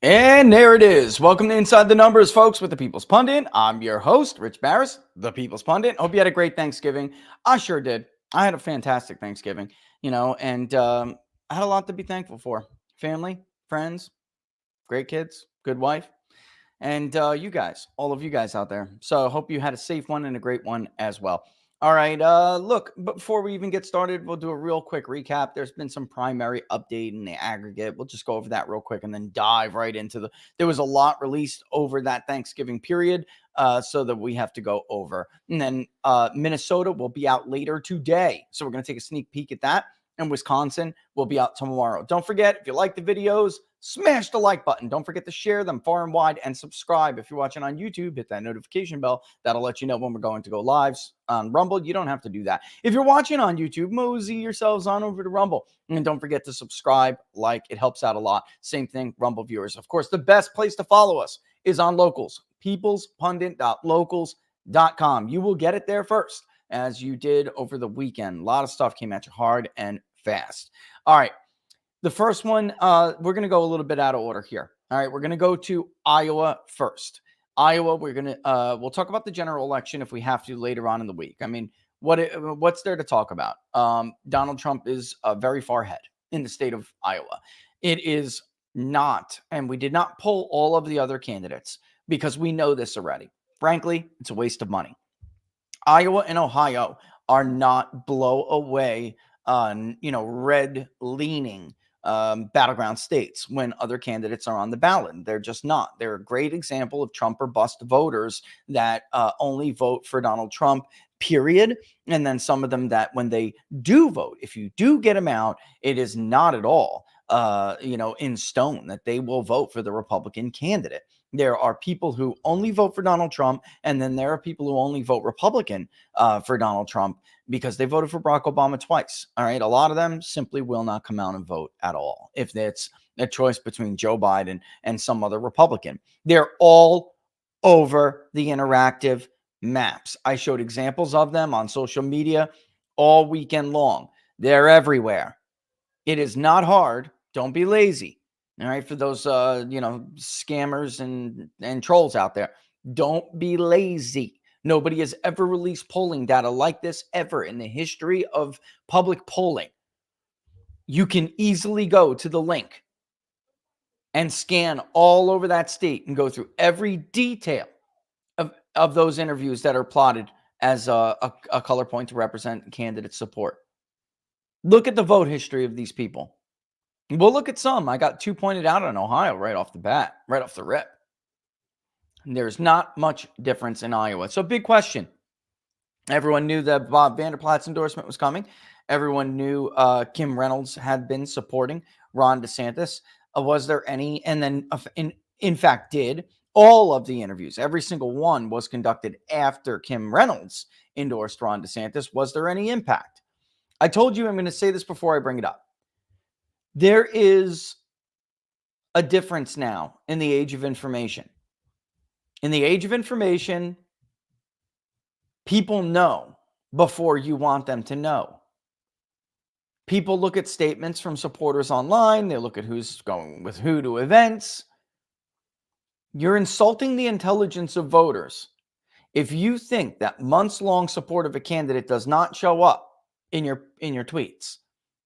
And there it is. Welcome to Inside the Numbers, folks, with the People's Pundit. I'm your host, Rich Barris, the People's Pundit. Hope you had a great Thanksgiving. I sure did. I had a fantastic Thanksgiving, and I had a lot to be thankful for. Family, friends, great kids, good wife, and you guys, all of you guys out there. So I hope you had a safe one and a great one as well. All right, look, before we even get started, we'll do a real quick recap. There's been some primary update in the aggregate. We'll just go over that real quick and then dive right into there was a lot released over that Thanksgiving period, so that we have to go over. And then Minnesota will be out later today. So we're going to take a sneak peek at that. And Wisconsin will be out tomorrow. Don't forget, if you like the videos, smash the like button. Don't forget to share them far and wide and subscribe. If you're watching on YouTube, hit that notification bell. That'll let you know when we're going to go lives. On Rumble, you don't have to do that. If you're watching on YouTube, mosey yourselves on over to Rumble. And don't forget to subscribe, like. It helps out a lot. Same thing, Rumble viewers. Of course, the best place to follow us is on Locals, peoplespundit.locals.com. You will get it there first, as you did over the weekend. A lot of stuff came at you hard and fast. All right. The first one, we're going to go a little bit out of order here. All right. We're going to go to Iowa first. Iowa, we'll talk about the general election if we have to later on in the week. I mean, what's there to talk about? Donald Trump is very far ahead in the state of Iowa. It is not, and we did not pull all of the other candidates because we know this already. Frankly, it's a waste of money. Iowa and Ohio are not blow away, red-leaning battleground states when other candidates are on the ballot. They're just not. They're a great example of Trump or bust voters that only vote for Donald Trump, period. And then some of them that when they do vote, if you do get them out, it is not at all, in stone that they will vote for the Republican candidate. There are people who only vote for Donald Trump, and then there are people who only vote Republican for Donald Trump because they voted for Barack Obama twice. All right. A lot of them simply will not come out and vote at all if it's a choice between Joe Biden and some other Republican. They're all over the interactive maps. I showed examples of them on social media all weekend long. They're everywhere. It is not hard. Don't be lazy. All right. For those, scammers and trolls out there, don't be lazy. Nobody has ever released polling data like this ever in the history of public polling. You can easily go to the link and scan all over that state and go through every detail of those interviews that are plotted as a color point to represent candidate support. Look at the vote history of these people. We'll look at some. I got two pointed out on Ohio right off the bat, right off the rip. There's not much difference in Iowa. So big question. Everyone knew that Bob Vanderplaat's endorsement was coming. Everyone knew Kim Reynolds had been supporting Ron DeSantis. Was there any? And then, in fact, did all of the interviews, every single one was conducted after Kim Reynolds endorsed Ron DeSantis. Was there any impact? I told you I'm going to say this before I bring it up. There is a difference now in the age of information. In the age of information, people know before you want them to know. People look at statements from supporters online. They look at who's going with who to events. You're insulting the intelligence of voters if you think that months-long support of a candidate does not show up in your tweets,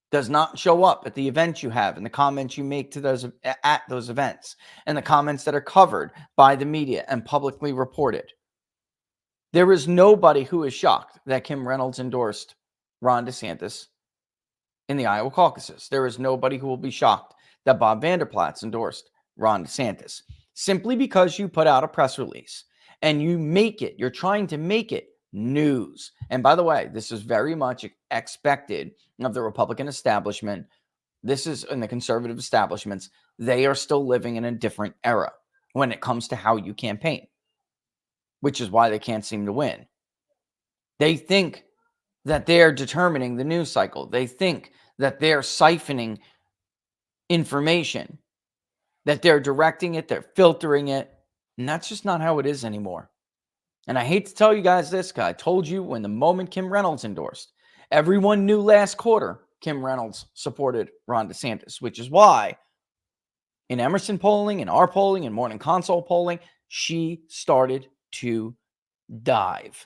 does not show up at the events you have and the comments you make to those at those events and the comments that are covered by the media and publicly reported. There is nobody who is shocked that Kim Reynolds endorsed Ron DeSantis in the Iowa caucuses. There is nobody who will be shocked that Bob Vanderplaat endorsed Ron DeSantis simply because you put out a press release and you're trying to make it news. And by the way, this is very much expected of the Republican establishment. This is in the conservative establishments. They are still living in a different era when it comes to how you campaign, which is why they can't seem to win. They think that they're determining the news cycle. They think that they're siphoning information, that they're directing it, they're filtering it. And that's just not how it is anymore. And I hate to tell you guys this, because I told you when the moment Kim Reynolds endorsed, everyone knew last quarter Kim Reynolds supported Ron DeSantis, which is why In Emerson polling, in our polling, in Morning Consult polling, she started to dive.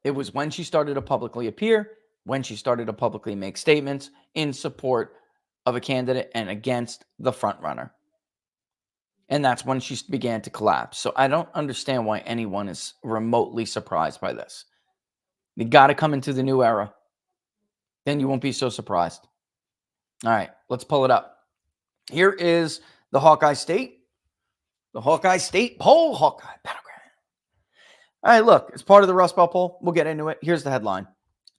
It was when she started to publicly appear, when she started to publicly make statements in support of a candidate and against the front runner. And that's when she began to collapse. So I don't understand why anyone is remotely surprised by this. You got to come into the new era. Then you won't be so surprised. All right, let's pull it up. Here is the Hawkeye State. The Hawkeye State poll. Hawkeye Battleground. All right, look, it's part of the Rust Belt poll. We'll get into it. Here's the headline.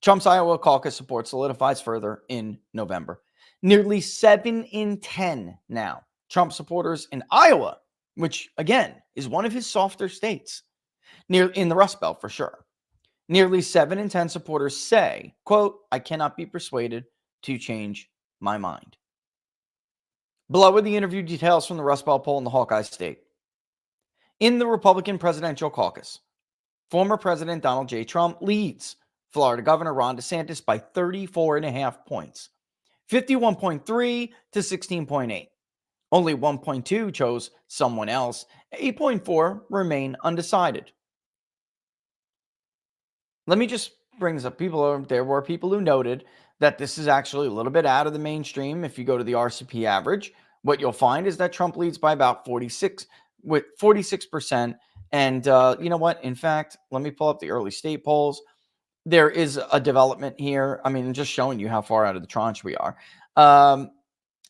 Trump's Iowa caucus support solidifies further in November. Nearly 7 in 10 now. Trump supporters in Iowa, which, again, is one of his softer states, in the Rust Belt for sure. Nearly 7 in 10 supporters say, quote, I cannot be persuaded to change my mind. Below are the interview details from the Rust Belt poll in the Hawkeye State. In the Republican presidential caucus, former President Donald J. Trump leads Florida Governor Ron DeSantis by 34.5 points, 51.3 to 16.8. Only 1.2 chose someone else. 8.4 remain undecided. Let me just bring this up. There were people who noted that this is actually a little bit out of the mainstream. If you go to the RCP average, what you'll find is that Trump leads by about 46%. And you know what? In fact, let me pull up the early state polls. There is a development here. I mean, just showing you how far out of the tranche we are.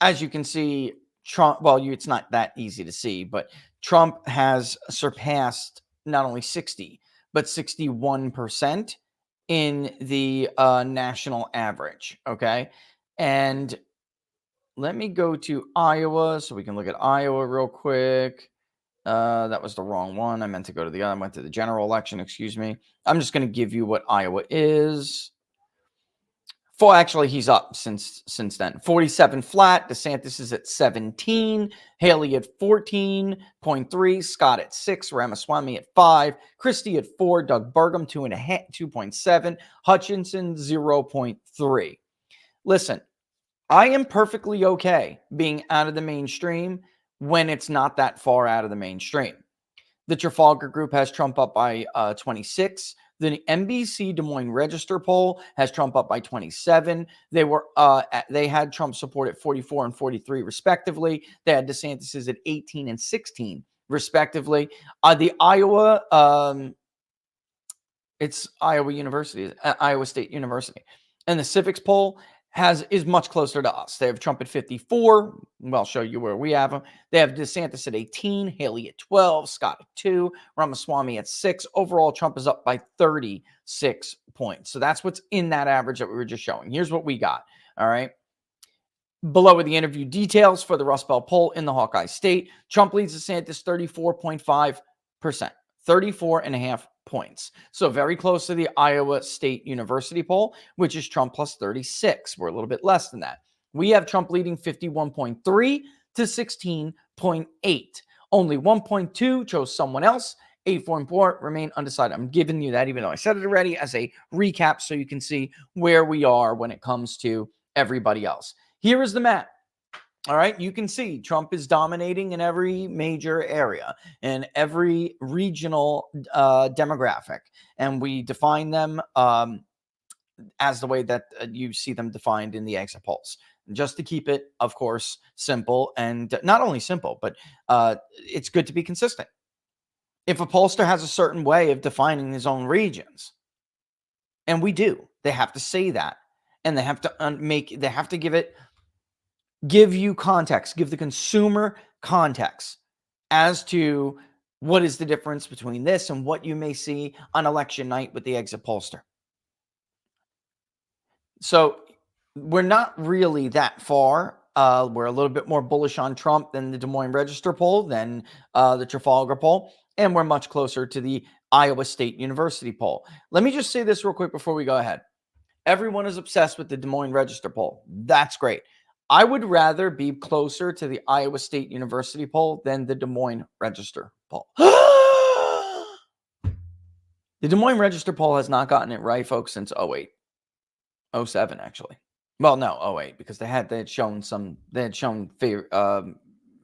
As you can see, Trump, it's not that easy to see, but Trump has surpassed not only 60, but 61% in the national average. Okay. And let me go to Iowa so we can look at Iowa real quick. That was the wrong one. I meant to go to I went to the general election. Excuse me. I'm just going to give you what Iowa is. Actually, he's up since then. 47 flat. DeSantis is at 17. Haley at 14.3. Scott at 6. Ramaswamy at 5. Christie at 4. Doug Burgum 2.7. Hutchinson 0.3. Listen, I am perfectly okay being out of the mainstream when it's not that far out of the mainstream. The Trafalgar Group has Trump up by 26. The NBC Des Moines Register poll has Trump up by 27. They had Trump support at 44 and 43 respectively. They had DeSantis at 18 and 16 respectively. The Iowa, it's Iowa University, Iowa State University, and the Civics poll is much closer to us. They have Trump at 54. Well, I'll show you where we have him. They have DeSantis at 18, Haley at 12, Scott at 2, Ramaswamy at 6. Overall, Trump is up by 36 points. So that's what's in that average that we were just showing. Here's what we got. All right. Below are the interview details for the Rust Belt poll in the Hawkeye State. Trump leads DeSantis 34.5%, 34.5 points. So very close to the Iowa State University poll, which is Trump plus 36. We're a little bit less than that. We have Trump leading 51.3 to 16.8. Only 1.2 chose someone else. 8.4 remain undecided. I'm giving you that, even though I said it already, as a recap so you can see where we are when it comes to everybody else. Here is the map. All right, you can see Trump is dominating in every major area, in every regional demographic, and we define them as the way that you see them defined in the exit polls. Just to keep it, of course, simple, and not only simple, but it's good to be consistent. If a pollster has a certain way of defining his own regions, and we do, they have to say that, and they have to give you context, give the consumer context as to what is the difference between this and what you may see on election night with the exit pollster. So we're not really that far. We're a little bit more bullish on Trump than the Des Moines Register poll, than the Trafalgar poll, and we're much closer to the Iowa State University poll. Let me just say this real quick before we go ahead. Everyone is obsessed with the Des Moines Register poll. That's great. I would rather be closer to the Iowa State University poll than the Des Moines Register poll. The Des Moines Register poll has not gotten it right, folks, since 08, 07, actually. Well, no, oh wait, because they had shown favor,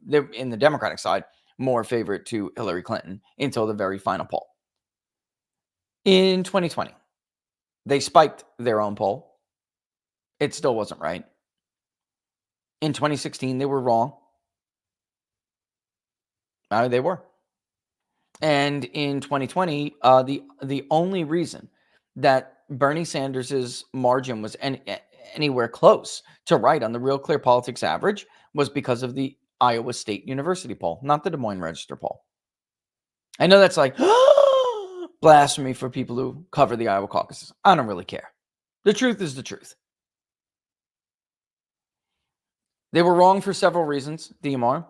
they in the Democratic side more favor to Hillary Clinton until the very final poll. In 2020, they spiked their own poll. It still wasn't right. In 2016, they were wrong. They were. And in 2020, the only reason that Bernie Sanders's margin was anywhere close to right on the Real Clear Politics average was because of the Iowa State University poll, not the Des Moines Register poll. I know that's like blasphemy for people who cover the Iowa caucuses. I don't really care. The truth is the truth. They were wrong for several reasons, DMR.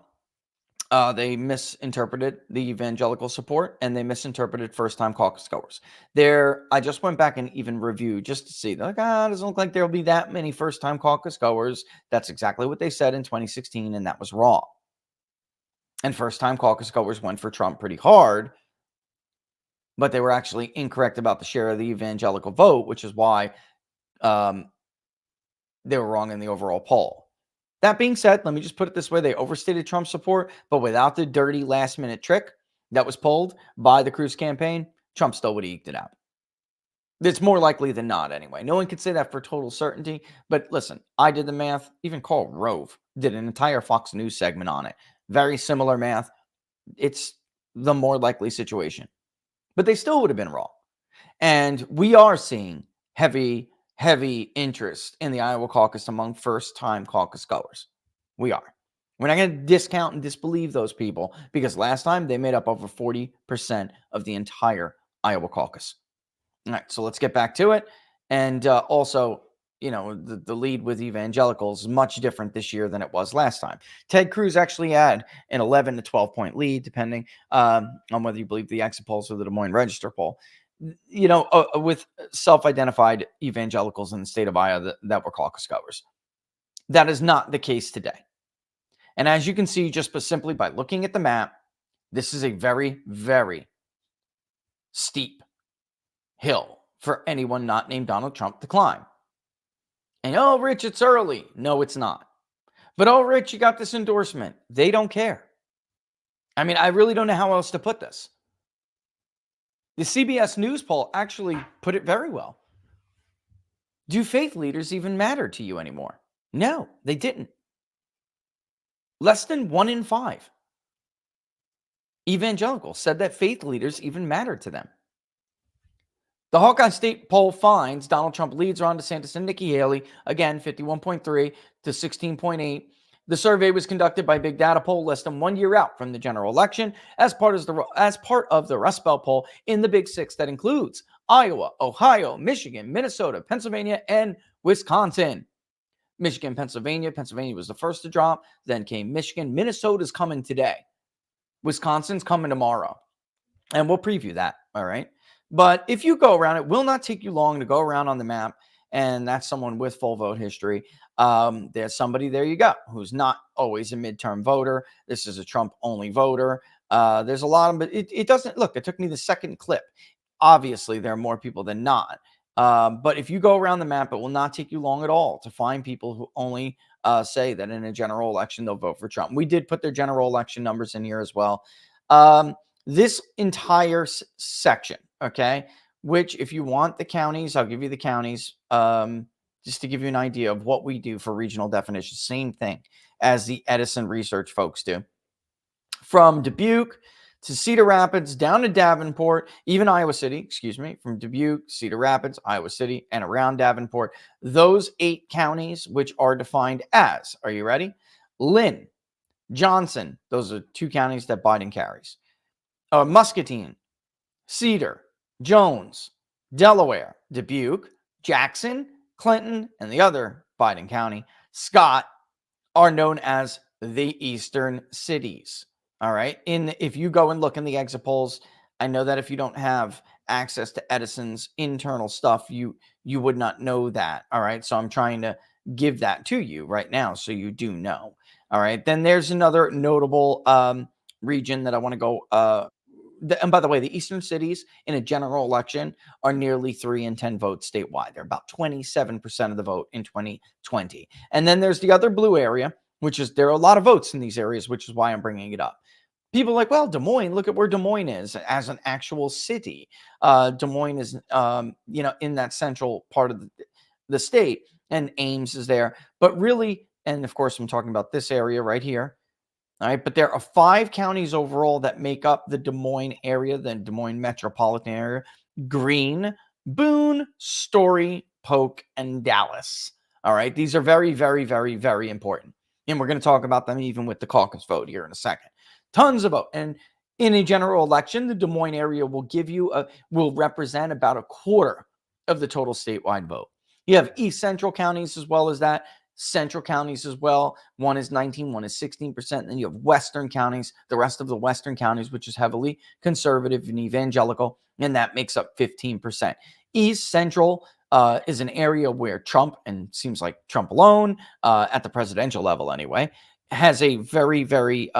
They misinterpreted the evangelical support, and they misinterpreted first-time caucus goers. I just went back and even reviewed just to see. They're like, it doesn't look like there'll be that many first-time caucus goers. That's exactly what they said in 2016, and that was wrong. And first-time caucus goers went for Trump pretty hard, but they were actually incorrect about the share of the evangelical vote, which is why they were wrong in the overall poll. That being said, let me just put it this way. They overstated Trump's support, but without the dirty last-minute trick that was pulled by the Cruz campaign, Trump still would have eked it out. It's more likely than not anyway. No one could say that for total certainty, but listen, I did the math. Even Karl Rove did an entire Fox News segment on it. Very similar math. It's the more likely situation. But they still would have been wrong. And we are seeing heavy interest in the Iowa caucus among first-time caucus goers. We are. We're not going to discount and disbelieve those people because last time they made up over 40% of the entire Iowa caucus. All right, so let's get back to it. And also, the lead with evangelicals is much different this year than it was last time. Ted Cruz actually had an 11 to 12 point lead, depending on whether you believe the exit polls or the Des Moines Register poll. With self-identified evangelicals in the state of Iowa that were caucus goers. That is not the case today. And as you can see, just simply by looking at the map, this is a very, very steep hill for anyone not named Donald Trump to climb. And, Rich, it's early. No, it's not. But, Rich, you got this endorsement. They don't care. I mean, I really don't know how else to put this. The CBS News poll actually put it very well. Do faith leaders even matter to you anymore? No, they didn't. Less than 1 in 5 evangelicals said that faith leaders even mattered to them. The Hawkeye State poll finds Donald Trump leads Ron DeSantis and Nikki Haley, again, 51.3 to 16.8. The survey was conducted by Big Data Poll less than 1 year out from the general election as part of the Rust Belt poll in the Big Six that includes Iowa, Ohio, Michigan, Minnesota, Pennsylvania, and Wisconsin. Michigan, Pennsylvania. Pennsylvania was the first to drop. Then came Michigan. Minnesota's coming today. Wisconsin's coming tomorrow. And we'll preview that, all right? But if you go around, it will not take you long to go around on the map, and that's someone with full vote history. There's somebody, there you go, who's not always a midterm voter. This is a Trump-only voter. There's a lot of, but it doesn't, look, it took me the second clip. Obviously, there are more people than not. But if you go around the map, it will not take you long at all to find people who only say that in a general election they'll vote for Trump. We did put their general election numbers in here as well. This entire section, okay, which if you want the counties, I'll give you the counties just to give you an idea of what we do for regional definitions. Same thing as the Edison Research folks do. From Dubuque to Cedar Rapids, down to Davenport, even Iowa City, from Dubuque, Cedar Rapids, Iowa City, and around Davenport, those 8 counties, which are defined as, are you ready? Lynn, Johnson, those are 2 counties that Biden carries. Muscatine, Cedar, Jones, Delaware, Dubuque, Jackson, Clinton, and the other Biden county, Scott, are known as the Eastern cities. All right. If you go and look in the exit polls, I know that if you don't have access to Edison's internal stuff, you would not know that. All right. So I'm trying to give that to you right now so you do know. All right. Then there's another notable region that I want to go and by the way, the eastern cities in a general election are nearly 3 in 10 votes statewide. They're about 27% of the vote in 2020. And then there's the other blue area, which is there are a lot of votes in these areas, which is why I'm bringing it up. People are like, well, Des Moines, look at where Des Moines is as an actual city. Des Moines is, in that central part of the state, and Ames is there. But really, and of course, I'm talking about this area right here. All right, but there are 5 counties overall that make up the Des Moines area, the Des Moines metropolitan area: Greene, Boone, Story, Polk, and Dallas. All right, these are very, very, very, very important. And we're going to talk about them even with the caucus vote here in a second. Tons of vote. And in a general election, the Des Moines area will represent about a quarter of the total statewide vote. You have East Central counties as well as that. Central counties as well. One is 19, one is 16%. Then you have Western counties, the rest of the Western counties, which is heavily conservative and evangelical, and that makes up 15%. East Central is an area where Trump, and seems like Trump alone, at the presidential level anyway, has a very, very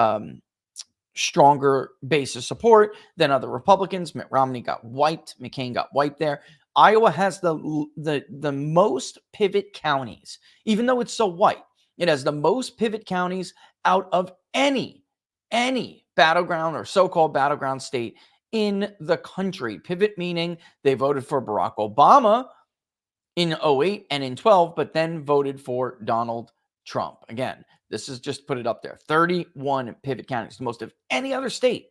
stronger base of support than other Republicans. Mitt Romney got wiped. McCain got wiped there. Iowa has the most pivot counties, even though it's so white. It has the most pivot counties out of any battleground or so-called battleground state in the country. Pivot meaning they voted for Barack Obama in 2008 and in 2012, but then voted for Donald Trump. Again, this is just put it up there. 31 pivot counties, the most of any other state.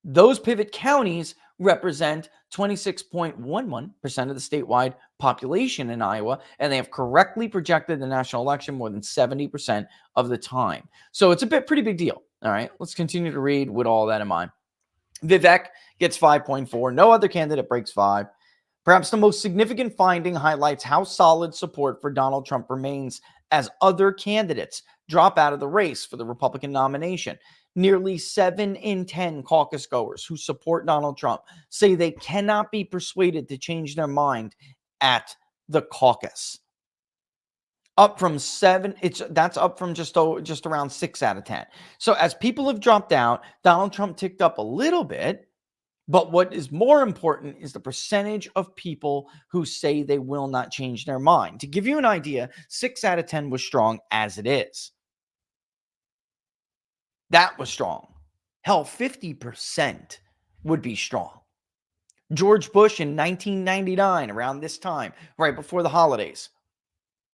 Those pivot counties represent 26.11% of the statewide population in Iowa, and they have correctly projected the national election more than 70% of the time. So it's a pretty big deal. All right, let's continue to read with all that in mind. Vivek gets 5.4. No other candidate breaks 5. Perhaps the most significant finding highlights how solid support for Donald Trump remains as other candidates drop out of the race for the Republican nomination. Nearly 7 in 10 caucus goers who support Donald Trump say they cannot be persuaded to change their mind at the caucus. Up from 7, that's up from just around 6 out of 10. So as people have dropped out, Donald Trump ticked up a little bit. But what is more important is the percentage of people who say they will not change their mind. To give you an idea, 6 out of 10 was strong as it is. That was strong. Hell, 50% would be strong. George Bush in 1999, around this time, right before the holidays.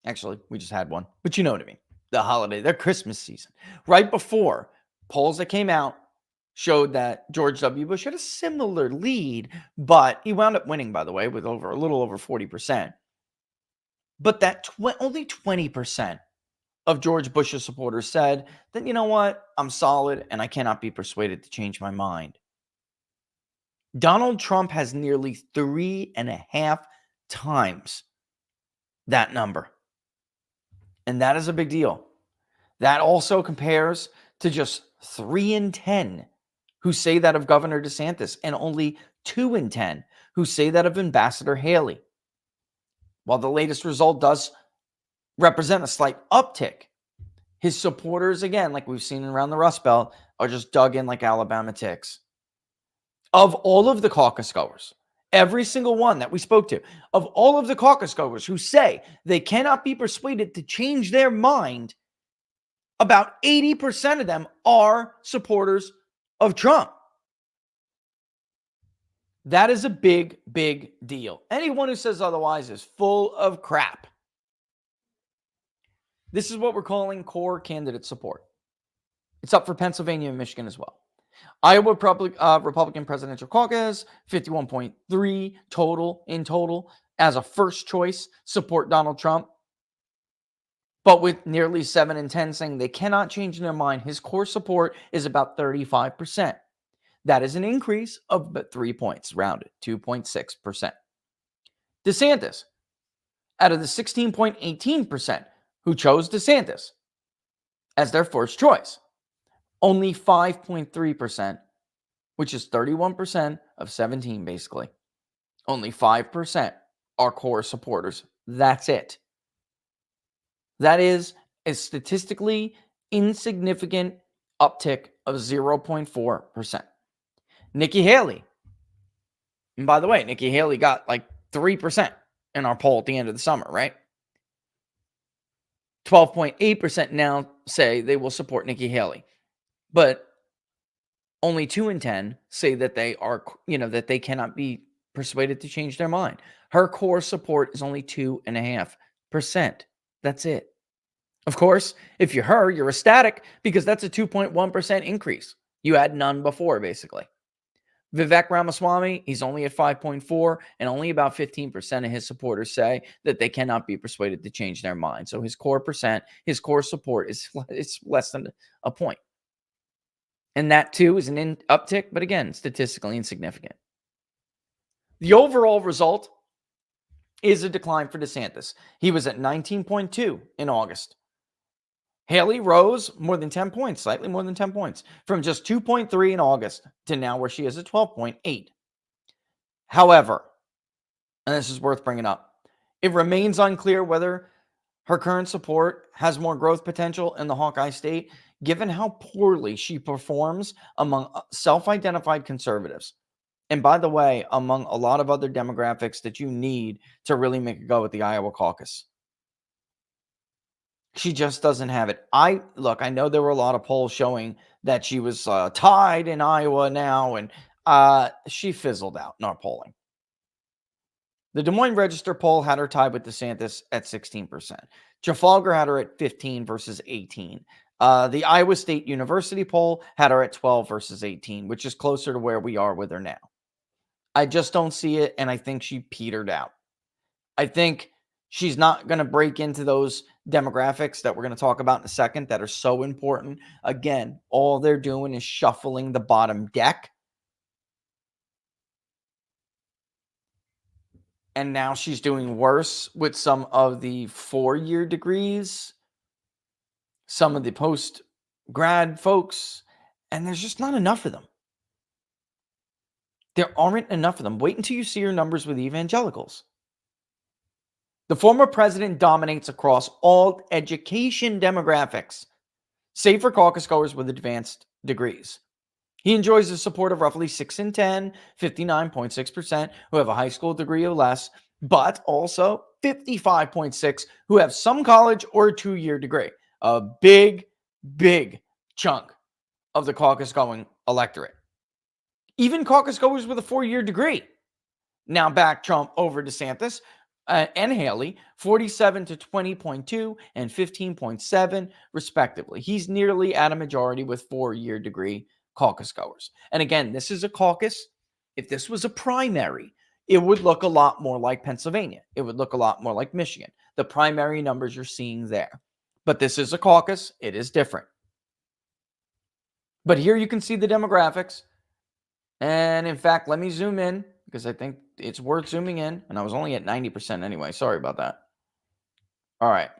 Actually, we just had one, but you know what I mean. The holiday, their Christmas season. Right before, polls that came out showed that George W. Bush had a similar lead, but he wound up winning, by the way, with a little over 40%. But that only 20% of George Bush's supporters said that, you know what, I'm solid and I cannot be persuaded to change my mind. Donald Trump has nearly 3.5 times that number. And that is a big deal. That also compares to just 3 in 10 who say that of Governor DeSantis, and only 2 in 10 who say that of Ambassador Haley. While the latest result does represent a slight uptick, his supporters, again, like we've seen around the Rust Belt, are just dug in like Alabama ticks. Of all of the caucus goers, every single one that we spoke to, of all of the caucus goers who say they cannot be persuaded to change their mind, about 80% of them are supporters of Trump. That is a big, big deal. Anyone who says otherwise is full of crap. This is what we're calling core candidate support. It's up for Pennsylvania and Michigan as well. Iowa Republican Presidential Caucus, 51.3 total as a first choice support Donald Trump. But with nearly 7 in 10 saying they cannot change their mind, his core support is about 35%. That is an increase of about 3 points, rounded, 2.6%. DeSantis, out of the 16.18% who chose DeSantis as their first choice, only 5.3%, which is 31% of 17 basically, only 5% are core supporters. That's it. That is a statistically insignificant uptick of 0.4%. Nikki Haley. And by the way, Nikki Haley got like 3% in our poll at the end of the summer, right? 12.8% now say they will support Nikki Haley. But only 2 in 10 say that they are, that they cannot be persuaded to change their mind. Her core support is only 2.5%. That's it. Of course, if you're her, you're ecstatic because that's a 2.1% increase. You had none before, basically. Vivek Ramaswamy, he's only at 5.4, and only about 15% of his supporters say that they cannot be persuaded to change their mind. So his core support is it's less than a point. And that too is an uptick, but again, statistically insignificant. The overall result is a decline for DeSantis. He was at 19.2 in August. Haley rose more than 10 points, slightly more than 10 points, from just 2.3 in August to now where she is at 12.8. However, and this is worth bringing up, it remains unclear whether her current support has more growth potential in the Hawkeye state, given how poorly she performs among self-identified conservatives. And by the way, among a lot of other demographics that you need to really make a go at the Iowa caucus. She just doesn't have it. I know there were a lot of polls showing that she was tied in Iowa now, and she fizzled out in our polling. The Des Moines Register poll had her tied with DeSantis at 16%. Trafalgar had her at 15 versus 18. The Iowa State University poll had her at 12 versus 18, which is closer to where we are with her now. I just don't see it, and I think she petered out. I think she's not going to break into those demographics that we're going to talk about in a second that are so important. Again, all they're doing is shuffling the bottom deck. And now she's doing worse with some of the 4-year degrees, some of the post-grad folks, and there's just not enough of them. There aren't enough of them. Wait until you see her numbers with evangelicals. The former president dominates across all education demographics, save for caucus goers with advanced degrees. He enjoys the support of roughly 6 in 10, 59.6%, who have a high school degree or less, but also 55.6% who have some college or a 2-year degree. A big, big chunk of the caucus-going electorate. Even caucus goers with a 4-year degree now back Trump over DeSantis and Haley, 47 to 20.2 and 15.7 respectively. He's nearly at a majority with 4-year degree caucus goers. And again, this is a caucus. If this was a primary, it would look a lot more like Pennsylvania. It would look a lot more like Michigan. The primary numbers you're seeing there. But this is a caucus. It is different. But here you can see the demographics. And in fact, let me zoom in because I think it's worth zooming in. And I was only at 90% anyway. Sorry about that. All right.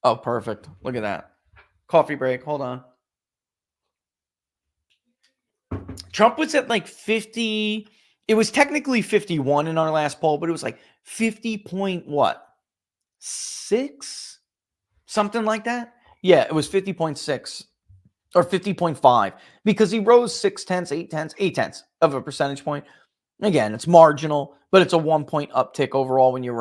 Oh, perfect. Look at that. Coffee break. Hold on. Trump was at like 50. It was technically 51 in our last poll, but it was like 50.6? Something like that. Yeah, it was 50.6 or 50.5 because he rose 8 tenths of a percentage point. Again, it's marginal, but it's a 1-point uptick overall when you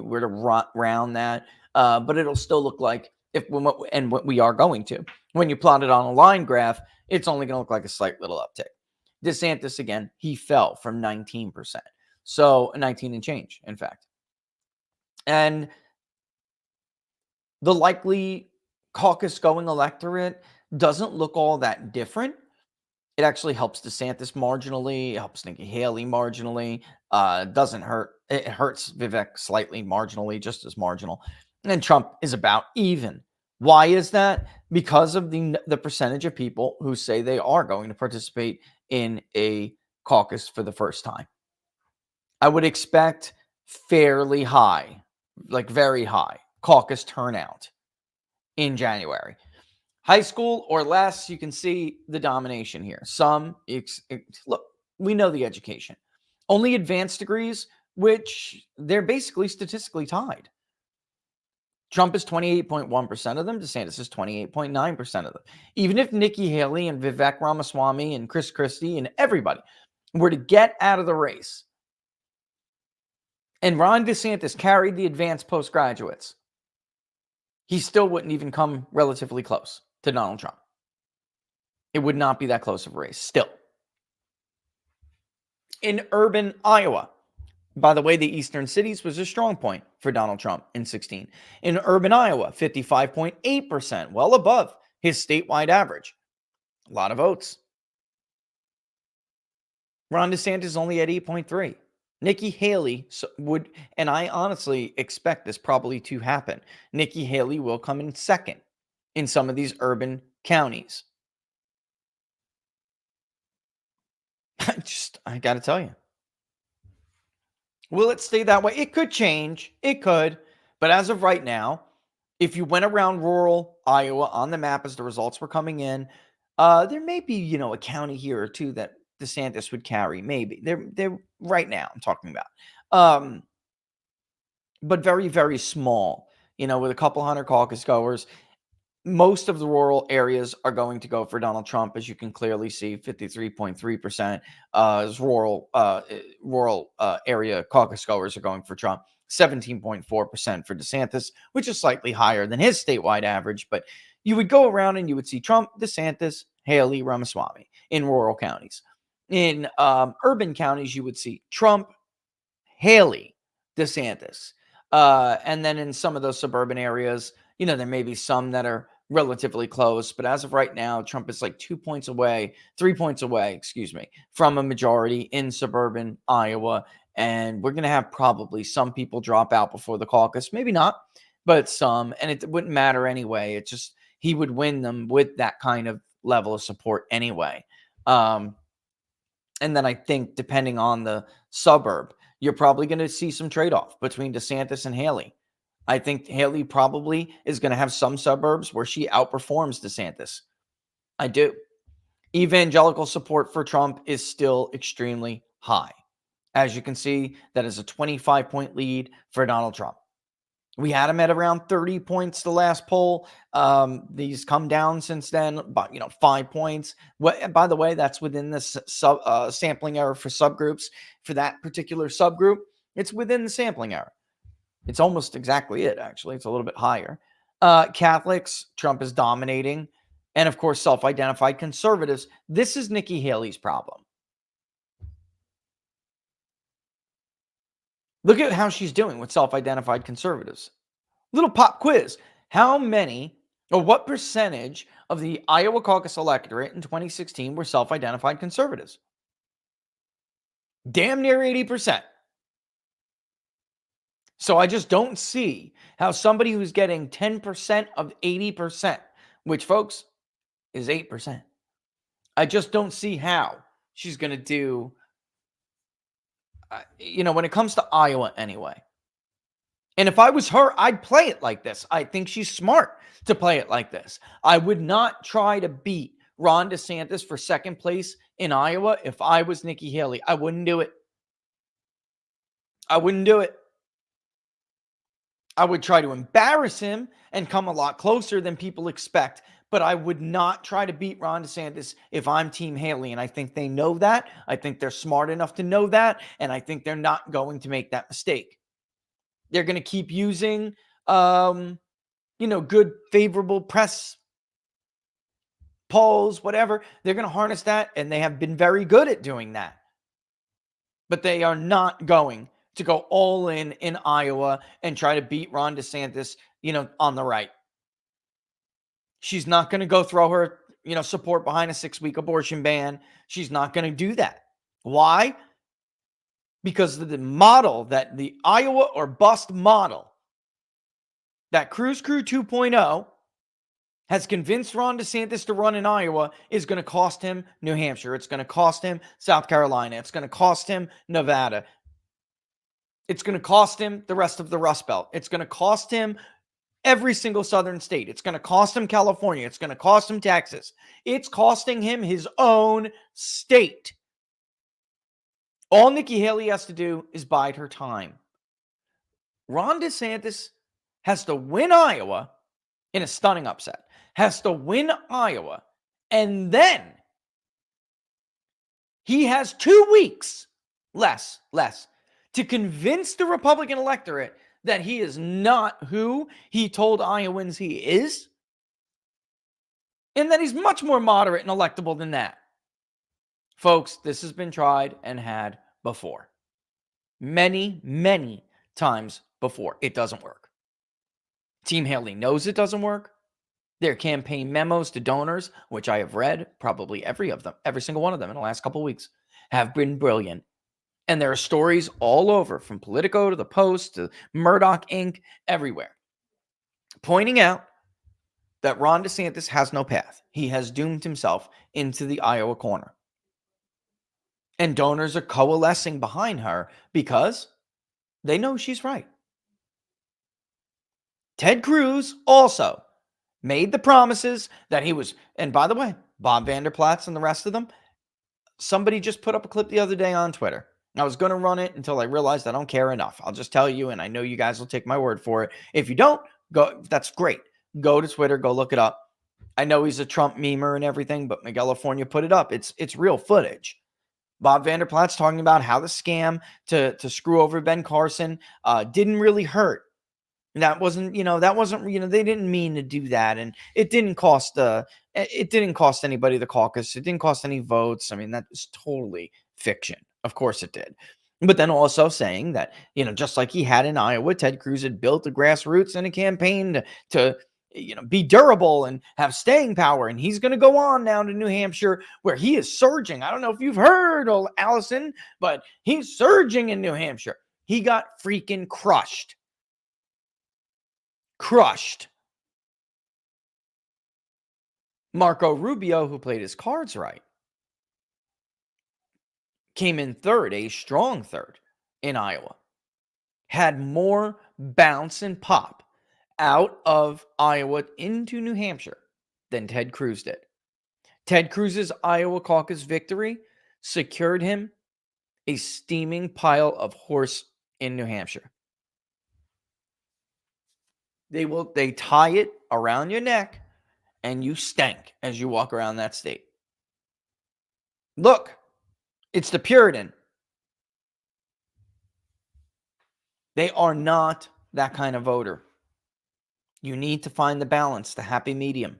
were to round that. But it'll still look like what we are going to. When you plot it on a line graph, it's only going to look like a slight little uptick. DeSantis, again, he fell from 19%. So 19 and change, in fact. And the likely caucus-going electorate doesn't look all that different. It actually helps DeSantis marginally. It helps Nikki Haley marginally. Doesn't hurt. It hurts Vivek slightly marginally, just as marginal. And Trump is about even. Why is that? Because of the percentage of people who say they are going to participate in a caucus for the first time. I would expect fairly high, like very high, caucus turnout in January. High school or less, you can see the domination here. Look, we know the education. Only advanced degrees, which they're basically statistically tied. Trump is 28.1% of them. DeSantis is 28.9% of them. Even if Nikki Haley and Vivek Ramaswamy and Chris Christie and everybody were to get out of the race, and Ron DeSantis carried the advanced postgraduates, he still wouldn't even come relatively close to Donald Trump. It would not be that close of a race still. In urban Iowa, by the way, the eastern cities was a strong point for Donald Trump in 16. In urban Iowa, 55.8%, well above his statewide average. A lot of votes. Ron DeSantis only at 8.3. Nikki Haley would, and I honestly expect this probably to happen. Nikki Haley will come in second in some of these urban counties. I got to tell you. Will it stay that way? It could change. It could. But as of right now, if you went around rural Iowa on the map as the results were coming in, there may be, a county here or two that DeSantis would carry. Maybe. They're right now I'm talking about. But very, very small, with a couple hundred caucus goers. Most of the rural areas are going to go for Donald Trump, as you can clearly see. 53.3% is rural area caucus goers are going for Trump. 17.4% for DeSantis, which is slightly higher than his statewide average. But you would go around and you would see Trump, DeSantis, Haley, Ramaswamy in rural counties. In urban counties, you would see Trump, Haley, DeSantis. And then in some of those suburban areas, there may be some that are relatively close, but as of right now, Trump is like 3 points away, from a majority in suburban Iowa. And we're going to have probably some people drop out before the caucus, maybe not, but some, and it wouldn't matter anyway. It's just, he would win them with that kind of level of support anyway. And then I think depending on the suburb, you're probably going to see some trade-off between DeSantis and Haley. I think Haley probably is going to have some suburbs where she outperforms DeSantis. I do. Evangelical support for Trump is still extremely high. As you can see, that is a 25-point lead for Donald Trump. We had him at around 30 points the last poll. These come down since then, but 5 points. By the way, that's within the sampling error for subgroups. For that particular subgroup, it's within the sampling error. It's almost exactly it, actually. It's a little bit higher. Catholics, Trump is dominating. And of course, self-identified conservatives. This is Nikki Haley's problem. Look at how she's doing with self-identified conservatives. Little pop quiz. How many or what percentage of the Iowa caucus electorate in 2016 were self-identified conservatives? Damn near 80%. So I just don't see how somebody who's getting 10% of 80%, which, folks, is 8%. I just don't see how she's going to do, when it comes to Iowa anyway. And if I was her, I'd play it like this. I think she's smart to play it like this. I would not try to beat Ron DeSantis for second place in Iowa if I was Nikki Haley. I wouldn't do it. I wouldn't do it. I would try to embarrass him and come a lot closer than people expect. But I would not try to beat Ron DeSantis if I'm Team Haley. And I think they know that. I think they're smart enough to know that. And I think they're not going to make that mistake. They're going to keep using, good, favorable press polls, whatever. They're going to harness that. And they have been very good at doing that. But they are not going to go all in Iowa and try to beat Ron DeSantis, on the right. She's not going to go throw her, support behind a 6-week abortion ban. She's not going to do that. Why? Because the model, that the Iowa or bust model, that Cruise Crew 2.0 has convinced Ron DeSantis to run in Iowa, is going to cost him New Hampshire. It's going to cost him South Carolina. It's going to cost him Nevada. It's going to cost him the rest of the Rust Belt. It's going to cost him every single southern state. It's going to cost him California. It's going to cost him Texas. It's costing him his own state. All Nikki Haley has to do is bide her time. Ron DeSantis has to win Iowa in a stunning upset, has to win Iowa, and then he has 2 weeks, less, to convince the Republican electorate that he is not who he told Iowans he is, and that he's much more moderate and electable than that. Folks, this has been tried and had before. Many, many times before. It doesn't work. Team Haley knows it doesn't work. Their campaign memos to donors, which I have read, probably every single one of them in the last couple of weeks, have been brilliant. And there are stories all over, from Politico to the Post to Murdoch Inc., everywhere, pointing out that Ron DeSantis has no path. He has doomed himself into the Iowa corner. And donors are coalescing behind her because they know she's right. Ted Cruz also made the promises that he was, and by the way, Bob Vander Plaats and the rest of them, somebody just put up a clip the other day on Twitter. I was going to run it until I realized I don't care enough. I'll just tell you, and I know you guys will take my word for it. If you don't, go. That's great. Go to Twitter, go look it up. I know he's a Trump memer and everything, but Miguel Fornia put it up. It's real footage. Bob Vander Plaats talking about how the scam to screw over Ben Carson didn't really hurt. And that wasn't, they didn't mean to do that. And it didn't cost anybody the caucus. It didn't cost any votes. I mean, that is totally fiction. Of course it did. But then also saying that, just like he had in Iowa, Ted Cruz had built the grassroots and a campaign to be durable and have staying power. And he's going to go on now to New Hampshire, where he is surging. I don't know if you've heard, Allison, but he's surging in New Hampshire. He got freaking crushed. Marco Rubio, who played his cards right, came in third, a strong third in Iowa. Had more bounce and pop out of Iowa into New Hampshire than Ted Cruz did. Ted Cruz's Iowa caucus victory secured him a steaming pile of horse in New Hampshire. They tie it around your neck and you stank as you walk around that state. Look, it's the Puritan. They are not that kind of voter. You need to find the balance, the happy medium.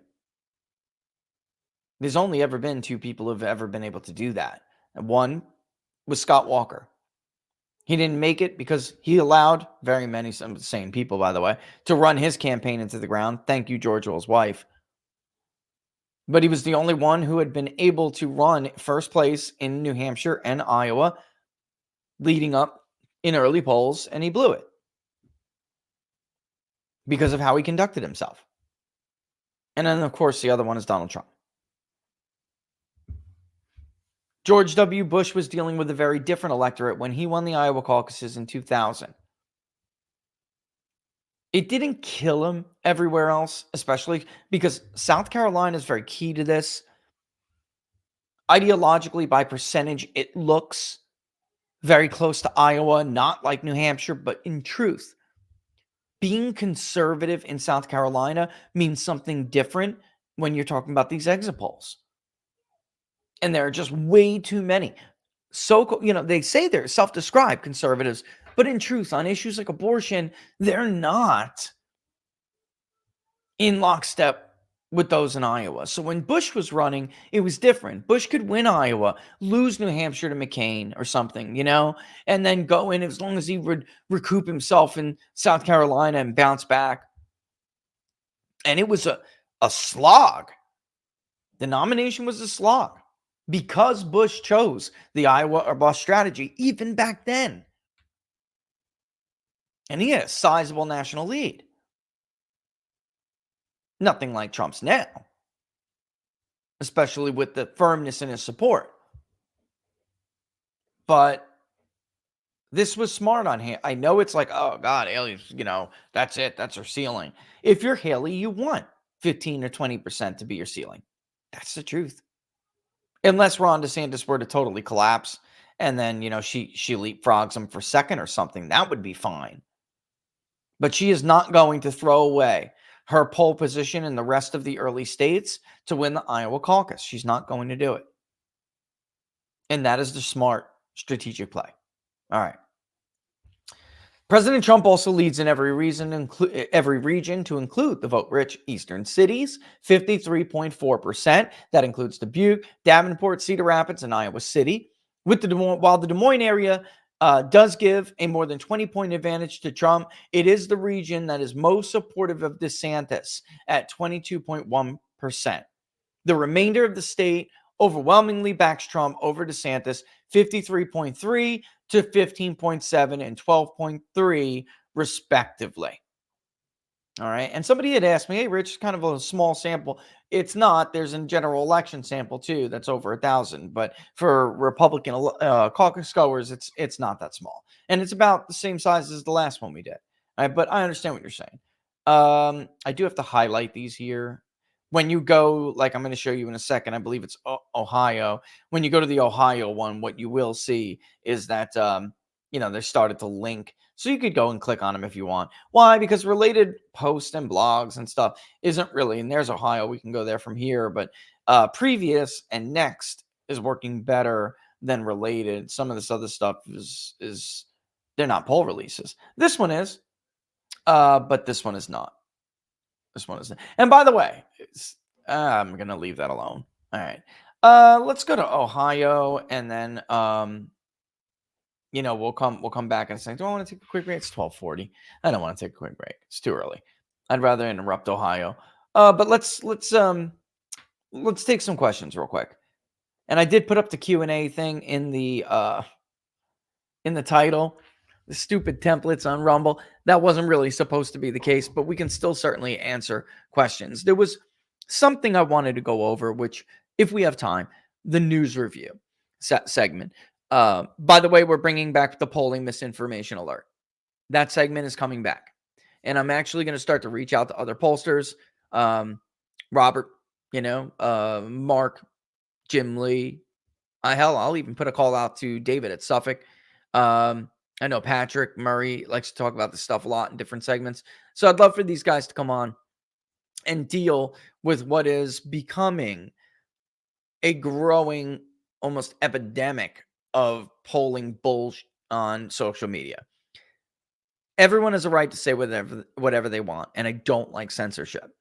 There's only ever been 2 people who have ever been able to do that. And one was Scott Walker. He didn't make it because he allowed very many, some sane people, by the way, to run his campaign into the ground. Thank you, George Will's wife. But he was the only one who had been able to run first place in New Hampshire and Iowa leading up in early polls, and he blew it because of how he conducted himself. And then, of course, the other one is Donald Trump. George W. Bush was dealing with a very different electorate when he won the Iowa caucuses in 2000. It didn't kill him everywhere else, especially because South Carolina is very key to this. Ideologically, by percentage, it looks very close to Iowa, not like New Hampshire, but in truth, being conservative in South Carolina means something different when you're talking about these exit polls. And there are just way too many. So, they say they're self-described conservatives, but in truth, on issues like abortion, they're not in lockstep with those in Iowa. So when Bush was running, it was different. Bush could win Iowa, lose New Hampshire to McCain or something, and then go in as long as he would recoup himself in South Carolina and bounce back. And it was a slog. The nomination was a slog because Bush chose the Iowa or bust strategy even back then. And he had a sizable national lead. Nothing like Trump's now, especially with the firmness in his support. But this was smart on him. I know it's like, oh, God, Haley's, that's it. That's her ceiling. If you're Haley, you want 15 or 20% to be your ceiling. That's the truth. Unless Ron DeSantis were to totally collapse and then, she leapfrogs him for second or something. That would be fine. But she is not going to throw away her pole position in the rest of the early states to win the Iowa caucus. She's not going to do it. And that is the smart strategic play. All right. President Trump also leads in every region to include the vote-rich eastern cities, 53.4%. That includes Dubuque, Davenport, Cedar Rapids, and Iowa City. While the Des Moines area does give a more than 20-point advantage to Trump, it is the region that is most supportive of DeSantis at 22.1%. The remainder of the state overwhelmingly backs Trump over DeSantis, 53.3 to 15.7 and 12.3 respectively. All right. And somebody had asked me, hey, Rich, it's kind of a small sample. It's not. There's a general election sample, too. That's over 1,000. But for Republican caucus goers, it's not that small. And it's about the same size as the last one we did. All right, but I understand what you're saying. I do have to highlight these here. When you go, like I'm going to show you in a second, I believe it's Ohio. When you go to the Ohio one, what you will see is that, they started to link. So you could go and click on them if you want. Why? Because related posts and blogs and stuff isn't really, and there's Ohio. We can go there from here. But previous and next is working better than related. Some of this other stuff is they're not poll releases. This one is, but this one is not. This one isn't. And by the way, I'm going to leave that alone. All right. Let's go to Ohio, and then we'll come back and say, do I want to take a quick break? It's 12:40. I don't want to take a quick break. It's too early. I'd rather interrupt Ohio. But let's take some questions real quick. And I did put up the Q&A thing in the title. The stupid templates on Rumble. That wasn't really supposed to be the case, but we can still certainly answer questions. There was something I wanted to go over, which, if we have time, the news review segment. By the way, we're bringing back the polling misinformation alert. That segment is coming back. And I'm actually going to start to reach out to other pollsters. Robert, Mark, Jim Lee. I'll even put a call out to David at Suffolk. I know Patrick Murray likes to talk about this stuff a lot in different segments. So I'd love for these guys to come on and deal with what is becoming a growing, almost epidemic of polling bullshit on social media. Everyone has a right to say whatever they want, and I don't like censorship.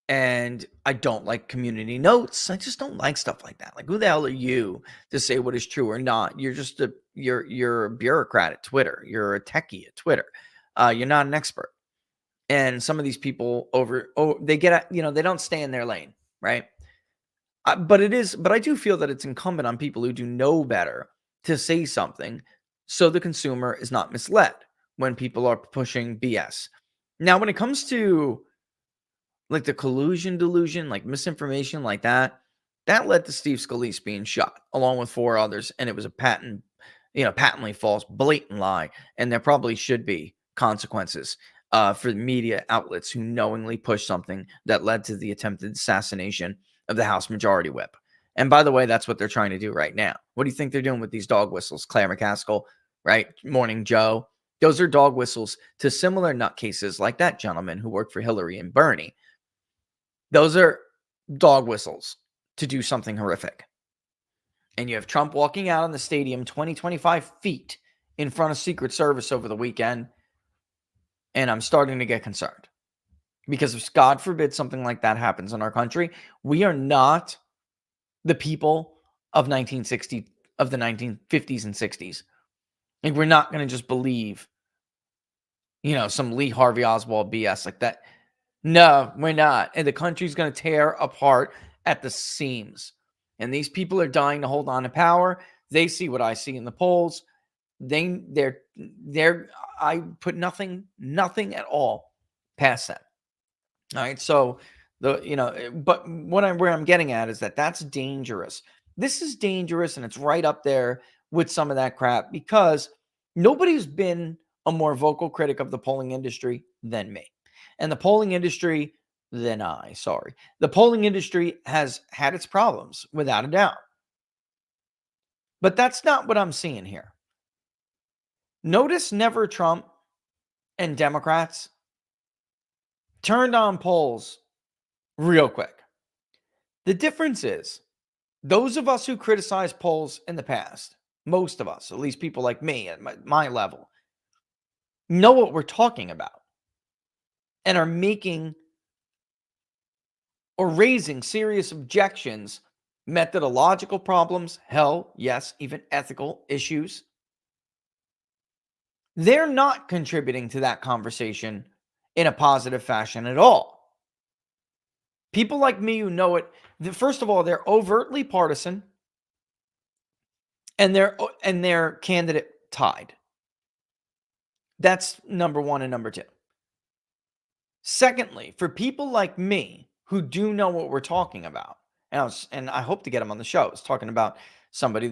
And I don't like community notes. I just don't like stuff like that. Like, who the hell are you to say what is true or not? You're just you're a bureaucrat at Twitter. You're a techie at Twitter. You're not an expert. And some of these people they get, they don't stay in their lane, right? But I do feel that it's incumbent on people who do know better to say something so the consumer is not misled when people are pushing BS. Now, when it comes to like the collusion delusion, like misinformation like that led to Steve Scalise being shot along with 4 others. And it was a patently false, blatant lie. And there probably should be consequences for media outlets who knowingly push something that led to the attempted assassination of the House Majority Whip. And by the way, that's what they're trying to do right now. What do you think they're doing with these dog whistles? Claire McCaskill, right? Morning Joe. Those are dog whistles to similar nutcases like that gentleman who worked for Hillary and Bernie. Those are dog whistles to do something horrific. And you have Trump walking out on the stadium 25 feet in front of Secret Service over the weekend. And I'm starting to get concerned. Because if, God forbid, something like that happens in our country, we are not the people of the 1950s and 60s. Like, we're not going to just believe, some Lee Harvey Oswald BS like that. No, we're not. And the country's going to tear apart at the seams. And these people are dying to hold on to power. They see what I see in the polls. I put nothing at all past them. All right. So but where I'm getting at is that that's dangerous. This is dangerous, and it's right up there with some of that crap, because nobody's been a more vocal critic of the polling industry than me. And the polling industry The polling industry has had its problems, without a doubt. But that's not what I'm seeing here. Notice never Trump and Democrats turned on polls real quick. The difference is those of us who criticize polls in the past, most of us, at least people like me at my level, know what we're talking about and are making or raising serious objections, methodological problems, hell, yes, even ethical issues. They're not contributing to that conversation in a positive fashion at all. People like me who know it, first of all, they're overtly partisan and they're candidate tied. That's number one and number two. Secondly, for people like me who do know what we're talking about, and I hope to get them on the show. I was talking about somebody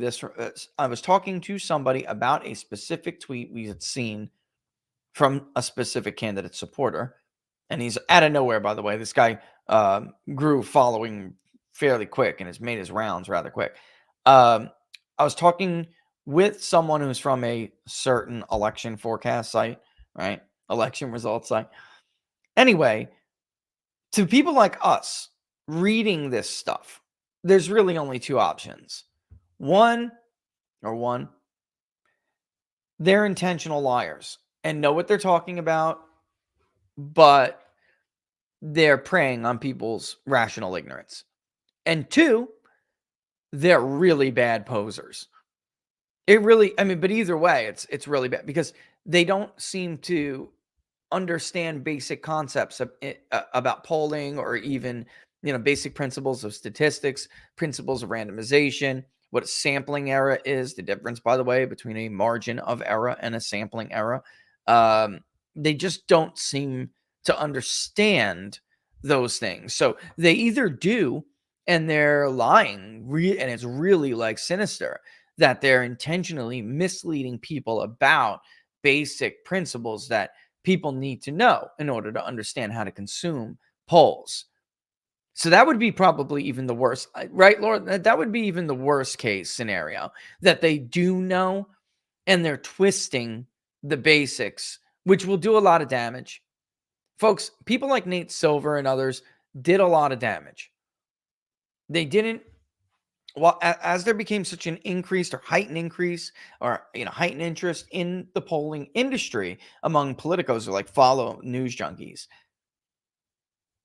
I was talking to somebody about a specific tweet we had seen from a specific candidate supporter, and he's out of nowhere. By the way, this guy grew following fairly quick and has made his rounds rather quick. I was talking with someone who's from a certain election forecast site, right? Election results site. Anyway, to people like us reading this stuff, there's really only two options. One, they're intentional liars and know what they're talking about, but they're preying on people's rational ignorance. And two, they're really bad posers. But either way, it's really bad because they don't seem to understand basic concepts about polling or even basic principles of statistics, principles of randomization, what a sampling error is, the difference, by the way, between a margin of error and a sampling error. They just don't seem to understand those things. So they either do and they're lying, and it's really like sinister that they're intentionally misleading people about basic principles that people need to know in order to understand how to consume polls. So that would be probably even the worst, right, Laura? That would be even the worst case scenario, that they do know and they're twisting the basics, which will do a lot of damage. Folks, people like Nate Silver and others did a lot of damage. They didn't, well, as there became such an increased or heightened increase or heightened interest in the polling industry among politicos who like follow news junkies,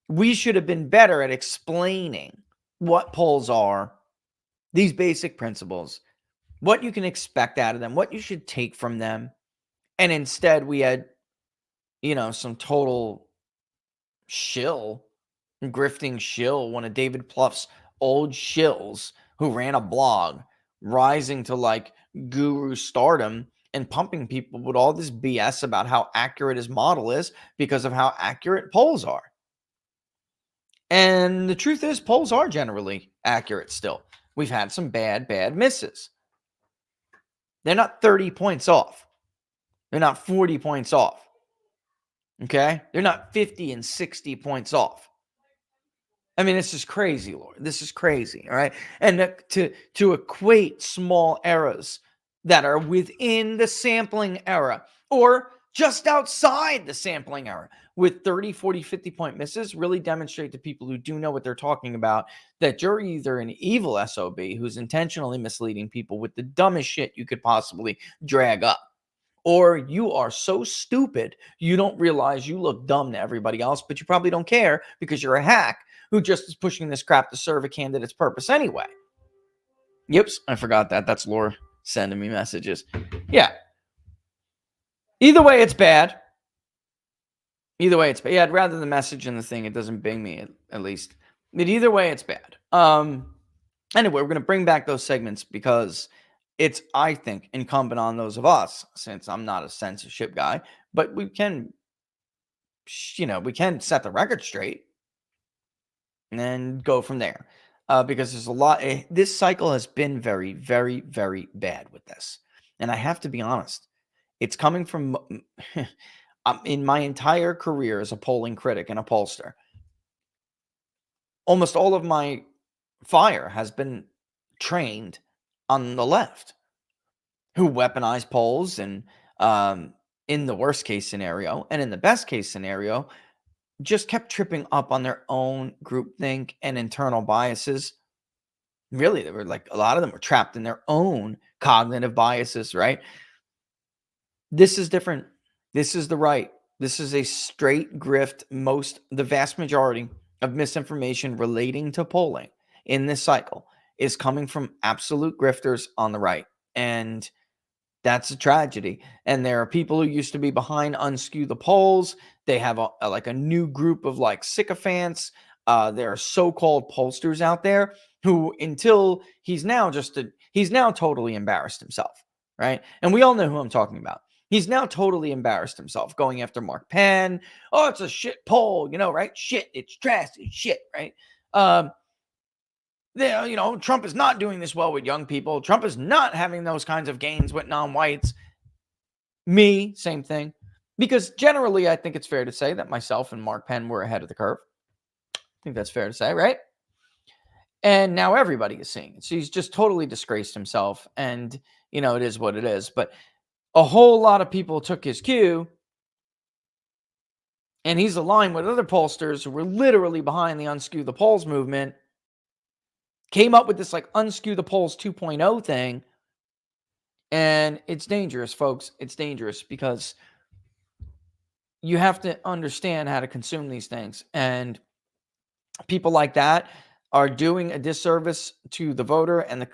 we should have been better at explaining what polls are, these basic principles, what you can expect out of them, what you should take from them. And instead we had, some total grifting shill, one of David Pluff's old shills who ran a blog, rising to like guru stardom and pumping people with all this BS about how accurate his model is because of how accurate polls are. And the truth is, polls are generally accurate still. We've had some bad misses. They're not 30 points off. They're not 40 points off. Okay? They're not 50 and 60 points off. I mean, this is crazy, Lord. This is crazy, all right? And to equate small errors that are within the sampling error or just outside the sampling error with 30, 40, 50-point misses really demonstrate to people who do know what they're talking about that you're either an evil SOB who's intentionally misleading people with the dumbest shit you could possibly drag up, or you are so stupid you don't realize you look dumb to everybody else, but you probably don't care because you're a hack who just is pushing this crap to serve a candidate's purpose anyway. Yips, I forgot that. That's Laura sending me messages. Yeah. Either way, it's bad. Yeah, I'd rather the message and the thing. It doesn't bing me, at least. But either way, it's bad. Anyway, we're going to bring back those segments because it's, I think, incumbent on those of us, since I'm not a censorship guy, but we can set the record straight and then go from there. Because there's a lot. This cycle has been very, very, very bad with this. And I have to be honest, it's coming from in my entire career as a polling critic and a pollster. Almost all of my fire has been trained on the left, who weaponize polls and in the worst case scenario, and in the best case scenario, just kept tripping up on their own groupthink and internal biases. Really, they were like, a lot of them were trapped in their own cognitive biases, right? This is different. This is the right. This is a straight grift. The vast majority of misinformation relating to polling in this cycle is coming from absolute grifters on the right. And that's a tragedy. And there are people who used to be behind Unskew the Polls. They have like a new group of like sycophants. There are so-called pollsters out there who, until he's now totally embarrassed himself, right? And we all know who I'm talking about. He's now totally embarrassed himself, going after Mark Penn. Oh, it's a shit poll, right? Shit, it's trash, it's shit, right? Trump is not doing this well with young people. Trump is not having those kinds of gains with non-whites. Me, same thing. Because generally, I think it's fair to say that myself and Mark Penn were ahead of the curve. I think that's fair to say, right? And now everybody is seeing it. So he's just totally disgraced himself. And, it is what it is. But a whole lot of people took his cue. And he's aligned with other pollsters who were literally behind the Unskew the Polls movement. Came up with this like Unskew the Polls 2.0 thing. And it's dangerous, folks. It's dangerous because you have to understand how to consume these things. And people like that are doing a disservice to the voter and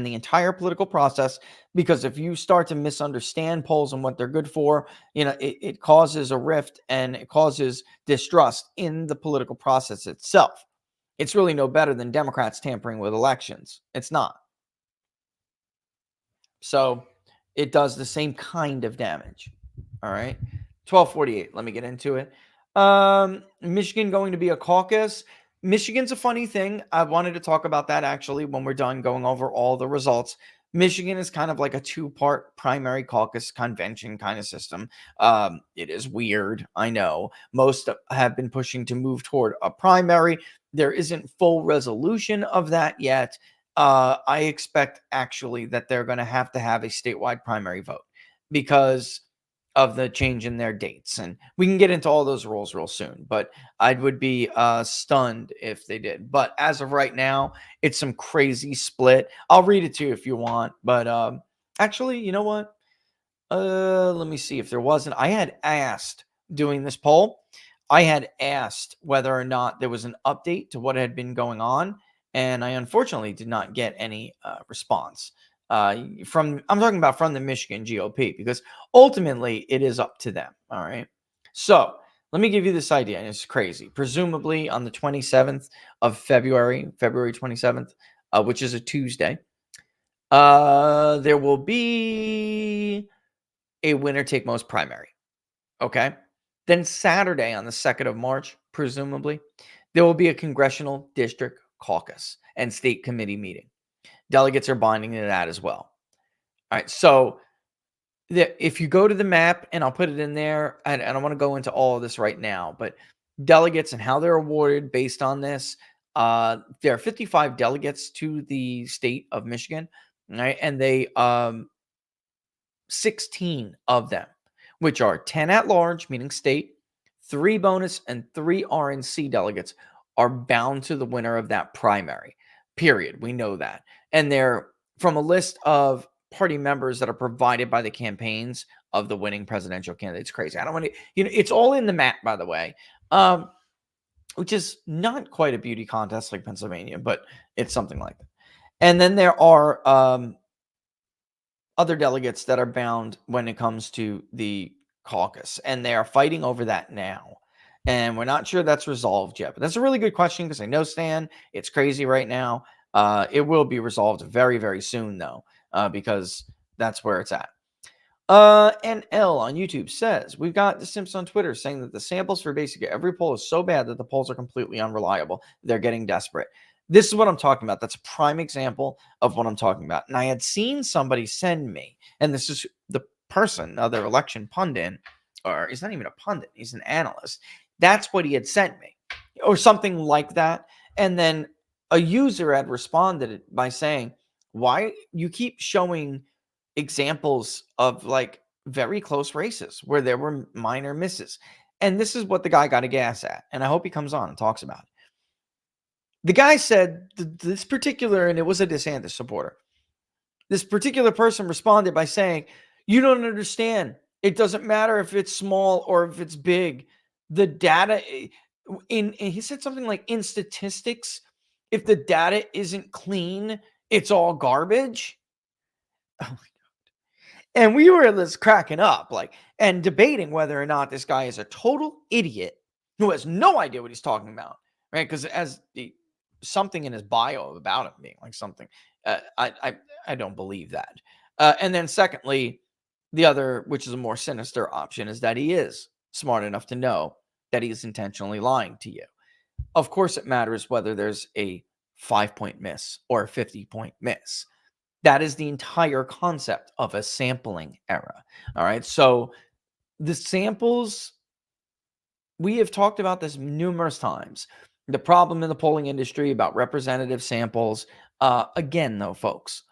the entire political process, because if you start to misunderstand polls and what they're good for, it causes a rift and it causes distrust in the political process itself. It's really no better than Democrats tampering with elections. It's not. So it does the same kind of damage. All right. 1248. Let me get into it. Michigan going to be a caucus. Michigan's a funny thing. I wanted to talk about that actually when we're done going over all the results. Michigan is kind of like a two-part primary caucus convention kind of system. It is weird. I know. Most have been pushing to move toward a primary. There isn't full resolution of that yet. I expect actually that they're going to have a statewide primary vote because of the change in their dates. And we can get into all those rules real soon, but I would be stunned if they did. But as of right now, it's some crazy split. I'll read it to you if you want. But actually, you know what? Let me see if there wasn't. I had asked doing this poll, I had asked whether or not there was an update to what had been going on. And I unfortunately did not get any response I'm talking about from the Michigan GOP, because ultimately it is up to them. All right. So let me give you this idea. And it's crazy. Presumably on the 27th of February 27th, which is a Tuesday, there will be a winner take most primary. Okay. Then Saturday on the 2nd of March, presumably, there will be a congressional district caucus and state committee meeting. Delegates are binding to that as well. All right. So if you go to the map, and I'll put it in there, and I don't want to go into all of this right now, but delegates and how they're awarded based on this. There are 55 delegates to the state of Michigan, right? And they 16 of them, which are 10 at large, meaning state, 3 bonus, and 3 RNC delegates are bound to the winner of that primary. Period. We know that. And they're from a list of party members that are provided by the campaigns of the winning presidential candidate. It's crazy. I don't want to, it's all in the map, by the way, which is not quite a beauty contest like Pennsylvania, but it's something like that. And then there are other delegates that are bound when it comes to the caucus, and they are fighting over that now. And we're not sure that's resolved yet, but that's a really good question, because I know, Stan, it's crazy right now. It will be resolved very, very soon, though, because that's where it's at. NL on YouTube says, we've got the Simps on Twitter saying that the samples for basically every poll is so bad that the polls are completely unreliable. They're getting desperate. This is what I'm talking about. That's a prime example of what I'm talking about. And I had seen somebody send me, and this is the person, their election pundit, or he's not even a pundit, he's an analyst. That's what he had sent me, or something like that. And then a user had responded by saying, why you keep showing examples of like very close races where there were minor misses. And this is what the guy got a gas at. And I hope he comes on and talks about it. The guy said this particular, and it was a DeSantis supporter, this particular person responded by saying, "You don't understand. It doesn't matter if it's small or if it's big. The data he said something like, in statistics, if the data isn't clean, it's all garbage." And we were just cracking up, like, and debating whether or not this guy is a total idiot who has no idea what he's talking about, right? Because as something in his bio about him being like something, I don't believe that. And then secondly, the other, which is a more sinister option, is that he is smart enough to know that he's intentionally lying to you. Of course, it matters whether there's a 5-point miss or a 50-point miss. That is the entire concept of a sampling error. All right. So the samples, we have talked about this numerous times. The problem in the polling industry about representative samples. Again, though, folks,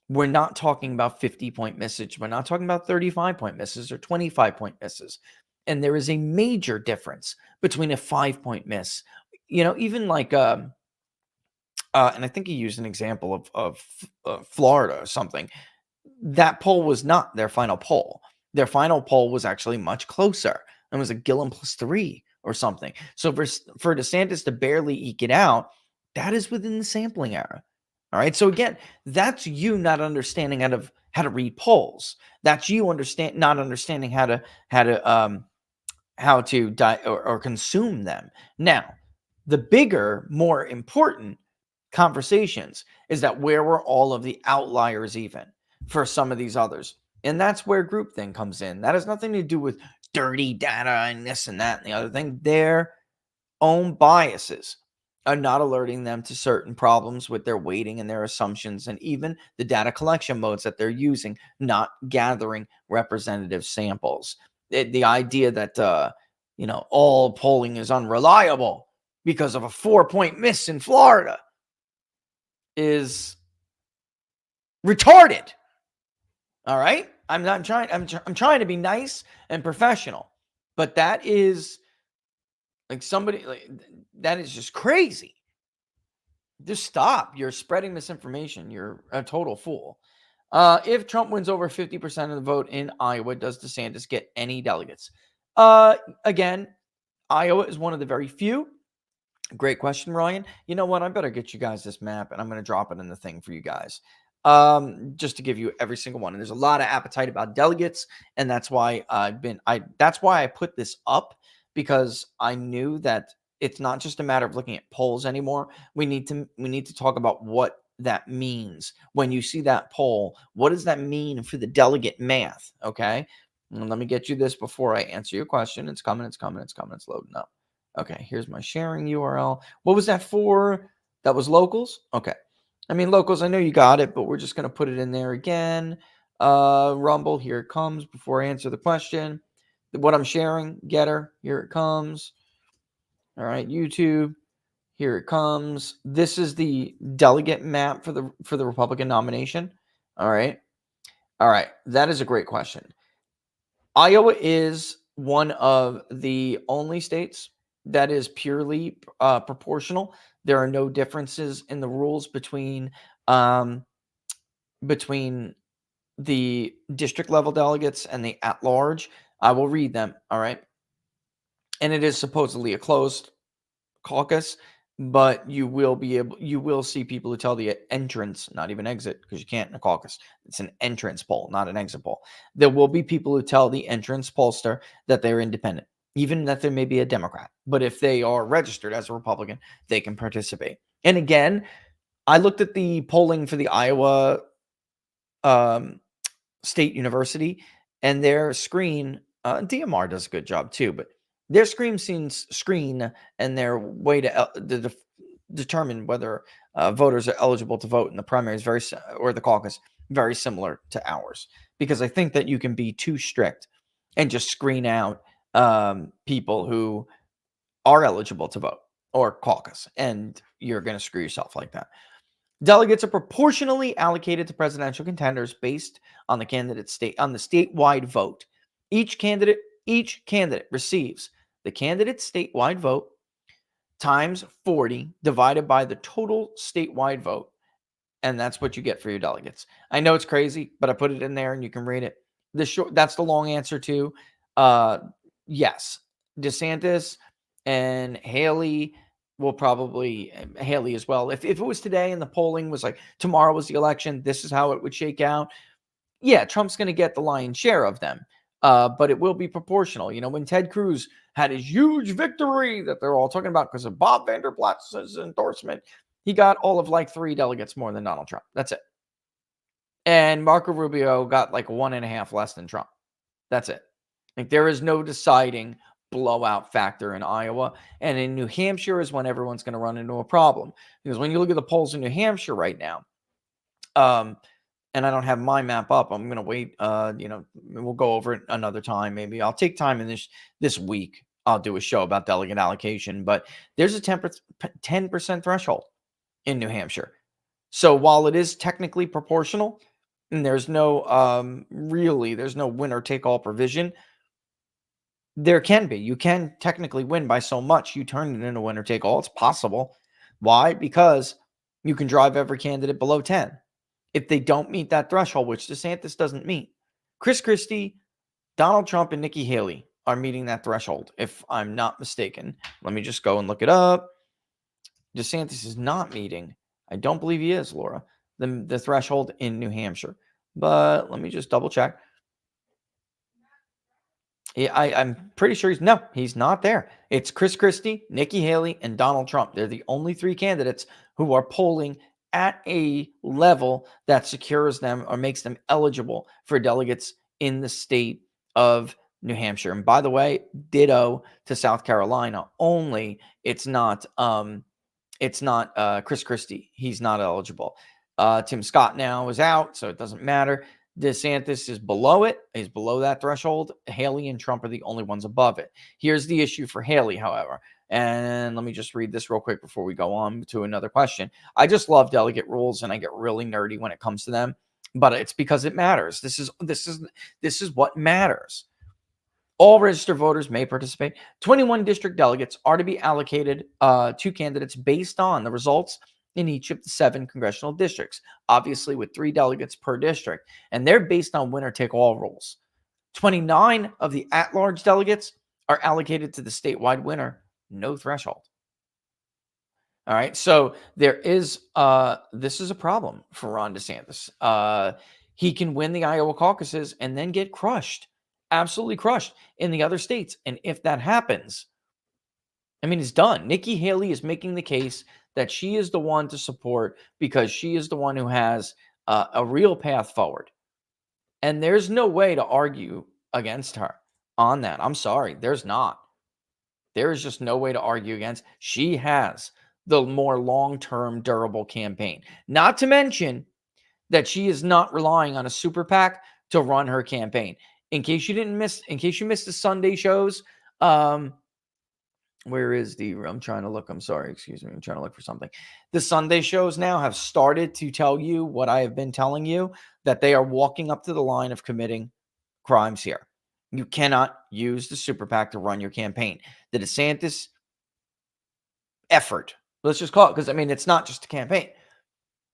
we're not talking about 50-point misses. We're not talking about 35-point misses or 25-point misses. And there is a major difference between a 5-point miss, even like, and I think he used an example of Florida or something. That poll was not their final poll. Their final poll was actually much closer. It was a Gillum +3 or something. So for DeSantis to barely eke it out, that is within the sampling error. All right. So again, that's you not understanding how to read polls. That's you not understanding how to consume them. Now, the bigger, more important conversations is that where were all of the outliers even for some of these others? And that's where groupthink comes in. That has nothing to do with dirty data and this and that and the other thing. Their own biases are not alerting them to certain problems with their weighting and their assumptions, and even the data collection modes that they're using, not gathering representative samples. The idea that all polling is unreliable because of a 4-point miss in Florida is retarded. All right? I'm trying to be nice and professional, but that is that is just crazy. Just stop. You're spreading misinformation. You're a total fool. If Trump wins over 50% of the vote in Iowa, does DeSantis get any delegates? Again, Iowa is one of the very few. Great question, Ryan. You know what? I better get you guys this map, and I'm going to drop it in the thing for you guys, just to give you every single one. And there's a lot of appetite about delegates, and that's why that's why I put this up, because I knew that it's not just a matter of looking at polls anymore. We need to talk about what that means when you see that poll. What does that mean for the delegate math? Okay, and let me get you this before I answer your question. It's coming. It's loading up. Okay, here's my sharing URL. What was that for? That was locals? Okay. I mean, locals, I know you got it, but we're just going to put it in there again. Rumble, here it comes before I answer the question. What I'm sharing, Getter, here it comes. All right, YouTube, here it comes. This is the delegate map for the Republican nomination. All right. That is a great question. Iowa is one of the only states that is purely proportional. There are no differences in the rules between the district level delegates and the at large. I will read them. All right. And it is supposedly a closed caucus, but you will see people who tell the entrance, not even exit, because you can't in a caucus. It's an entrance poll, not an exit poll. There will be people who tell the entrance pollster that they're independent, even that they may be a Democrat. But if they are registered as a Republican, they can participate. And again, I looked at the polling for the Iowa State University, and their screen, DMR does a good job too, but their screen and their way to determine whether voters are eligible to vote in the primaries or the caucus very similar to ours, because I think that you can be too strict and just screen out people who are eligible to vote or caucus, and you're going to screw yourself like that. Delegates are proportionally allocated to presidential contenders based on the statewide vote. Each candidate receives the candidate's statewide vote times 40 divided by the total statewide vote. And that's what you get for your delegates. I know it's crazy, but I put it in there and you can read it. That's the long answer to yes. DeSantis and Haley will probably Haley as well. If it was today and the polling was like tomorrow was the election, this is how it would shake out. Yeah, Trump's going to get the lion's share of them. But it will be proportional. You know, when Ted Cruz had his huge victory that they're all talking about because of Bob Vanderplatz's endorsement, he got all of like 3 delegates more than Donald Trump. That's it. And Marco Rubio got like 1.5 less than Trump. That's it. Like there is no deciding blowout factor in Iowa. And in New Hampshire is when everyone's going to run into a problem. Because when you look at the polls in New Hampshire right now, and I don't have my map up. I'm going to wait. We'll go over it another time. Maybe I'll take time in this week. I'll do a show about delegate allocation. But there's a 10% threshold in New Hampshire. So while it is technically proportional, and there's no there's no winner take all provision, there can be. You can technically win by so much. You turn it into winner take all. It's possible. Why? Because you can drive every candidate below 10. If they don't meet that threshold, which DeSantis doesn't meet. Chris Christie, Donald Trump, and Nikki Haley are meeting that threshold, if I'm not mistaken. Let me just go and look it up. DeSantis is not meeting. I don't believe he is, Laura, the threshold in New Hampshire. But let me just double check. Yeah, I'm pretty sure he's not there. It's Chris Christie, Nikki Haley, and Donald Trump. They're the only 3 candidates who are polling at a level that secures them or makes them eligible for delegates in the state of New Hampshire. And by the way, ditto to South Carolina. Only it's not Chris Christie. He's not eligible. Tim Scott now is out, so it doesn't matter. DeSantis is below it. He's below that threshold. Haley and Trump are the only ones above it. Here's the issue for Haley, however. And let me just read this real quick before we go on to another question. I just love delegate rules, and I get really nerdy when it comes to them, but it's because it matters. This is what matters. All registered voters may participate. 21 district delegates are to be allocated to candidates based on the results in each of the 7 congressional districts, obviously with 3 delegates per district, and they're based on winner-take-all rules. 29 of the at-large delegates are allocated to the statewide winner, no threshold. All right, so there is this is a problem for Ron DeSantis. He can win the Iowa caucuses and then get crushed, absolutely crushed in the other states. And if that happens, I mean, it's done. Nikki Haley is making the case that she is the one to support because she is the one who has a real path forward. And there's no way to argue against her on that. I'm sorry. There's not. There is just no way to argue against. She has the more long-term durable campaign. Not to mention that she is not relying on a super PAC to run her campaign. In case you missed the Sunday shows, where is I'm trying to look. I'm sorry. Excuse me. I'm trying to look for something. The Sunday shows now have started to tell you what I have been telling you, that they are walking up to the line of committing crimes here. You cannot use the super PAC to run your campaign. The DeSantis effort, let's just call it, because I mean, it's not just a campaign.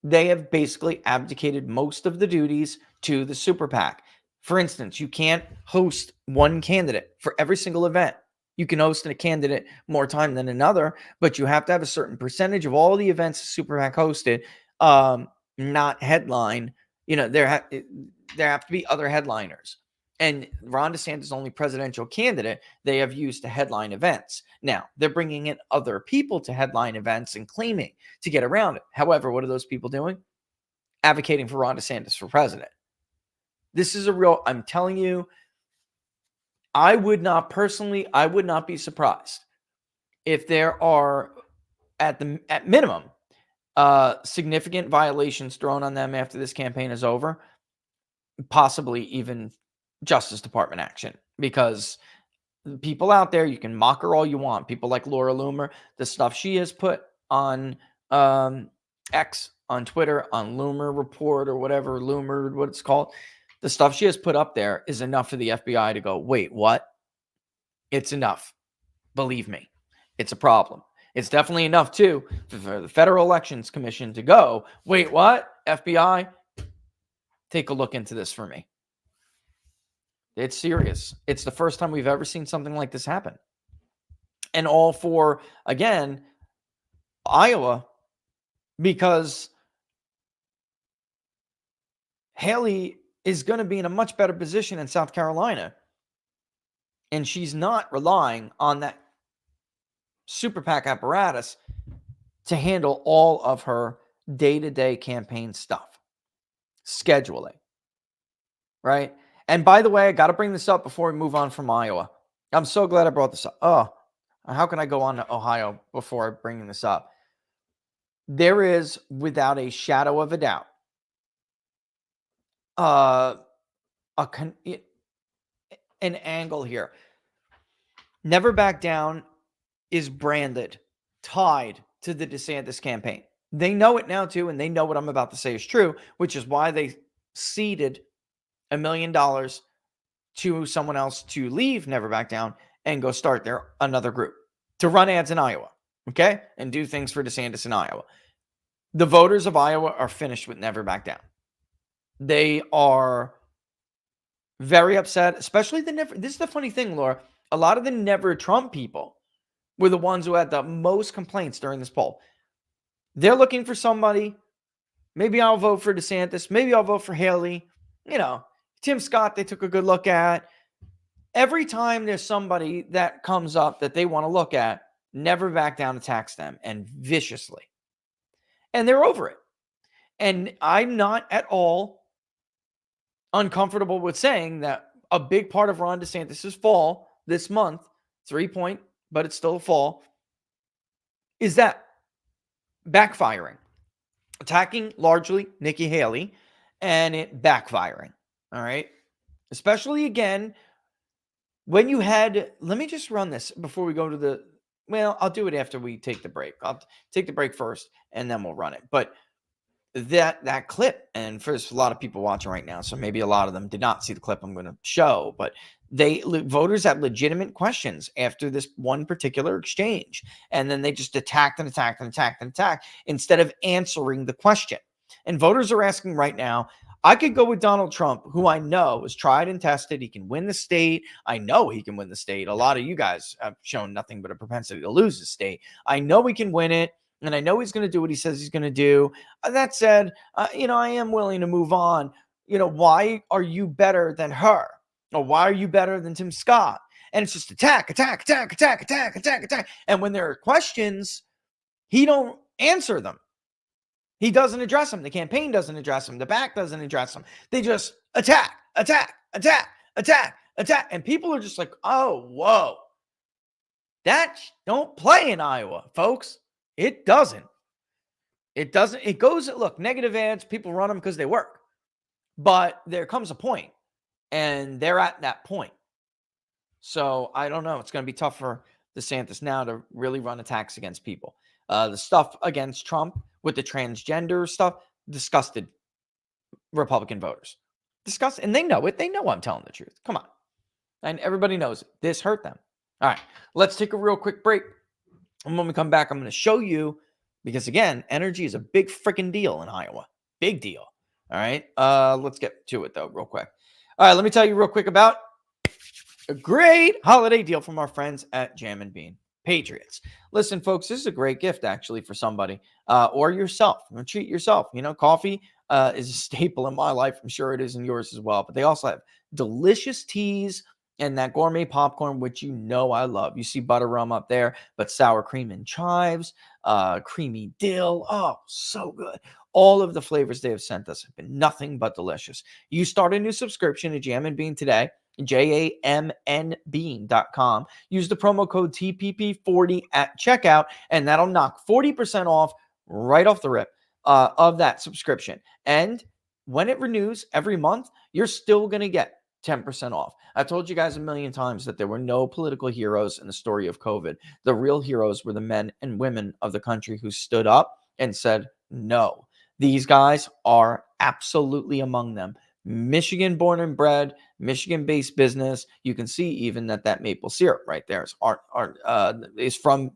They have basically abdicated most of the duties to the super PAC. For instance, you can't host one candidate for every single event. You can host a candidate more time than another, but you have to have a certain percentage of all the events super PAC hosted, not headline. You know, there have to be other headliners. And Ron DeSantis' only presidential candidate they have used to headline events. Now, they're bringing in other people to headline events and claiming to get around it. However, what are those people doing? Advocating for Ron DeSantis for president. This is I'm telling you, I would not be surprised if there are, at minimum, significant violations thrown on them after this campaign is over, possibly even Justice Department action, because people out there, you can mock her all you want. People like Laura Loomer, the stuff she has put on X on Twitter, on Loomer Report or whatever, Loomer, what it's called, the stuff she has put up there is enough for the FBI to go, wait, what? It's enough. Believe me, it's a problem. It's definitely enough, too, for the Federal Elections Commission to go, wait, what? FBI, take a look into this for me. It's serious. It's the first time we've ever seen something like this happen. And all for, again, Iowa, because Haley is going to be in a much better position in South Carolina. And she's not relying on that super PAC apparatus to handle all of her day-to-day campaign stuff, scheduling, right? And by the way, I got to bring this up before we move on from Iowa. I'm so glad I brought this up. Oh, how can I go on to Ohio before bringing this up? There is, without a shadow of a doubt, an angle here. Never Back Down is branded, tied to the DeSantis campaign. They know it now too, and they know what I'm about to say is true, which is why they ceded $1 million to someone else to leave Never Back Down and go start another group to run ads in Iowa, okay, and do things for DeSantis in Iowa. The voters of Iowa are finished with Never Back Down. They are very upset, especially this is the funny thing, Laura. A lot of the Never Trump people were the ones who had the most complaints during this poll. They're looking for somebody. Maybe I'll vote for DeSantis. Maybe I'll vote for Haley. Tim Scott, they took a good look at. Every time there's somebody that comes up that they want to look at, Never Back Down attacks them, and viciously. And they're over it. And I'm not at all uncomfortable with saying that a big part of Ron DeSantis' fall this month, 3-point, but it's still a fall, is that backfiring, attacking largely Nikki Haley, and it backfiring. All right. Especially again, when you had, let me just run this before we go to I'll do it after we take the break. I'll take the break first and then we'll run it. But that clip, and there's a lot of people watching right now, so maybe a lot of them did not see the clip I'm going to show, but voters had legitimate questions after this one particular exchange, and then they just attacked instead of answering the question. And voters are asking right now, I could go with Donald Trump, who I know is tried and tested. He can win the state. I know he can win the state. A lot of you guys have shown nothing but a propensity to lose the state. I know he can win it. And I know he's going to do what he says he's going to do. That said, I am willing to move on. Why are you better than her? Or why are you better than Tim Scott? And it's just attack. And when there are questions, he don't answer them. He doesn't address them. The campaign doesn't address them. The PAC doesn't address them. They just attack. And people are just like, oh, whoa. That don't play in Iowa, folks. It doesn't. It goes, look, negative ads, people run them because they work. But there comes a point, and they're at that point. So I don't know. It's going to be tough for DeSantis now to really run attacks against people. The stuff against Trump with the transgender stuff disgusted Republican voters. Disgusted. And they know it. They know I'm telling the truth. Come on. And everybody knows it. This hurt them. All right. Let's take a real quick break. And when we come back, I'm going to show you, because again, energy is a big freaking deal in Iowa. Big deal. All right. Let's get to it though, real quick. All right. Let me tell you real quick about a great holiday deal from our friends at Jam and Bean Patriots. Listen, folks, this is a great gift actually for somebody or yourself. Treat yourself. Coffee is a staple in my life. I'm sure it is in yours as well. But they also have delicious teas and that gourmet popcorn, which I love. You see butter rum up there, but sour cream and chives, creamy dill. Oh, so good. All of the flavors they have sent us have been nothing but delicious. You start a new subscription to Jam and Bean today, JAMNBean.com. Use the promo code TPP40 at checkout, and that'll knock 40% off right off the rip of that subscription. And when it renews every month, you're still going to get 10% off. I've told you guys a million times that there were no political heroes in the story of COVID. The real heroes were the men and women of the country who stood up and said, No, these guys are absolutely among them. Michigan born and bred, Michigan based business. You can see even that maple syrup right there is from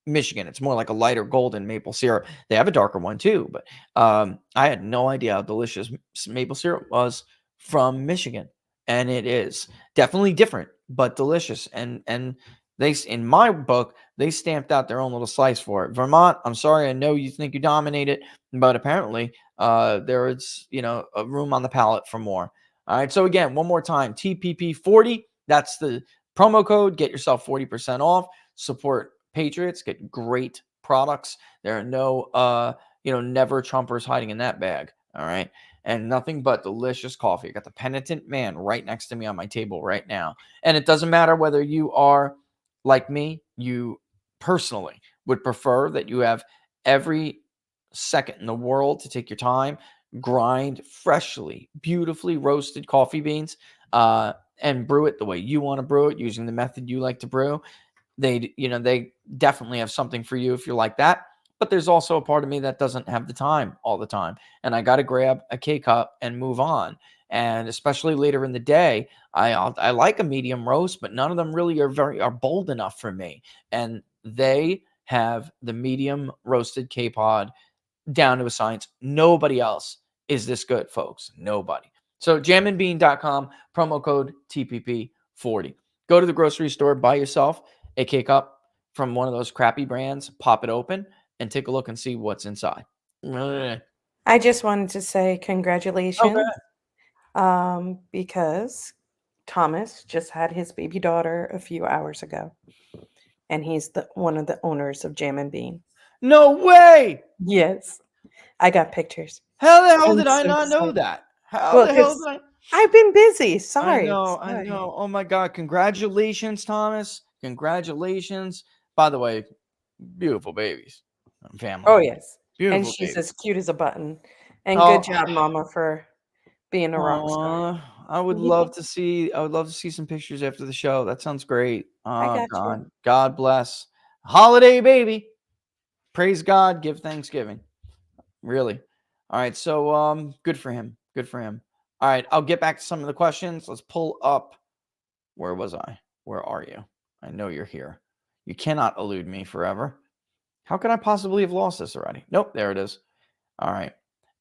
Michigan. It's more like a lighter golden maple syrup. They have a darker one too, but I had no idea how delicious maple syrup was from Michigan, and it is definitely different, but delicious. And in my book, they stamped out their own little slice for it. Vermont, I'm sorry, I know you think you dominate it, but apparently there is a room on the palate for more. All right, so again, one more time, TPP40. That's the promo code. Get yourself 40% off. Support Patriots, get great products. There are no never Trumpers hiding in that bag. All right. And nothing but delicious coffee. I got the Penitent Man right next to me on my table right now. And it doesn't matter whether you are like me, you personally would prefer that you have every second in the world to take your time, grind freshly, beautifully roasted coffee beans, and brew it the way you want to brew it using the method you like to brew. They definitely have something for you if you're like that. But there's also a part of me that doesn't have the time all the time, and I got to grab a K cup and move on. And especially later in the day, I like a medium roast, but none of them really are bold enough for me. And they have the medium roasted K pod down to a science. Nobody else is this good, folks. Nobody. So jamandbean.com, promo code TPP40. Go to the grocery store, buy yourself a K cup from one of those crappy brands, pop it open, and take a look and see what's inside. I just wanted to say Okay. congratulations, because Thomas just had his baby daughter a few hours ago, and he's the one of the owners of Jam and Bean. No way. Yes, I got pictures. How the hell I'm did I so not know excited. that? How Well, the hell did because I? I've been busy. I Sorry, know, I sorry. know. Oh my God. Congratulations, Thomas. Congratulations. By the way, beautiful babies. Oh Family. yes, and Beautiful she's babies. as cute as a button. And good Oh, job, Mama, for being a rock star. I would love to see some pictures after the show. That sounds great. I Oh got you. God. God bless. Holiday baby. Praise God. Give Thanksgiving. Really. All right. So good for him. Good for him. All right. I'll get back to some of the questions. Let's pull up. Where was I? Where are you? I know you're here. You cannot elude me forever. How could I possibly have lost this already? Nope, there it is. All right.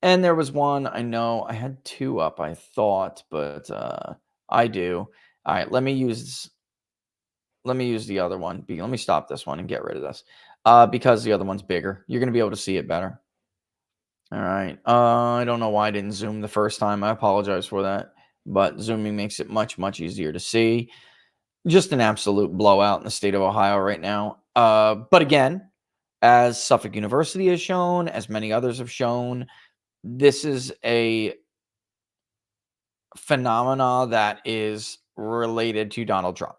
And there was one, I know I had two up, I thought, but I do. All right, let me use the other one. Let me stop this one and get rid of this. Because the other one's bigger. You're gonna be able to see it better. All right. I don't know why I didn't zoom the first time. I apologize for that. But zooming makes it much, much easier to see. Just an absolute blowout in the state of Ohio right now. But again, as Suffolk University has shown, as many others have shown, this is a phenomena that is related to Donald Trump.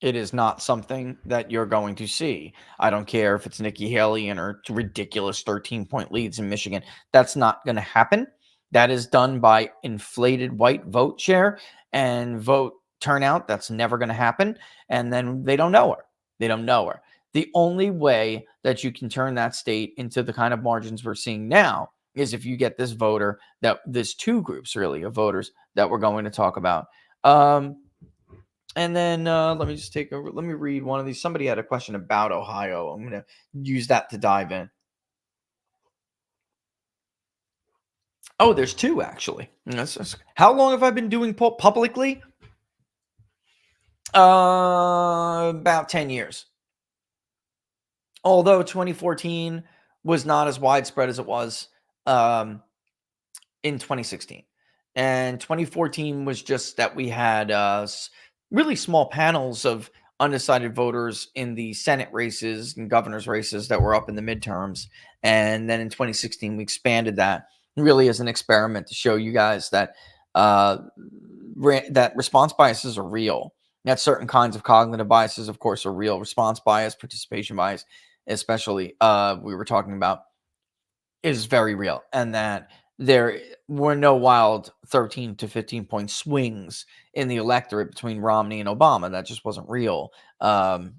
It is not something that you're going to see. I don't care if it's Nikki Haley and her ridiculous 13-point leads in Michigan. That's not going to happen. That is done by inflated white vote share and vote turnout. That's never going to happen. And then they don't know her. They don't know her. The only way that you can turn that state into the kind of margins we're seeing now is if you get this voter, that there's two groups really of voters that we're going to talk about. And then let me just let me read one of these. Somebody had a question about Ohio. I'm going to use that to dive in. Oh, there's two actually. How long have I been doing publicly? About 10 years. Although 2014 was not as widespread as it was in 2016. And 2014 was just that we had really small panels of undecided voters in the Senate races and governor's races that were up in the midterms. And then in 2016, we expanded that really as an experiment to show you guys that that response biases are real. That certain kinds of cognitive biases, of course, are real. Response bias, participation bias, especially we were talking about, is very real, and that there were no wild 13 to 15 point swings in the electorate between Romney and Obama. That just wasn't real. And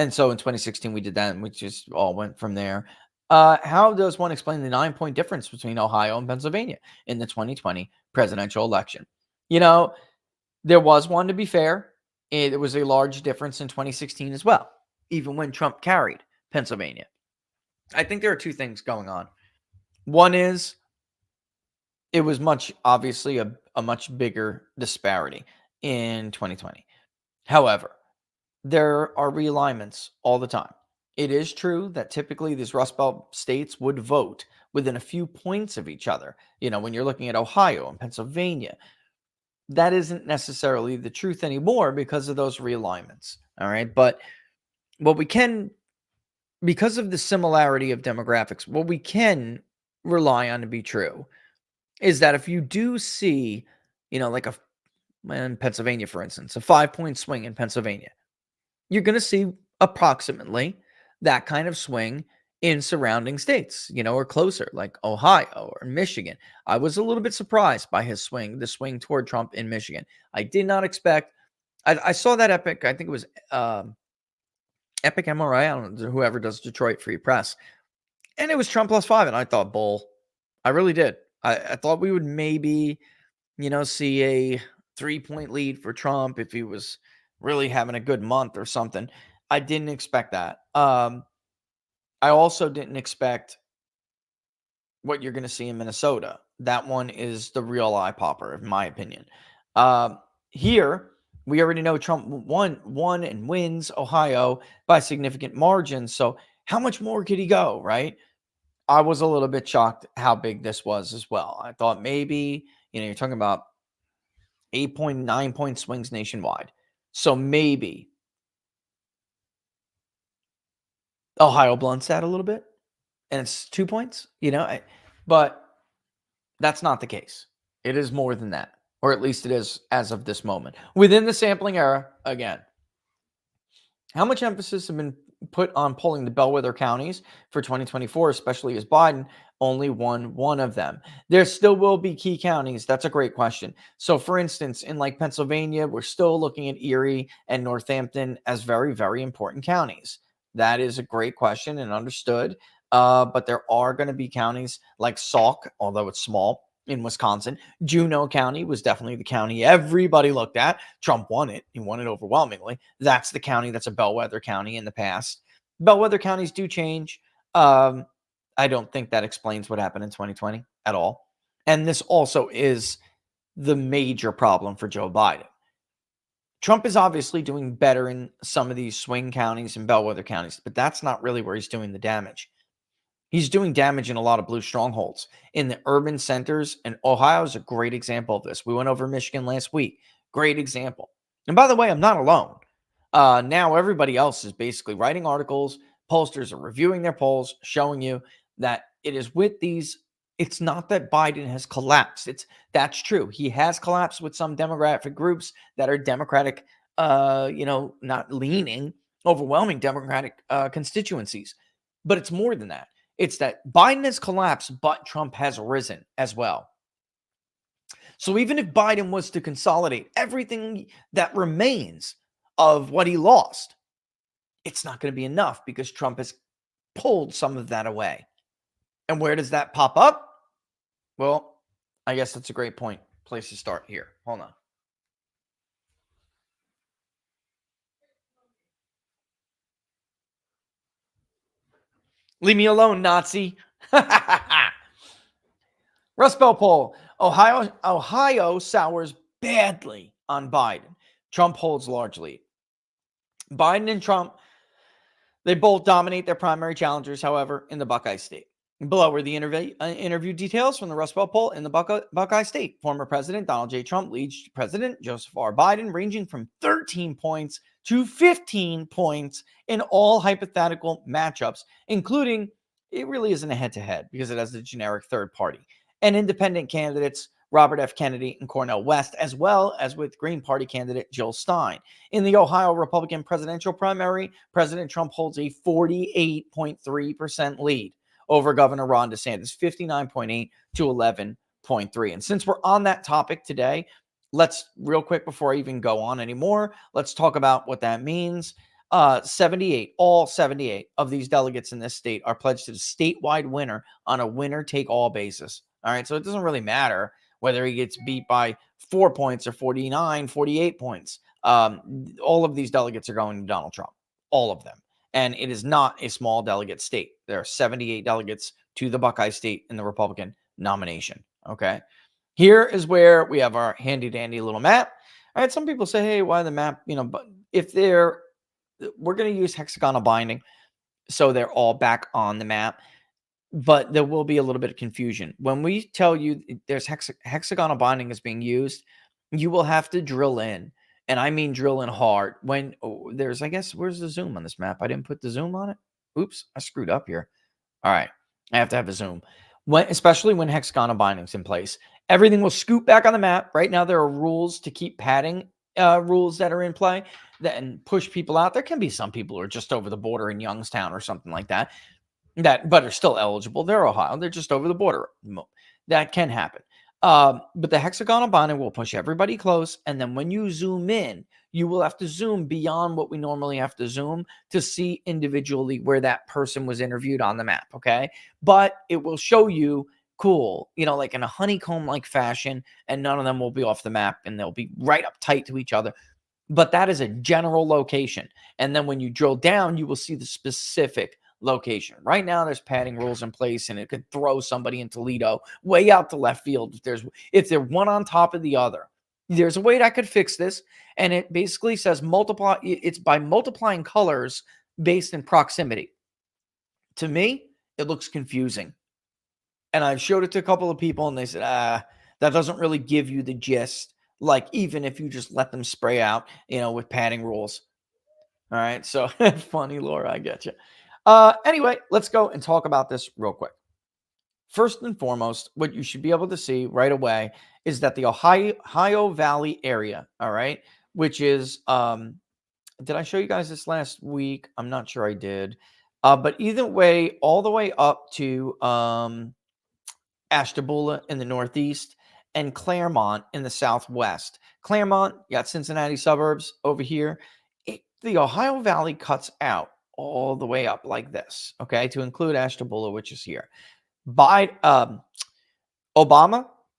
so in 2016 we did that, and we just all went from there. How does one explain the 9-point difference between Ohio and Pennsylvania in the 2020 presidential election? You know, there was one, to be fair. It was a large difference in 2016 as well, even when Trump carried Pennsylvania. I think there are two things going on. One is it was obviously a much bigger disparity in 2020. However, there are realignments all the time. It is true that typically these Rust Belt states would vote within a few points of each other. When you're looking at Ohio and Pennsylvania, that isn't necessarily the truth anymore because of those realignments. All right. But what we can, because of the similarity of demographics, what we can rely on to be true is that if you do see, like in Pennsylvania, for instance, a 5-point swing in Pennsylvania, you're going to see approximately that kind of swing in surrounding states, or closer, like Ohio or Michigan. I was a little bit surprised by the swing toward Trump in Michigan. I did not expect. I saw that Epic. I think it was Epic MRI. I don't know, whoever does Detroit Free Press, and it was Trump +5, and I thought bull. I really did. I thought we would maybe, see a 3-point lead for Trump if he was really having a good month or something. I didn't expect that. I also didn't expect what you're going to see in Minnesota. That one is the real eye popper, in my opinion. Here, we already know Trump won and wins Ohio by significant margins. So how much more could he go, right? I was a little bit shocked how big this was as well. I thought maybe, you're talking about 8.9-point swings nationwide. So maybe Ohio blunts that a little bit and it's 2 points, but that's not the case. It is more than that, or at least it is as of this moment. Within the sampling era, again, how much emphasis has been put on polling the bellwether counties for 2024, especially as Biden only won one of them? There still will be key counties. That's a great question. So, for instance, in like Pennsylvania, we're still looking at Erie and Northampton as very, very important counties. That is a great question and understood. But there are going to be counties like Sauk, although it's small, in Wisconsin. Juneau County was definitely the county everybody looked at. Trump won it. He won it overwhelmingly. That's the county that's a bellwether county in the past. Bellwether counties do change. I don't think that explains what happened in 2020 at all. And this also is the major problem for Joe Biden. Trump is obviously doing better in some of these swing counties and bellwether counties, but that's not really where he's doing the damage. He's doing damage in a lot of blue strongholds in the urban centers, and Ohio is a great example of this. We went over Michigan last week. Great example. And by the way, I'm not alone. Now everybody else is basically writing articles. Pollsters are reviewing their polls, showing you that it is with these. It's not that Biden has collapsed. That's true. He has collapsed with some demographic groups that are Democratic, not leaning, overwhelming Democratic constituencies. But it's more than that. It's that Biden has collapsed, but Trump has risen as well. So even if Biden was to consolidate everything that remains of what he lost, it's not going to be enough because Trump has pulled some of that away. And where does that pop up? Well, I guess that's a great place to start here. Hold on. Leave me alone, Nazi. Rust Belt poll. Ohio sours badly on Biden. Trump holds large lead. Biden and Trump, they both dominate their primary challengers, however, in the Buckeye State. Below are the interview details from the Rust Belt poll in the Buckeye State. Former President Donald J. Trump leads President Joseph R. Biden, ranging from 13 points to 15 points in all hypothetical matchups, including, it really isn't a head-to-head because it has the generic third party, and independent candidates Robert F. Kennedy and Cornel West, as well as with Green Party candidate Jill Stein. In the Ohio Republican presidential primary, President Trump holds a 48.3% lead over Governor Ron DeSantis, 59.8 to 11.3. And since we're on that topic today, let's real quick before I even go on anymore, let's talk about what that means. all 78 of these delegates in this state are pledged to the statewide winner on a winner-take-all basis. All right, so it doesn't really matter whether he gets beat by 4 points or 49, 48 points. All of these delegates are going to Donald Trump, all of them. And it is not a small delegate state. There are 78 delegates to the Buckeye state in the Republican nomination. Okay. Here is where we have our handy dandy little map. All right. Some people say, hey, why the map? But if we're going to use hexagonal binding, so they're all back on the map, but there will be a little bit of confusion. When we tell you there's hexagonal binding is being used, you will have to drill in. And I mean drill in hard. When there's, I guess, where's the zoom on this map? I didn't put the zoom on it. Oops, I screwed up here. All right, I have to have a zoom. Especially when hexagonal binding's in place. Everything will scoot back on the map. Right now, there are rules to keep padding rules that are in play and push people out. There can be some people who are just over the border in Youngstown or something like that, but are still eligible. They're Ohio. They're just over the border. That can happen. But the hexagonal binding will push everybody close. And then when you zoom in, you will have to zoom beyond what we normally have to zoom to see individually where that person was interviewed on the map. Okay. But it will show you cool, like in a honeycomb-like fashion, and none of them will be off the map and they'll be right up tight to each other. But that is a general location. And then when you drill down, you will see the specific location. Right now, there's padding rules in place, and it could throw somebody in Toledo way out to left field if they're one on top of the other. There's a way that could fix this, and it basically says multiply. It's by multiplying colors based in proximity. To me, it looks confusing, and I showed it to a couple of people, and they said, that doesn't really give you the gist. Like even if you just let them spray out, with padding rules. All right, so funny, Laura, I get you. Anyway, let's go and talk about this real quick. First and foremost, what you should be able to see right away is that the Ohio Valley area, all right, which is, did I show you guys this last week? I'm not sure I did. But either way, all the way up to Ashtabula in the northeast and Claremont in the southwest. Claremont, you got Cincinnati suburbs over here. The Ohio Valley cuts out all the way up like this, okay, to include Ashtabula, which is here. Obama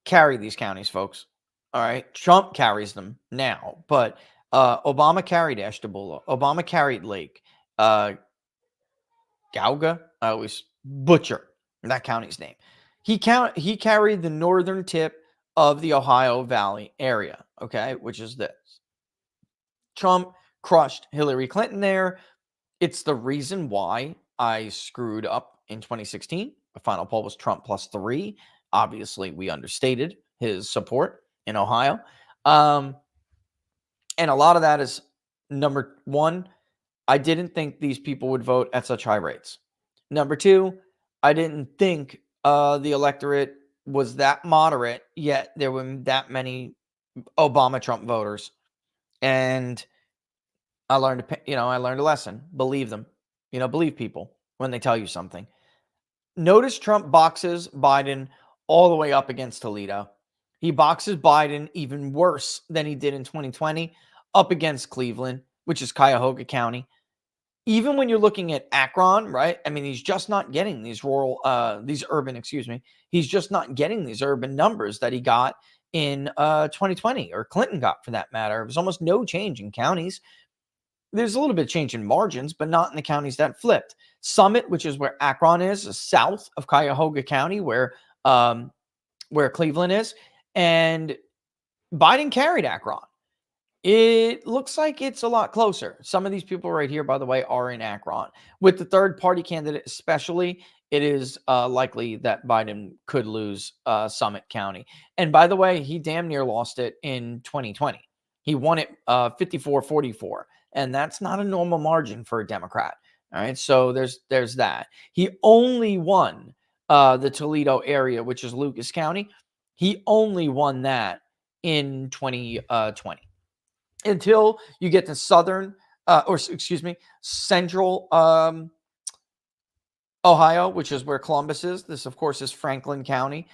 carried these counties, folks. All right, Trump carries them now, but Obama carried Ashtabula. Obama carried Lake. Gauga, I always butcher that county's name. He carried the northern tip of the Ohio Valley area, okay, which is this. Trump crushed Hillary Clinton there. It's the reason why I screwed up in 2016. The final poll was Trump +3. Obviously, we understated his support in Ohio. And a lot of that is, number one, I didn't think these people would vote at such high rates. Number two, I didn't think the electorate was that moderate, yet there were that many Obama-Trump voters. And I learned a lesson. Believe them. Believe people when they tell you something. Notice Trump boxes Biden all the way up against Toledo. He boxes Biden even worse than he did in 2020 up against Cleveland, which is Cuyahoga County. Even when you're looking at Akron, right? I mean, he's just not getting these urban, he's just not getting these urban numbers that he got in 2020 or Clinton got for that matter. There's almost no change in counties. There's a little bit of change in margins, but not in the counties that flipped. Summit, which is where Akron is south of Cuyahoga County, where Cleveland is, and Biden carried Akron. It looks like it's a lot closer. Some of these people right here, by the way, are in Akron. With the third party candidate especially, it is likely that Biden could lose Summit County. And by the way, he damn near lost it in 2020. He won it 54-44. And that's not a normal margin for a Democrat. All right, so there's that. He only won the Toledo area, which is Lucas County. He only won that in 2020. Until you get to central Ohio, which is where Columbus is. This, of course, is Franklin County.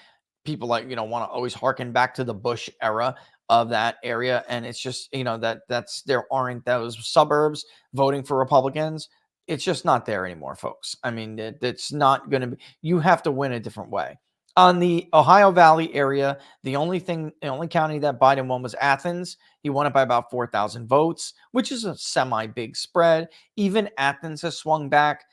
people want to always harken back to the Bush era of that area. And it's just, there aren't those suburbs voting for Republicans. It's just not there anymore, folks. I mean, it's not going to be, you have to win a different way. On the Ohio Valley area, the only county that Biden won was Athens. He won it by about 4,000 votes, which is a semi-big spread. Even Athens has swung back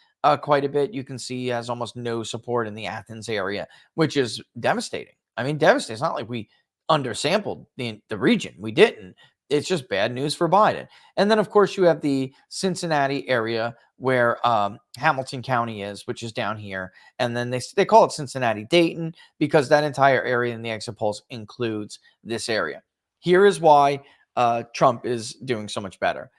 quite a bit. You can see he has almost no support in the Athens area, which is devastating. I mean, devastating. It's not like we undersampled the region. We didn't. It's just bad news for Biden. And then, of course, you have the Cincinnati area where Hamilton County is, which is down here. And then they call it Cincinnati-Dayton because that entire area in the exit polls includes this area. Here is why Trump is doing so much better.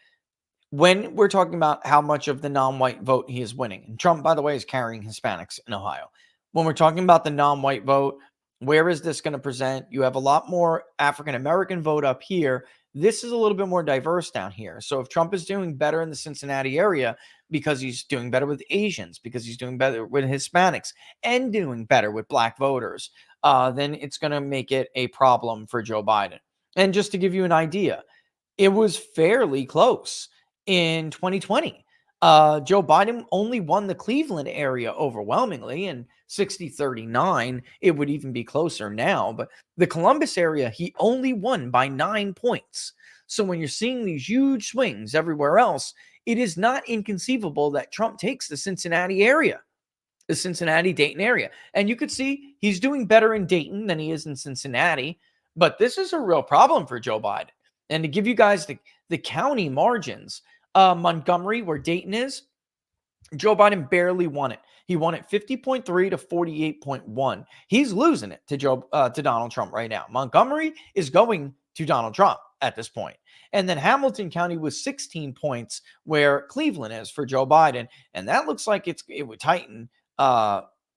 When we're talking about how much of the non-white vote he is winning, and Trump, by the way, is carrying Hispanics in Ohio. When we're talking about the non-white vote, where is this going to present? You have a lot more African-American vote up here. This is a little bit more diverse down here. So if Trump is doing better in the Cincinnati area because he's doing better with Asians, because he's doing better with Hispanics, and doing better with black voters, then it's going to make it a problem for Joe Biden. And just to give you an idea, it was fairly close in 2020. Joe Biden only won the Cleveland area overwhelmingly in 60-39. It would even be closer now, but the Columbus area, he only won by 9 points. So when you're seeing these huge swings everywhere else, it is not inconceivable that Trump takes the Cincinnati area, the Cincinnati-Dayton area. And you could see he's doing better in Dayton than he is in Cincinnati, but this is a real problem for Joe Biden. And to give you guys the county margins, Montgomery, where Dayton is, Joe Biden barely won it. He won it 50.3 to 48.1. He's losing it to Donald Trump right now. Montgomery is going to Donald Trump at this point. And then Hamilton County was 16 points where Cleveland is for Joe Biden. And that looks like it would tighten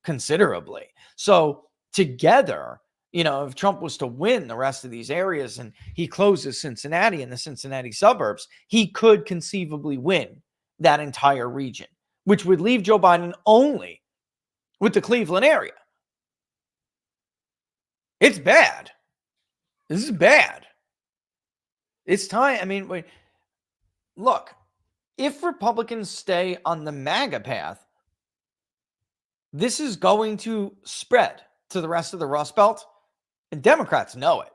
considerably. So together, if Trump was to win the rest of these areas and he closes Cincinnati and the Cincinnati suburbs, he could conceivably win that entire region, which would leave Joe Biden only with the Cleveland area. It's bad. This is bad. It's time. I mean, wait, look, if Republicans stay on the MAGA path, this is going to spread to the rest of the Rust Belt. And Democrats know it.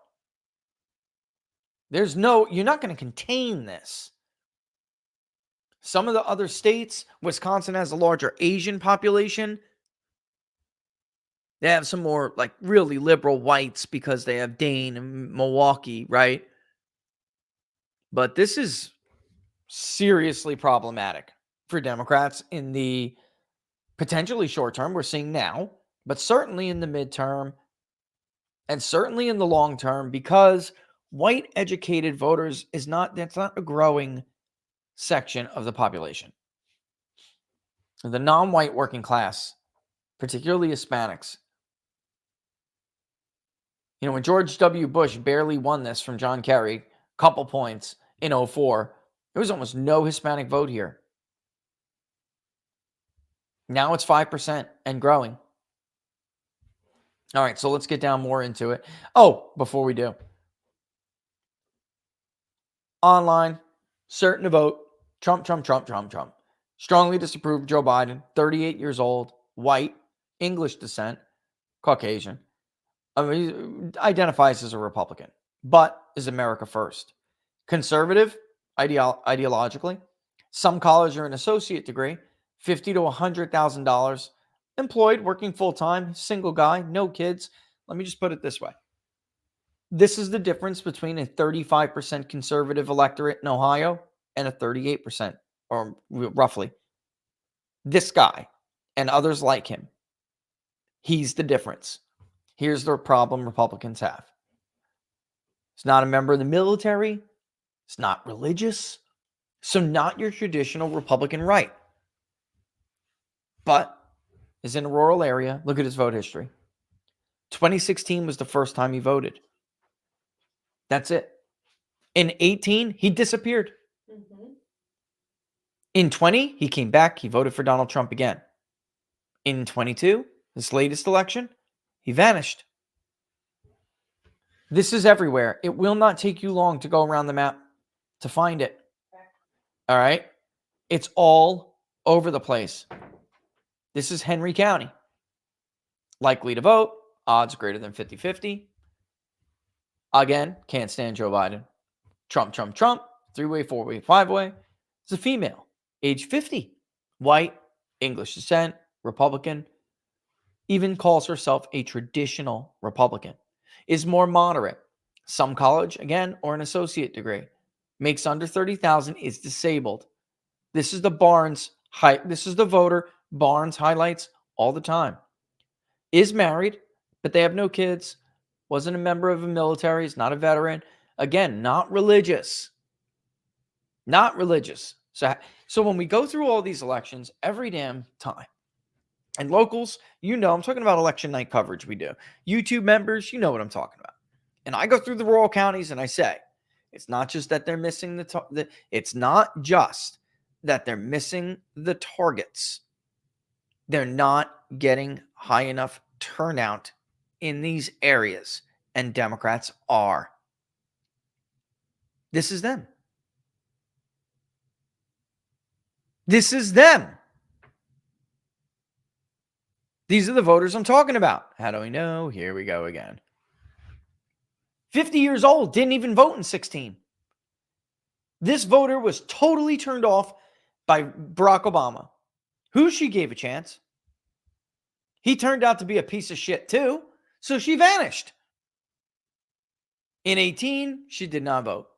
You're not going to contain this. Some of the other states, Wisconsin has a larger Asian population. They have some more really liberal whites because they have Dane and Milwaukee, right? But this is seriously problematic for Democrats in the potentially short term we're seeing now, but certainly in the midterm. And certainly in the long term, because white educated voters that's not a growing section of the population. The non-white working class, particularly Hispanics. When George W. Bush barely won this from John Kerry, couple points in 2004, there was almost no Hispanic vote here. Now it's 5% and growing. All right, so let's get down more into it. Oh, before we do. Online, certain to vote, Trump. Strongly disapprove Joe Biden, 38 years old, white, English descent, Caucasian. He identifies as a Republican, but is America first. Conservative, ideologically. Some college or an associate degree, $50,000 to $100,000. Employed, working full-time, single guy, no kids. Let me just put it this way. This is the difference between a 35% conservative electorate in Ohio and a 38%, or roughly. This guy and others like him. He's the difference. Here's the problem Republicans have. He's not a member of the military. He's not religious. So not your traditional Republican right. But is in a rural area. Look at his vote history. 2016 was the first time he voted. That's it. In 18, he disappeared. Mm-hmm. In 20, he came back. He voted for Donald Trump again. In 22, this latest election, he vanished. This is everywhere. It will not take you long to go around the map to find it. All right? It's all over the place. This is Henry County. Likely to vote, odds greater than 50-50. Again, can't stand Joe Biden. Trump, Trump, Trump. 3-way, 4-way, 5-way. It's a female, age 50, white, English descent, Republican. Even calls herself a traditional Republican. Is more moderate. Some college, again, or an associate degree. Makes under 30,000, is disabled. This is the this is the voter Barnes highlights all the time. Is married, but they have no kids. Wasn't a member of the military, is not a veteran. Again, not religious. Not religious. So when we go through all these elections every damn time, and locals, I'm talking about election night coverage we do. YouTube members, you know what I'm talking about. And I go through the rural counties and I say, it's not just that they're missing it's not just that they're missing the targets. They're not getting high enough turnout in these areas, and Democrats are. This is them. This is them. These are the voters I'm talking about. How do we know? Here we go again. 50 years old, didn't even vote in 16. This voter was totally turned off by Barack Obama, who she gave a chance. He turned out to be a piece of shit too, so she vanished. In 18, she did not vote.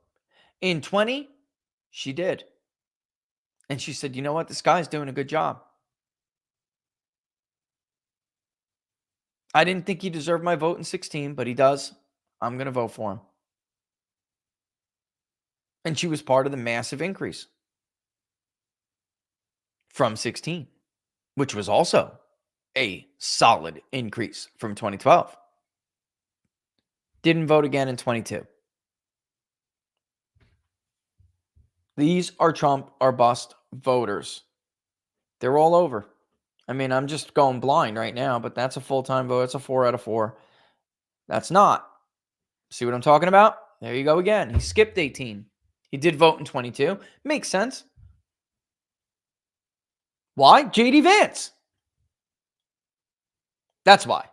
In 20, she did. And she said, you know what? This guy's doing a good job. I didn't think he deserved my vote in 16, but he does. I'm going to vote for him. And she was part of the massive increase from 16, which was also a solid increase from 2012. Didn't vote again in 22. These are Trump or bust voters. They're all over. I mean, I'm just going blind right now, but that's a full-time vote. It's a 4 out of 4. That's not. See what I'm talking about? There you go again. He skipped 18. He did vote in 22. Makes sense. Why? J.D. Vance. That's why.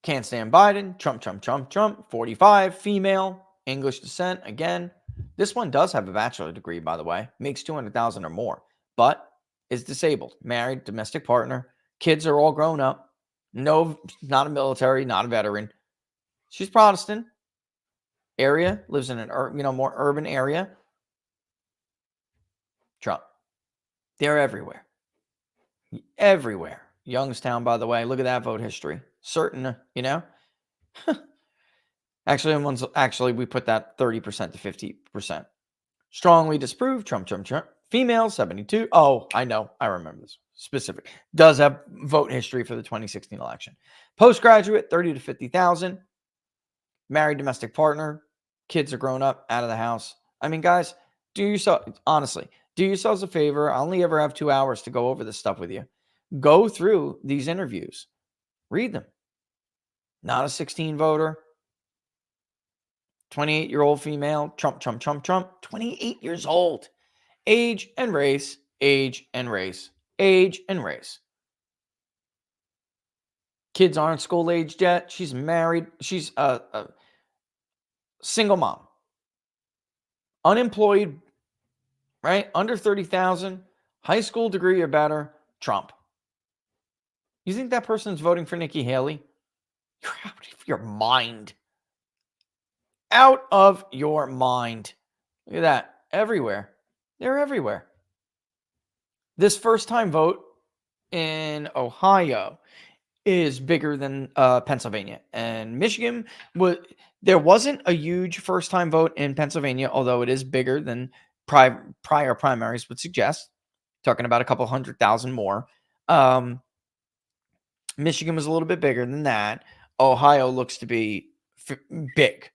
Can't stand Biden. Trump, Trump, Trump, Trump. 45, female, English descent. Again, this one does have a bachelor degree, by the way. Makes 200,000 or more, but is disabled. Married, domestic partner. Kids are all grown up. No, not a military, not a veteran. She's Protestant. Area, lives in an more urban area. Trump. They're everywhere. Everywhere. Youngstown, by the way. Look at that vote history. Certain, Actually, we put that 30% to 50%. Strongly disapprove. Trump, Trump, Trump. Female, 72. Oh, I know. I remember this. Specific. Does have vote history for the 2016 election. Postgraduate, 30 to 50,000. Married domestic partner. Kids are grown up, out of the house. I mean, guys, do yourselves a favor. I only ever have 2 hours to go over this stuff with you. Go through these interviews. Read them. Not a 16 voter. 28-year-old female. Trump, Trump, Trump, Trump. 28 years old. Age and race. Age and race. Age and race. Kids aren't school aged yet. She's married. She's a single mom. Unemployed, right? Under 30,000. High school degree or better. Trump. You think that person's voting for Nikki Haley? You're out of your mind. Out of your mind. Look at that. Everywhere. They're everywhere. This first-time vote in Ohio is bigger than Pennsylvania. And Michigan, there wasn't a huge first-time vote in Pennsylvania, although it is bigger than prior primaries would suggest. Talking about a couple 100,000 more. Michigan was a little bit bigger than that. Ohio looks to be big.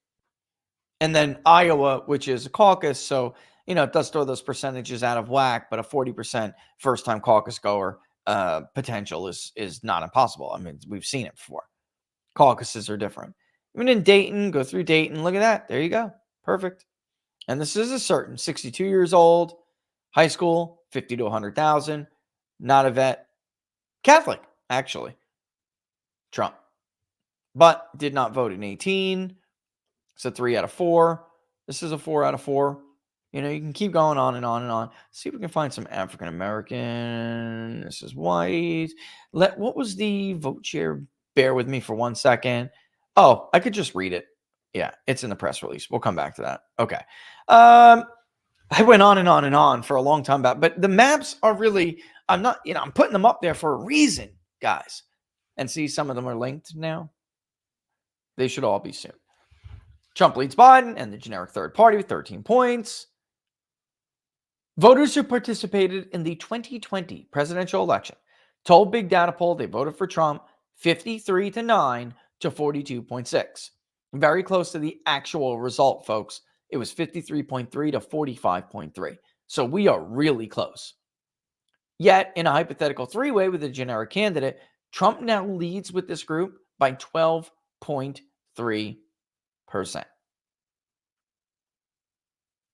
And then Iowa, which is a caucus, so it does throw those percentages out of whack, but a 40% first-time caucus goer potential is not impossible. I mean, we've seen it before. Caucuses are different. Even in Dayton, go through Dayton. Look at that. There you go. Perfect. And this is a certain 62 years old, high school, 50 to 100,000, not a vet, Catholic, actually. Trump. But did not vote in 18. It's a 3 out of 4. This is a 4 out of 4. You know, you can keep going on and on and on. See if we can find some African American. This is white. What was the vote share? Bear with me for 1 second. Oh, I could just read it. Yeah, it's in the press release. We'll come back to that. Okay. I went on and on and on for a long time about, but the maps are really, I'm putting them up there for a reason, guys. And see, some of them are linked now. They should all be soon. Trump leads Biden and the generic third party with 13 points. Voters who participated in the 2020 presidential election told Big Data Poll they voted for Trump 53-9 to 42.6. Very close to the actual result, folks. It was 53.3 to 45.3. So we are really close. Yet, in a hypothetical three-way with a generic candidate, Trump now leads with this group by 12.3%.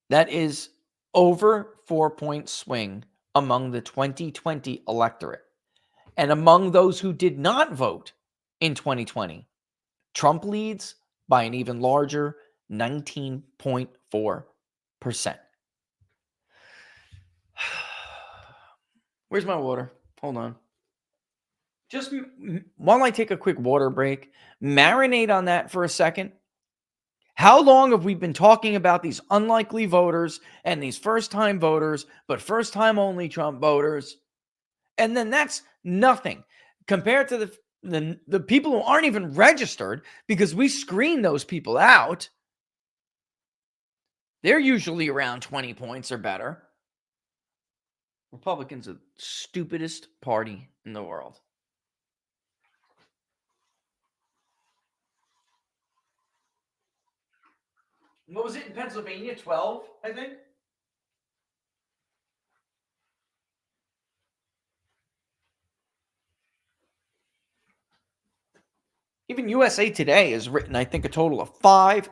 That is over 4-point swing among the 2020 electorate. And among those who did not vote in 2020, Trump leads by an even larger 19.4%. Where's my water? Hold on. Just while I take a quick water break, marinate on that for a second. How long have we been talking about these unlikely voters and these first-time voters, but first-time only Trump voters? And then that's nothing compared to the people who aren't even registered, because we screen those people out. They're usually around 20 points or better. Republicans are the stupidest party in the world. What was it in Pennsylvania? 12, I think. Even USA Today has written, I think, a total of five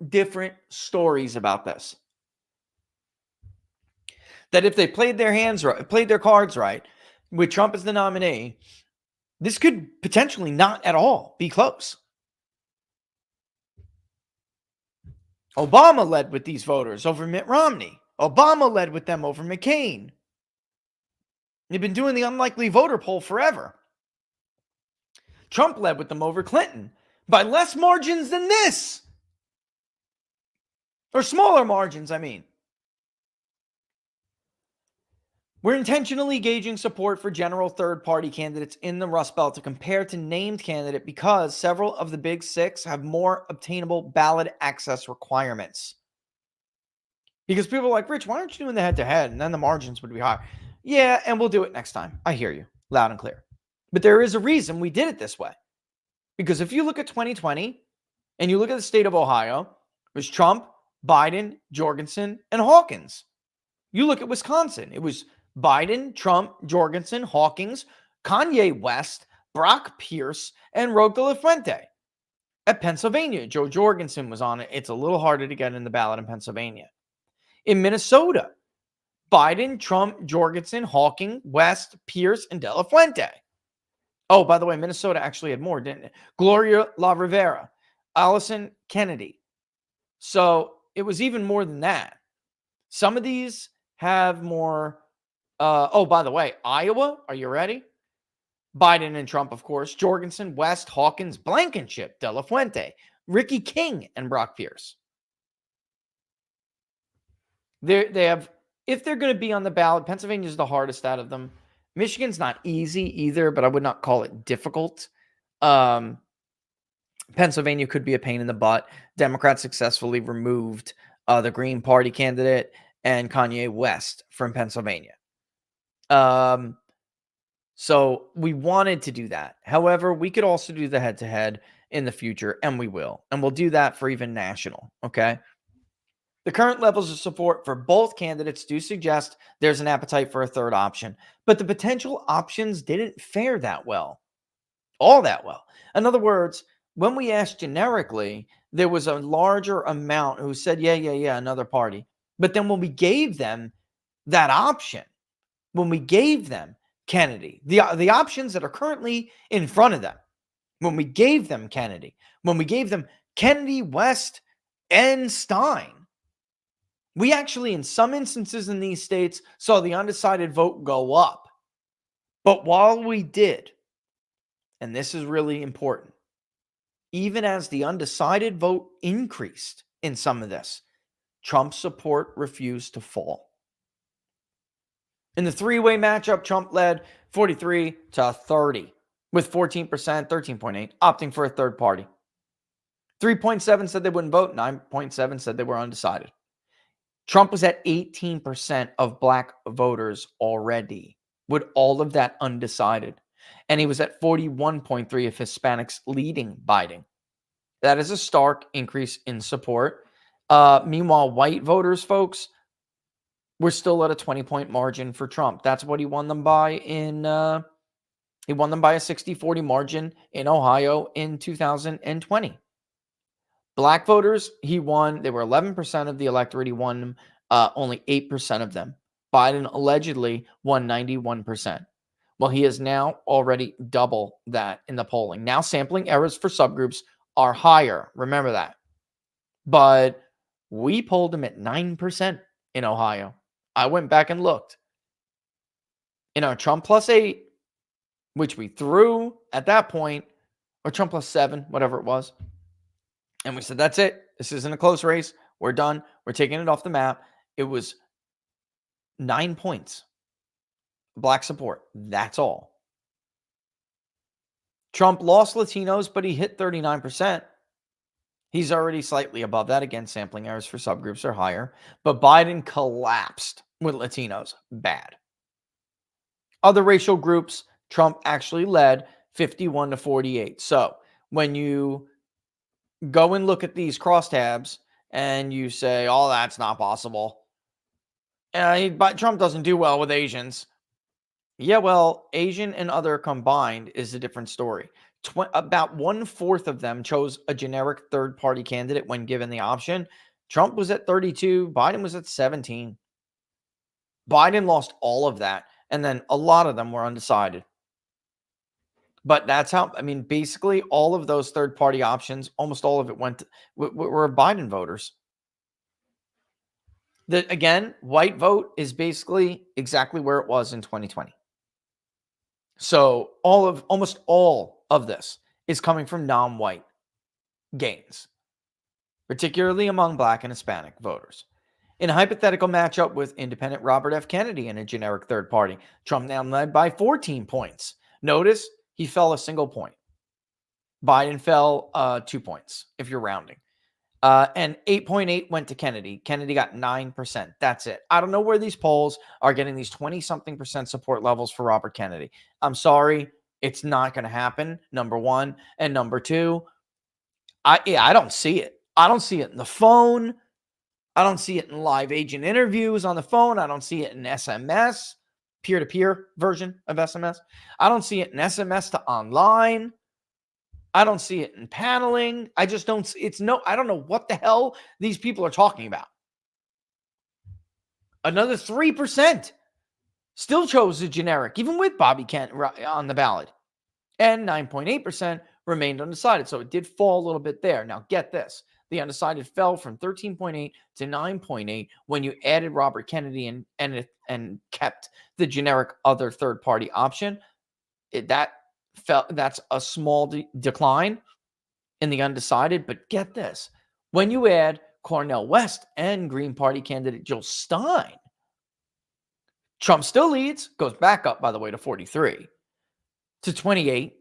different stories about this. That if they played their cards right, with Trump as the nominee, this could potentially not at all be close. Obama led with these voters over Mitt Romney. Obama led with them over McCain. They've been doing the unlikely voter poll forever. Trump led with them over Clinton by less margins than this. Or smaller margins, I mean. We're intentionally gauging support for general third-party candidates in the Rust Belt to compare to named candidate because several of the big six have more obtainable ballot access requirements. Because people are like, Rich, why aren't you doing the head-to-head? And then the margins would be higher. Yeah, and we'll do it next time. I hear you loud and clear. But there is a reason we did it this way. Because if you look at 2020 and you look at the state of Ohio, it was Trump, Biden, Jorgensen, and Hawkins. You look at Wisconsin, it was Biden, Trump, Jorgensen, Hawkins, Kanye West, Brock Pierce, and Roque de la Fuente. At Pennsylvania, Joe Jorgensen was on it. It's a little harder to get in the ballot in Pennsylvania. In Minnesota, Biden, Trump, Jorgensen, Hawking, West, Pierce, and de la Fuente. Oh, by the way, Minnesota actually had more, didn't it? Gloria La Rivera, Allison Kennedy. So it was even more than that. Some of these have more. By the way, Iowa, are you ready? Biden and Trump, of course. Jorgensen, West, Hawkins, Blankenship, de la Fuente, Ricky King, and Brock Pierce. They have, if they're going to be on the ballot, Pennsylvania is the hardest out of them. Michigan's not easy either, but I would not call it difficult. Pennsylvania could be a pain in the butt. Democrats successfully removed the Green Party candidate and Kanye West from Pennsylvania. So we wanted to do that. However, we could also do the head-to-head in the future, and we will. And we'll do that for even national, okay? The current levels of support for both candidates do suggest there's an appetite for a third option, but the potential options didn't fare that well. all that well. In other words, when we asked generically, there was a larger amount who said, yeah, another party. But then when we gave them that option, when we gave them Kennedy, the options that are currently in front of them, when we gave them Kennedy, when we gave them Kennedy, West, and Stein, we actually, in some instances in these states, saw the undecided vote go up. But while we did, and this is really important, even as the undecided vote increased in some of this, Trump's support refused to fall. In the three-way matchup, Trump led 43-30 with 14%, 13.8, opting for a third party. 3.7 said they wouldn't vote. 9.7 said they were undecided. Trump was at 18% of black voters already, with all of that undecided. And he was at 41.3 of Hispanics leading Biden. That is a stark increase in support. Meanwhile, white voters, folks, we're still at a 20-point margin for Trump. That's what he won them by he won them by a 60-40 margin in Ohio in 2020. Black voters, he won. They were 11% of the electorate. He won only 8% of them. Biden allegedly won 91%. Well, he is now already double that in the polling. Now sampling errors for subgroups are higher. Remember that. But we polled him at 9% in Ohio. I went back and looked. Trump plus 8, which we threw at that point, or Trump plus 7, whatever it was. And we said, that's it. This isn't a close race. We're done. We're taking it off the map. It was 9 points. Black support. That's all. Trump lost Latinos, but he hit 39%. He's already slightly above that. Again, sampling errors for subgroups are higher. But Biden collapsed with Latinos. Bad. Other racial groups, Trump actually led 51-48. So when you go and look at these crosstabs and you say, oh, that's not possible. But Trump doesn't do well with Asians. Yeah, well, Asian and other combined is a different story. About 1/4 of them chose a generic third-party candidate when given the option. Trump was at 32. Biden was at 17. Biden lost all of that. And then a lot of them were undecided. But that's how, basically all of those third-party options, almost all of it were Biden voters. Again, white vote is basically exactly where it was in 2020. So almost all of this is coming from non-white gains, particularly among black and Hispanic voters. In a hypothetical matchup with independent Robert F. Kennedy in a generic third party, Trump now led by 14 points. Notice he fell a single point. Biden fell 2 points, if you're rounding. And 8.8 went to Kennedy. Kennedy got 9%. That's it. I don't know where these polls are getting these 20-something% support levels for Robert Kennedy. I'm sorry. It's not going to happen, number one. And number two, I don't see it. I don't see it in the phone. I don't see it in live agent interviews on the phone. I don't see it in SMS, peer-to-peer version of SMS. I don't see it in SMS to online. I don't see it in paneling. I just don't. I don't know what the hell these people are talking about. Another 3% still chose a generic, even with Bobby Kent on the ballot. And 9.8% remained undecided. So it did fall a little bit there. Now get this. The undecided fell from 13.8 to 9.8 when you added Robert Kennedy and kept the generic other third-party option. That's a small decline in the undecided. But get this. When you add Cornel West and Green Party candidate Jill Stein, Trump still leads, goes back up, by the way, to 43 to 28.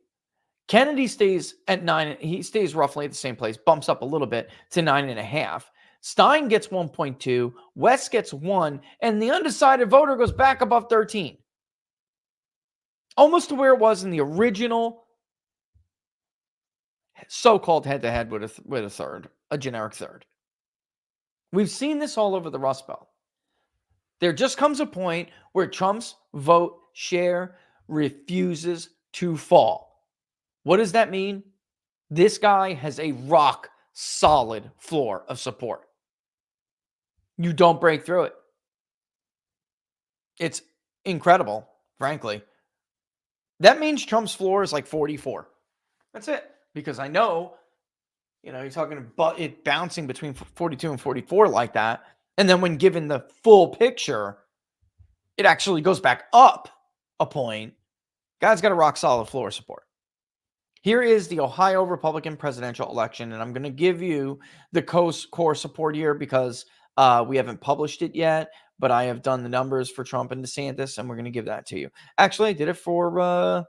Kennedy stays at 9. He stays roughly at the same place, bumps up a little bit to 9.5. Stein gets 1.2. West gets 1. And the undecided voter goes back above 13. Almost to where it was in the original so-called head-to-head with a third, a generic third. We've seen this all over the Rust Belt. There just comes a point where Trump's vote share refuses to fall. What does that mean? This guy has a rock solid floor of support. You don't break through it. It's incredible, frankly. That means Trump's floor is like 44. That's it. Because I know, you're talking about it bouncing between 42 and 44 like that. And then when given the full picture, it actually goes back up a point. Guy's got a rock solid floor support. Here is the Ohio Republican presidential election, and I'm going to give you the core support here because we haven't published it yet, but I have done the numbers for Trump and DeSantis, and we're going to give that to you. Actually, I did it for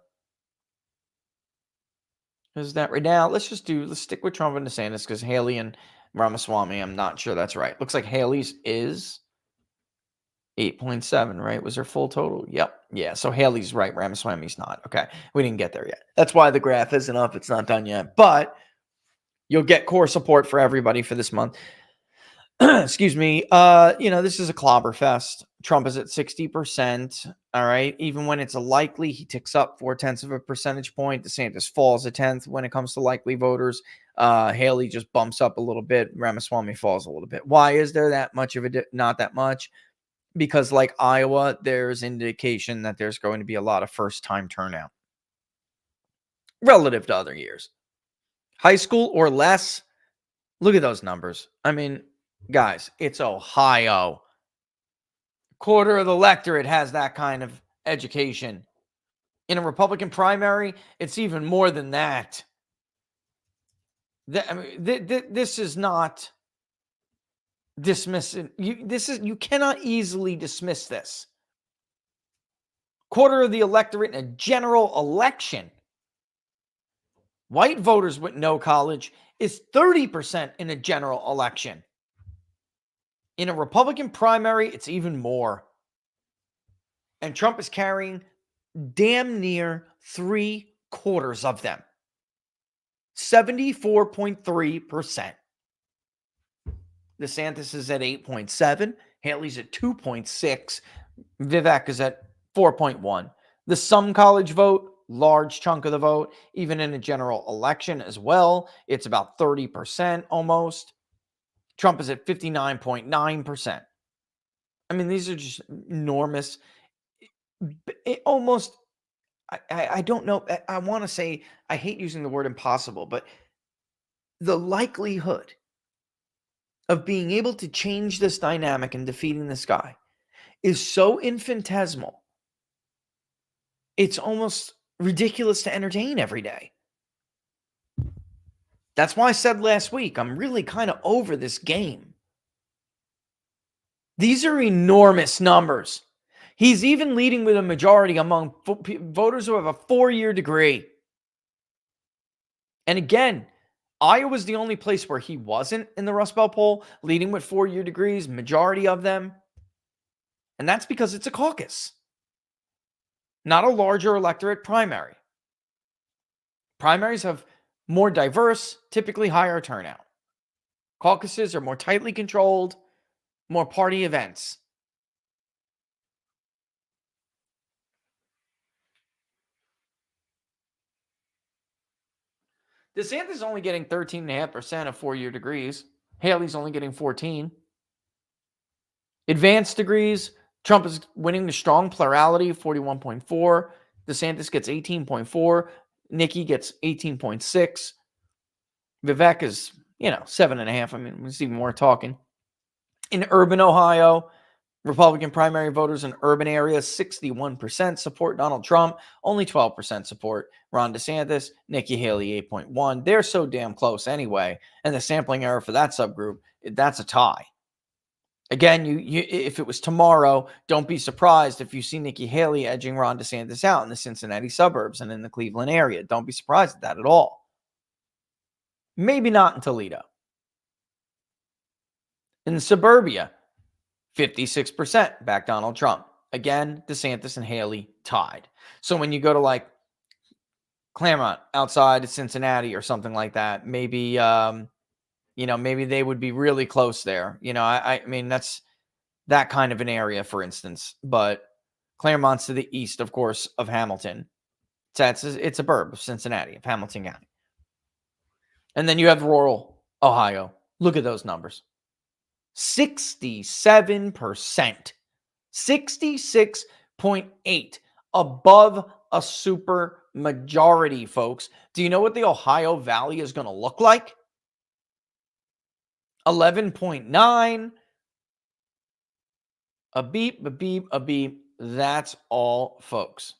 is that right now? Let's stick with Trump and DeSantis because Haley and Ramaswamy, I'm not sure that's right. Looks like Haley's is 8.7, right? Was her full total? Yep. Yeah. So Haley's right. Ramaswamy's not. Okay. We didn't get there yet. That's why the graph isn't up. It's not done yet. But you'll get core support for everybody for this month. Excuse me. This is a clobber fest. Trump is at 60%. All right. Even when it's a likely, he ticks up 0.4 of a percentage point. DeSantis falls a tenth when it comes to likely voters. Haley just bumps up a little bit. Ramaswamy falls a little bit. Why is there that much of it? Not that much. Because like Iowa, there's indication that there's going to be a lot of first-time turnout relative to other years. High school or less, look at those numbers. I mean, guys, it's Ohio. Quarter of the electorate has that kind of education. In a Republican primary, it's even more than that. This is not dismissing. You cannot easily dismiss this. Quarter of the electorate in a general election. White voters with no college is 30% in a general election. In a Republican primary, it's even more. And Trump is carrying damn near 3/4 of them. 74.3%. DeSantis is at 8.7. Haley's at 2.6. Vivek is at 4.1. The some college vote, large chunk of the vote, even in a general election as well. It's about 30% almost. Trump is at 59.9%. I mean, these are just enormous. I don't know. I want to say, I hate using the word impossible, but the likelihood of being able to change this dynamic and defeating this guy is so infinitesimal. It's almost ridiculous to entertain every day. That's why I said last week, I'm really kind of over this game. These are enormous numbers. He's even leading with a majority among voters who have a 4-year degree. And again, Iowa's the only place where he wasn't in the Rust Belt poll, leading with 4-year degrees, majority of them. And that's because it's a caucus, not a larger electorate primary. Primaries have more diverse, typically higher turnout. Caucuses are more tightly controlled, more party events. DeSantis is only getting 13.5% of 4-year degrees. Haley's only getting 14. Advanced degrees, Trump is winning the strong plurality, 41.4. DeSantis gets 18.4. Nikki gets 18.6. Vivek is, 7.5. I mean, it's even more talking. In urban Ohio, Republican primary voters in urban areas, 61% support Donald Trump, only 12% support Ron DeSantis, Nikki Haley, 8.1. They're so damn close anyway. And the sampling error for that subgroup, that's a tie. Again, you if it was tomorrow, don't be surprised if you see Nikki Haley edging Ron DeSantis out in the Cincinnati suburbs and in the Cleveland area. Don't be surprised at that at all. Maybe not in Toledo. In suburbia, 56% back Donald Trump. Again, DeSantis and Haley tied. So when you go to like Claremont outside of Cincinnati or something like that, maybe maybe they would be really close there. I mean, that's that kind of an area, for instance. But Claremont's to the east, of course, of Hamilton. It's a burb of Cincinnati, of Hamilton County. And then you have rural Ohio. Look at those numbers. 67%. 66.8 above a super majority, folks. Do you know what the Ohio Valley is going to look like? 11.9. A beep, a beep, a beep. That's all, folks.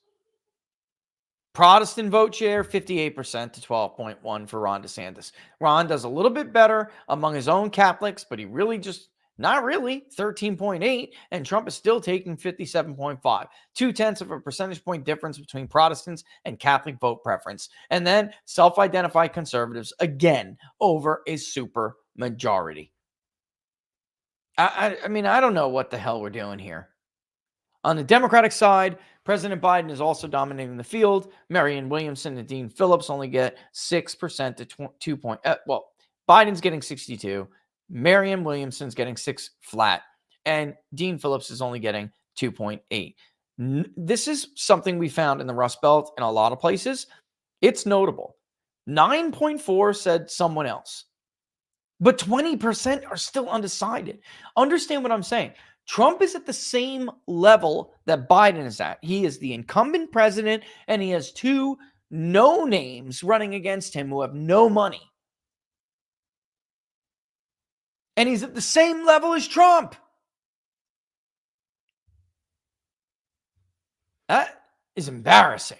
Protestant vote share, 58% to 12.1 for Ron DeSantis. Ron does a little bit better among his own Catholics, but he really just, not really, 13.8, and Trump is still taking 57.5. 0.2 of a percentage point difference between Protestants and Catholic vote preference. And then self-identified conservatives, again, over a super majority. I mean, I don't know what the hell we're doing here. On the Democratic side, President Biden is also dominating the field. Marianne Williamson and Dean Phillips only get 6% to 2 point. Biden's getting 62. Marianne Williamson's getting 6 flat. And Dean Phillips is only getting 2.8. This is something we found in the Rust Belt in a lot of places. It's notable. 9.4 said someone else. But 20% are still undecided. Understand what I'm saying. Trump is at the same level that Biden is at. He is the incumbent president, and he has 2 no names running against him who have no money. And he's at the same level as Trump. That is embarrassing.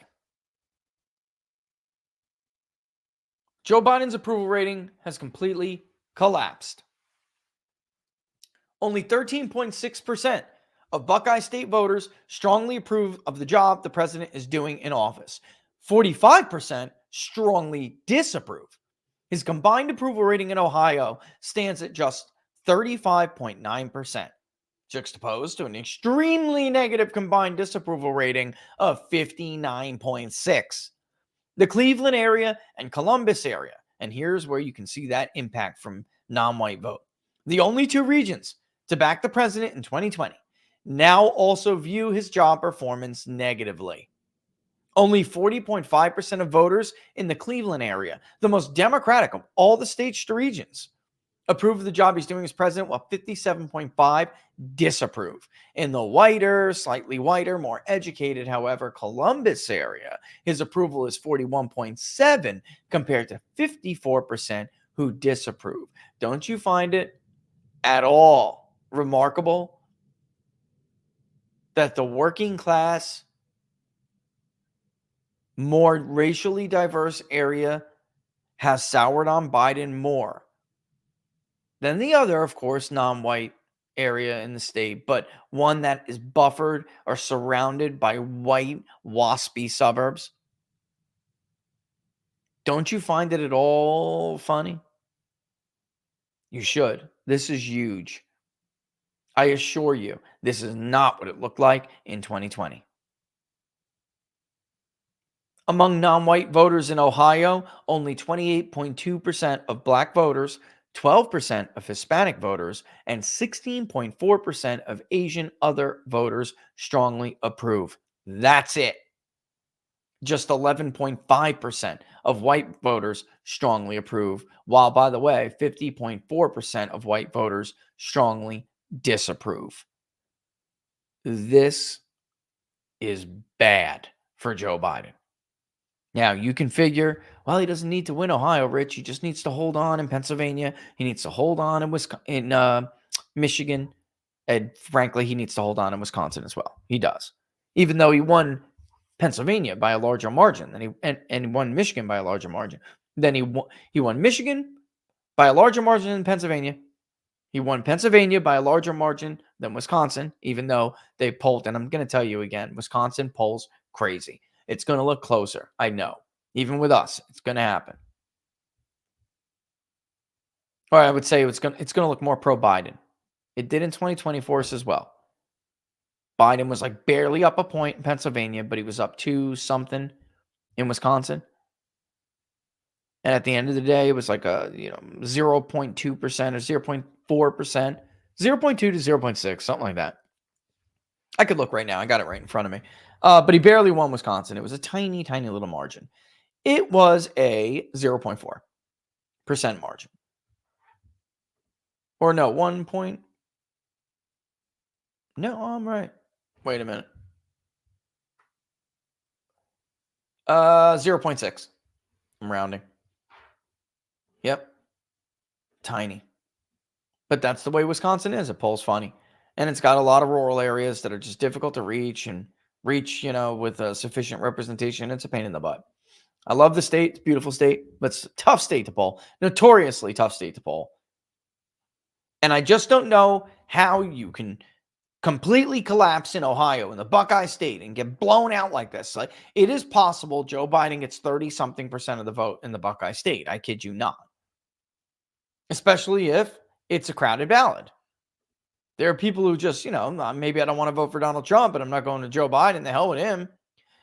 Joe Biden's approval rating has completely collapsed. Only 13.6% of Buckeye State voters strongly approve of the job the president is doing in office. 45% strongly disapprove. His combined approval rating in Ohio stands at just 35.9%, juxtaposed to an extremely negative combined disapproval rating of 59.6%. The Cleveland area and Columbus area, and here's where you can see that impact from non-white vote. The only 2 regions to back the president in 2020 now also view his job performance negatively. Only 40.5% of voters in the Cleveland area, the most Democratic of all the state's regions, approve of the job he's doing as president, while 57.5% disapprove. In the whiter, slightly whiter, more educated, however, Columbus area, his approval is 41.7% compared to 54% who disapprove. Don't you find it at all remarkable that the working class, more racially diverse area has soured on Biden more than the other, of course, non-white area in the state, but one that is buffered or surrounded by white, waspy suburbs? Don't you find it at all funny? You should. This is huge. I assure you, this is not what it looked like in 2020. Among non-white voters in Ohio, only 28.2% of Black voters, 12% of Hispanic voters, and 16.4% of Asian other voters strongly approve. That's it. Just 11.5% of white voters strongly approve, while, by the way, 50.4% of white voters strongly disapprove. This is bad for Joe Biden. Now, you can figure, well, he doesn't need to win Ohio, Rich. He just needs to hold on in Pennsylvania. He needs to hold on in Michigan. And frankly, he needs to hold on in Wisconsin as well. He does. Even though he won Pennsylvania by a larger margin than he won Michigan by a larger margin. Then he won Michigan by a larger margin than Pennsylvania. He won Pennsylvania by a larger margin than Wisconsin, even though they polled. And I'm going to tell you again, Wisconsin polls crazy. It's going to look closer. I know. Even with us, it's going to happen. Or I would say it's going to look more pro-Biden. It did in 2024 as well. Biden was like barely up a point in Pennsylvania, but he was up 2-something in Wisconsin. And at the end of the day, it was like a 0.2% or 0.4%, 0.2 to 0.6, something like that. I could look right now. I got it right in front of me. But he barely won Wisconsin. It was a tiny, tiny little margin. It was a 0.4% margin. Or no, 1 point. No, I'm right. Wait a minute. 0.6. I'm rounding. Yep. Tiny. But that's the way Wisconsin is. It polls funny. And it's got a lot of rural areas that are just difficult to reach and reach, with a sufficient representation. It's a pain in the butt. I love the state. It's a beautiful state, but it's a tough state to poll. Notoriously tough state to poll. And I just don't know how you can completely collapse in Ohio, in the Buckeye State, and get blown out like this. Like, it is possible Joe Biden gets 30-something% of the vote in the Buckeye State. I kid you not. Especially if it's a crowded ballot. There are people who just, maybe I don't want to vote for Donald Trump, but I'm not going to Joe Biden. The hell with him.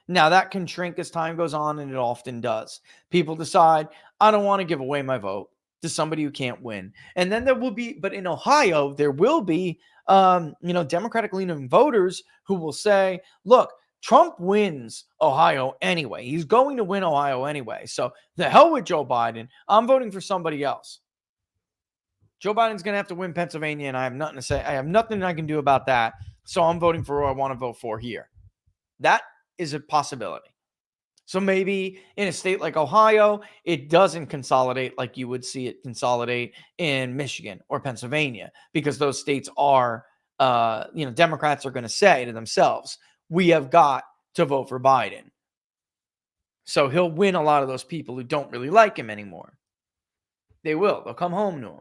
Now, that can shrink as time goes on, and it often does. People decide, I don't want to give away my vote to somebody who can't win. And then there will be, but in Ohio, there will be, Democratic-leaning voters who will say, look, Trump wins Ohio anyway. He's going to win Ohio anyway. So the hell with Joe Biden. I'm voting for somebody else. Joe Biden's going to have to win Pennsylvania, and I have nothing to say. I have nothing I can do about that. So I'm voting for who I want to vote for here. That is a possibility. So maybe in a state like Ohio, it doesn't consolidate like you would see it consolidate in Michigan or Pennsylvania, because those states are, Democrats are going to say to themselves, we have got to vote for Biden. So he'll win a lot of those people who don't really like him anymore. They will. They'll come home to him.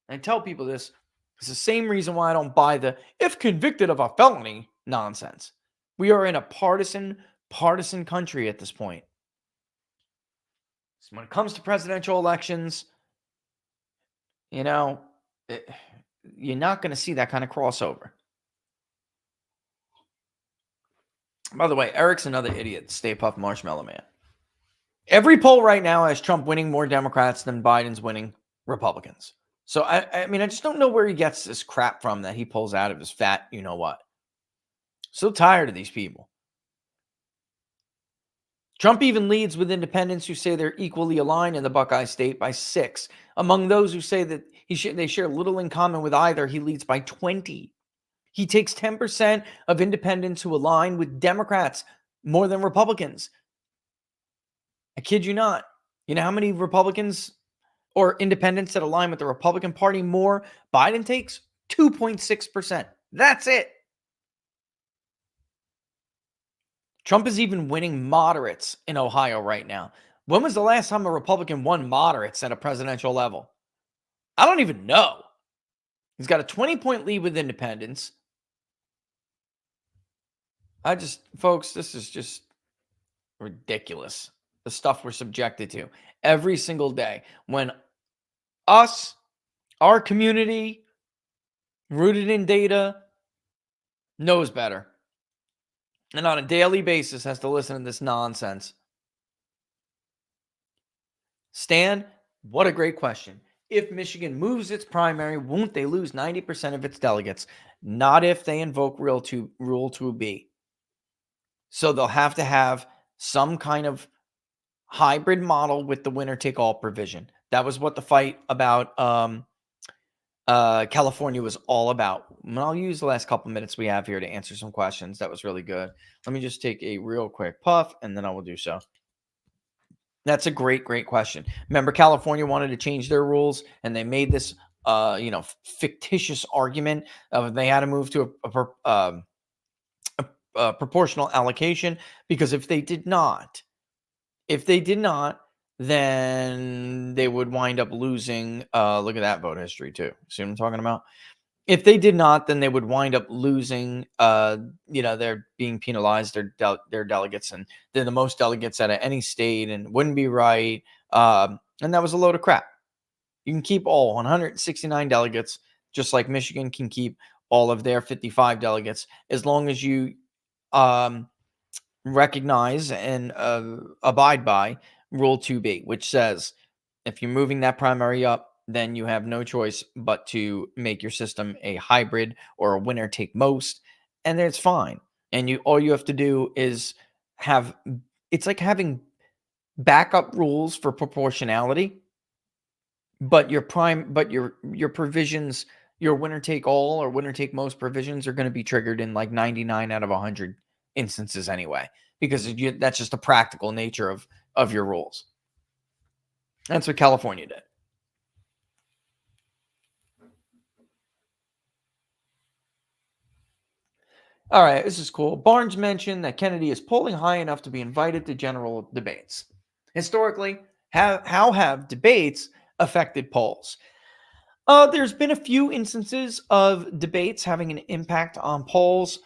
And I tell people this. It's the same reason why I don't buy the if convicted of a felony nonsense. We are in a partisan country at this point. So when it comes to presidential elections, you're not going to see that kind of crossover. By the way, Eric's another idiot. Stay Puft Marshmallow Man. Every poll right now has Trump winning more Democrats than Biden's winning Republicans. So, I just don't know where he gets this crap from that he pulls out of his fat you-know-what. So tired of these people. Trump even leads with independents who say they're equally aligned in the Buckeye State by 6. Among those who say that they share little in common with either, he leads by 20. He takes 10% of independents who align with Democrats more than Republicans. I kid you not. You know how many Republicans or independents that align with the Republican Party more Biden takes? 2.6%. That's it. Trump is even winning moderates in Ohio right now. When was the last time a Republican won moderates at a presidential level? I don't even know. He's got a 20-point lead with independents. Folks, this is just ridiculous. The stuff we're subjected to every single day. When our community, rooted in data, knows better, and on a daily basis has to listen to this nonsense. Stan, what a great question. If Michigan moves its primary, won't they lose 90% of its delegates? Not if they invoke Rule 2B. So they'll have to have some kind of hybrid model with the winner-take-all provision. That was what the fight about California was all about. And I'll use the last couple minutes we have here to answer some questions. That was really good. Let me just take a real quick puff, and then I will do so. That's a great question. Remember, California wanted to change their rules, and they made this, fictitious argument of they had to move to a proportional allocation, because if they did not, then they would wind up losing. Look at that vote history too. See what I'm talking about? If they did not, then they would wind up losing. They're being penalized. Their delegates, and they're the most delegates out of any state, and wouldn't be right. And that was a load of crap. You can keep all 169 delegates, just like Michigan can keep all of their 55 delegates, as long as you recognize and abide by Rule 2B, which says if you're moving that primary up, then you have no choice but to make your system a hybrid or a winner take most, and then it's fine. And all you have to do is have it's like having backup rules for proportionality, but your provisions, your winner take all or winner take most provisions are going to be triggered in like 99 out of 100 instances anyway, because that's just the practical nature of your rules. That's what California did. All right, this is cool. Barnes mentioned that Kennedy is polling high enough to be invited to general debates. Historically, how have debates affected polls? There's been a few instances of debates having an impact on polls.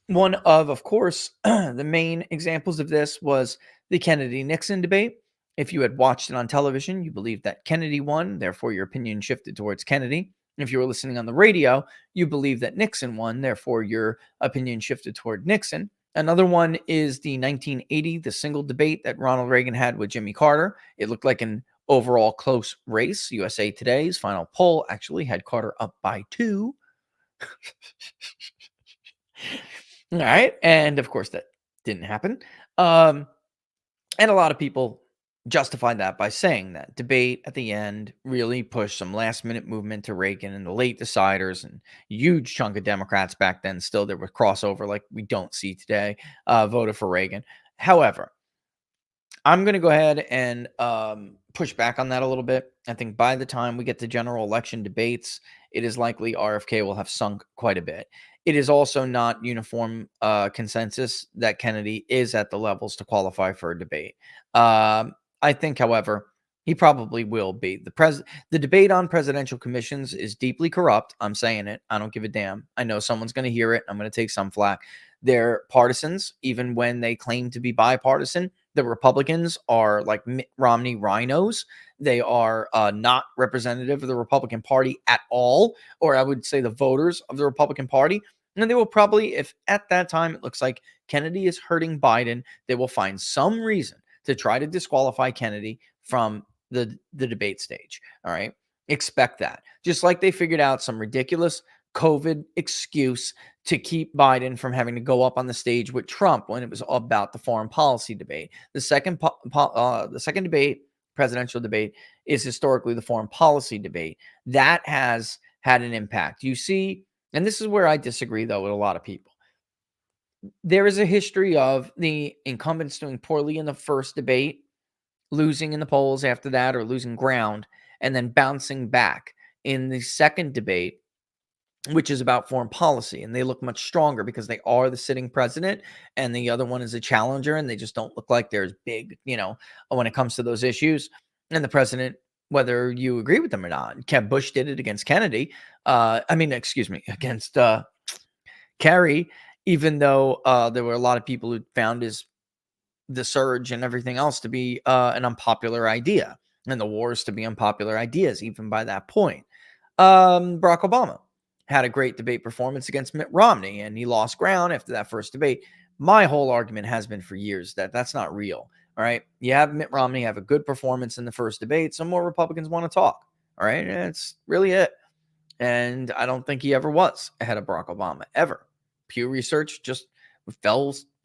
One of course, the main examples of this was the Kennedy-Nixon debate. If you had watched it on television, you believed that Kennedy won, therefore your opinion shifted towards Kennedy. If you were listening on the radio, you believed that Nixon won, therefore your opinion shifted toward Nixon. Another one is the 1980, the single debate that Ronald Reagan had with Jimmy Carter. It looked like an overall close race. USA Today's final poll actually had Carter up by 2. All right. And of course, that didn't happen. And a lot of people justified that by saying that debate at the end really pushed some last minute movement to Reagan and the late deciders, and huge chunk of Democrats back then, still there was crossover like we don't see today, voted for Reagan. However, I'm going to go ahead and push back on that a little bit. I think by the time we get to general election debates, it is likely RFK will have sunk quite a bit. It is also not uniform consensus that Kennedy is at the levels to qualify for a debate. I think, however, he probably will be. The debate on presidential commissions is deeply corrupt. I'm saying it. I don't give a damn. I know someone's going to hear it. I'm going to take some flack. They're partisans, even when they claim to be bipartisan. The Republicans are like Mitt Romney rhinos. They are not representative of the Republican Party at all, or I would say the voters of the Republican Party. And they will probably, if at that time it looks like Kennedy is hurting Biden, they will find some reason to try to disqualify Kennedy from the debate stage. All right. Expect that. Just like they figured out some ridiculous COVID excuse to keep Biden from having to go up on the stage with Trump when it was about the foreign policy debate. The second debate, presidential debate, is historically the foreign policy debate. That has had an impact. You see, and this is where I disagree, though, with a lot of people. There is a history of the incumbents doing poorly in the first debate, losing in the polls after that, or losing ground, and then bouncing back in the second debate, which is about foreign policy. And they look much stronger because they are the sitting president, and the other one is a challenger, and they just don't look like they're as big, when it comes to those issues. And the president, whether you agree with them or not, Bush did it against Kennedy. Against Kerry, even though there were a lot of people who found the surge and everything else to be an unpopular idea, and the wars to be unpopular ideas, even by that point. Barack Obama had a great debate performance against Mitt Romney, and he lost ground after that first debate. My whole argument has been for years that that's not real. All right. You have Mitt Romney have a good performance in the first debate. Some more Republicans want to talk. All right. And that's really it. And I don't think he ever was ahead of Barack Obama, ever. Pew Research just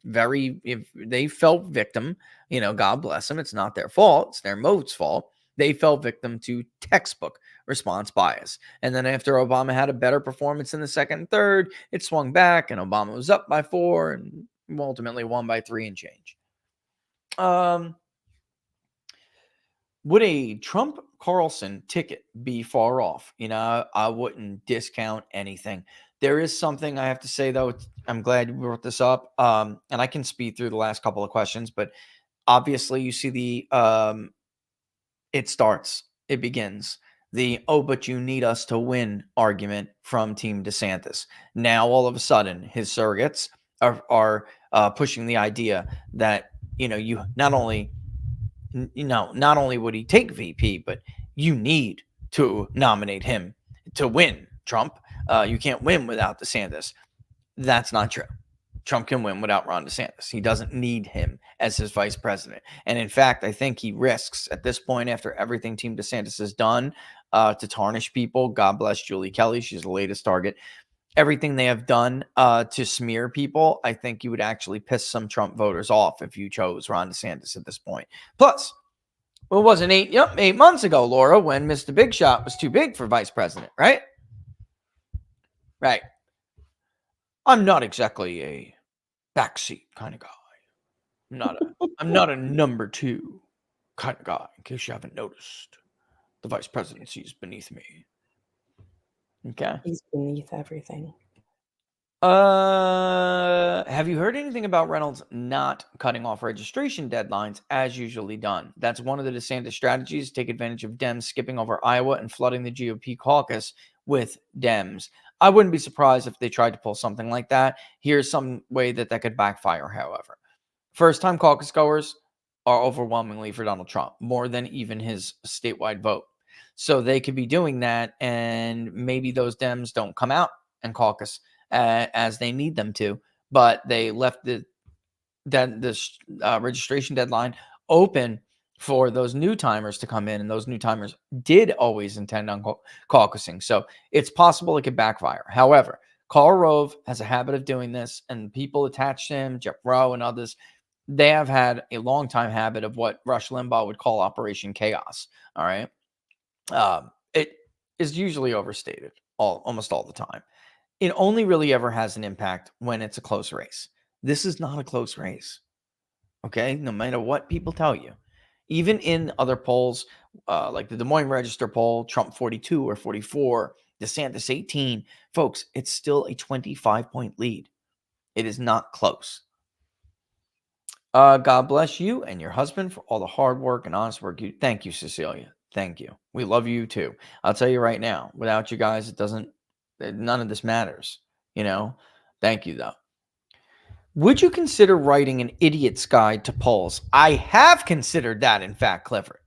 they fell victim, God bless them. It's not their fault. It's their mode's fault. They fell victim to textbook response bias. And then after Obama had a better performance in the second and third, it swung back, and Obama was up by 4 and ultimately won by 3 and change. Would a Trump Carlson ticket be far off? I wouldn't discount anything. There is something I have to say, though. I'm glad you brought this up. And I can speed through the last couple of questions, but obviously you see it begins the, oh, but you need us to win argument from Team DeSantis. Now, all of a sudden, his surrogates are pushing the idea that, you not only would he take VP, but you need to nominate him to win Trump. You can't win without DeSantis. That's not true. Trump can win without Ron DeSantis. He doesn't need him as his vice president. And in fact, I think he risks at this point, after everything Team DeSantis has done to tarnish people. God bless Julie Kelly. She's the latest target. Everything they have done to smear people, I think you would actually piss some Trump voters off if you chose Ron DeSantis at this point. Plus, well, it wasn't 8 months ago, Laura, when Mr. Big Shot was too big for vice president, right? Right. I'm not exactly a backseat kind of guy. I'm not a number two kind of guy, in case you haven't noticed. The vice presidency is beneath me. Okay. He's beneath everything. Have you heard anything about Reynolds not cutting off registration deadlines as usually done? That's one of the DeSantis strategies to take advantage of Dems skipping over Iowa and flooding the GOP caucus with Dems. I wouldn't be surprised if they tried to pull something like that. Here's some way that could backfire, however. First-time caucus goers are overwhelmingly for Donald Trump, more than even his statewide vote. So they could be doing that, and maybe those Dems don't come out and caucus as they need them to, but they left the registration deadline open for those new timers to come in, and those new timers did always intend on caucusing. So it's possible it could backfire. However, Karl Rove has a habit of doing this, and people attached to him, Jeff Rowe and others, they have had a long time habit of what Rush Limbaugh would call Operation Chaos. All right. It is usually overstated almost all the time. It only really ever has an impact when it's a close race. This is not a close race. Okay. No matter what people tell you, even in other polls, like the Des Moines Register poll, Trump 42 or 44, DeSantis 18, folks, it's still a 25-point lead. It is not close. God bless you and your husband for all the hard work and honest work. Thank you, Cecilia. Thank you. We love you too. I'll tell you right now, without you guys, none of this matters. Thank you though. Would you consider writing an idiot's guide to polls? I have considered that, in fact, Clifford.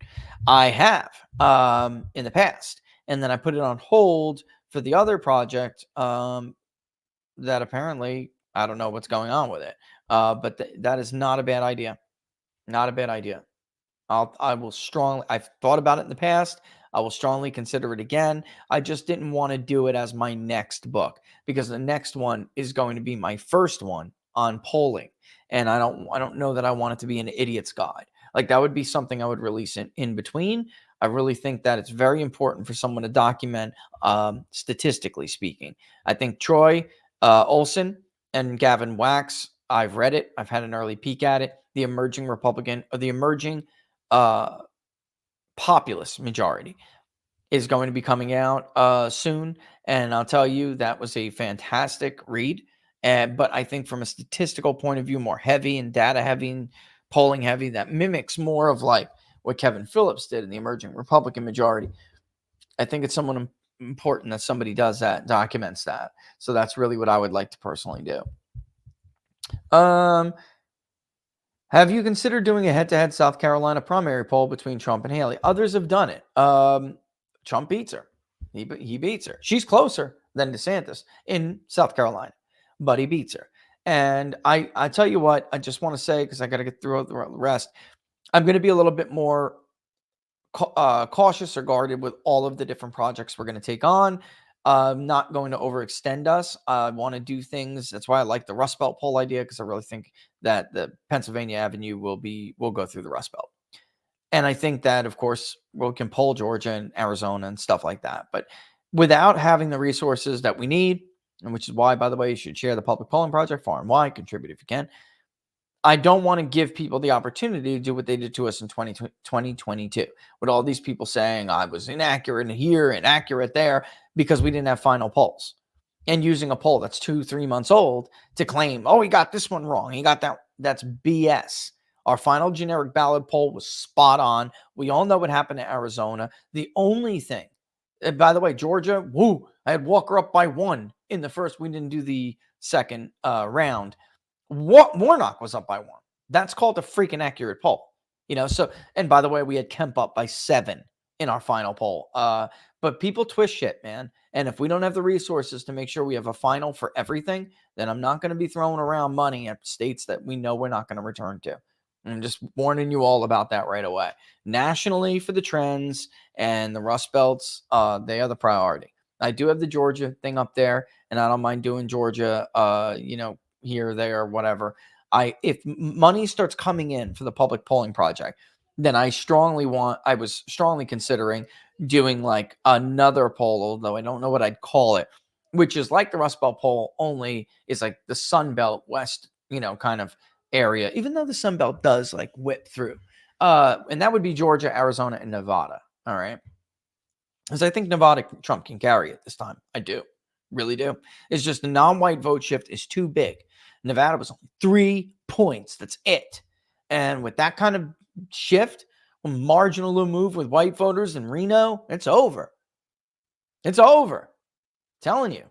I have in the past. And then I put it on hold for the other project that apparently I don't know what's going on with it. But that is not a bad idea. Not a bad idea. I've thought about it in the past. I will strongly consider it again. I just didn't want to do it as my next book, because the next one is going to be my first one on polling. And I don't know that I want it to be an idiot's guide. Like, that would be something I would release in between. I really think that it's very important for someone to document, statistically speaking. I think Troy Olson and Gavin Wax, I've read it. I've had an early peek at it. The emerging populist majority is going to be coming out soon. And I'll tell you, that was a fantastic read. But I think from a statistical point of view, more heavy and data heavy and polling heavy, that mimics more of like what Kevin Phillips did in the emerging Republican majority. I think it's someone important that somebody does that, documents that. So that's really what I would like to personally do. Have you considered doing a head-to-head South Carolina primary poll between Trump and Haley? Others have done it. Trump beats her. He beats her. She's closer than DeSantis in South Carolina, but he beats her. And I tell you what, I just want to say, because I got to get through the rest, I'm going to be a little bit more cautious or guarded with all of the different projects we're going to take on. Not going to overextend us. I want to do things. That's why I like the Rust Belt poll idea, because I really think that the Pennsylvania Avenue will go through the Rust Belt. And I think that, of course, we can poll Georgia and Arizona and stuff like that. But without having the resources that we need, and which is why, by the way, you should share the public polling project far and wide, contribute if you can. I don't want to give people the opportunity to do what they did to us in 2022, with all these people saying I was inaccurate here, inaccurate there, because we didn't have final polls. And using a poll that's 2-3 months old to claim, oh, he got this one wrong, he got that. That's BS. Our final generic ballot poll was spot on. We all know what happened to Arizona. The only thing, and by the way, Georgia, I had Walker up by 1 in the first. We didn't do the second round. Warnock was up by 1. That's called a freaking accurate poll. So, and by the way, we had Kemp up by 7 in our final poll. But people twist shit, man. And if we don't have the resources to make sure we have a final for everything, then I'm not going to be throwing around money at states that we know we're not going to return to. I'm just warning you all about that right away. Nationally, for the trends and the Rust Belts, they are the priority. I do have the Georgia thing up there, and I don't mind doing Georgia, here, there, whatever. If money starts coming in for the public polling project, then I was strongly considering doing like another poll, although I don't know what I'd call it, which is like the Rust Belt poll, only is like the Sun Belt West, kind of area, even though the Sun Belt does like whip through. And that would be Georgia, Arizona, and Nevada. All right. Because I think Nevada, Trump can carry it this time. I do. Really do. It's just the non-white vote shift is too big. Nevada was only 3 points. That's it. And with that kind of shift, a marginal little move with white voters in Reno, it's over. It's over. I'm telling you.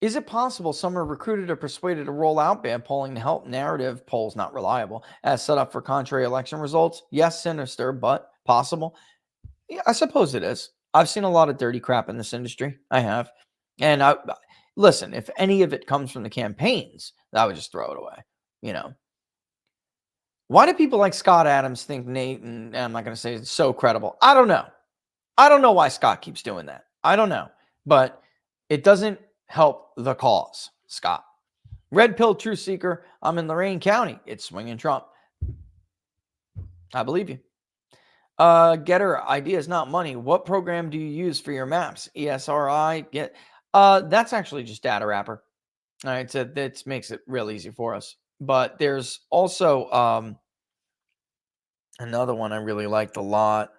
Is it possible some are recruited or persuaded to roll out bad polling to help narrative polls not reliable as set up for contrary election results? Yes, sinister, but possible. Yeah, I suppose it is. I've seen a lot of dirty crap in this industry. I have. And listen, if any of it comes from the campaigns, I would just throw it away. Why do people like Scott Adams think Nate, and I'm not going to say it's so credible? I don't know. I don't know why Scott keeps doing that. I don't know. But it doesn't help the cause, Scott. Red pill truth seeker. I'm in Lorain County. It's swinging Trump. I believe you. Getter, idea is not money. What program do you use for your maps? ESRI, get. That's actually just Data Wrapper. All right, so that makes it real easy for us. But there's also another one I really liked a lot.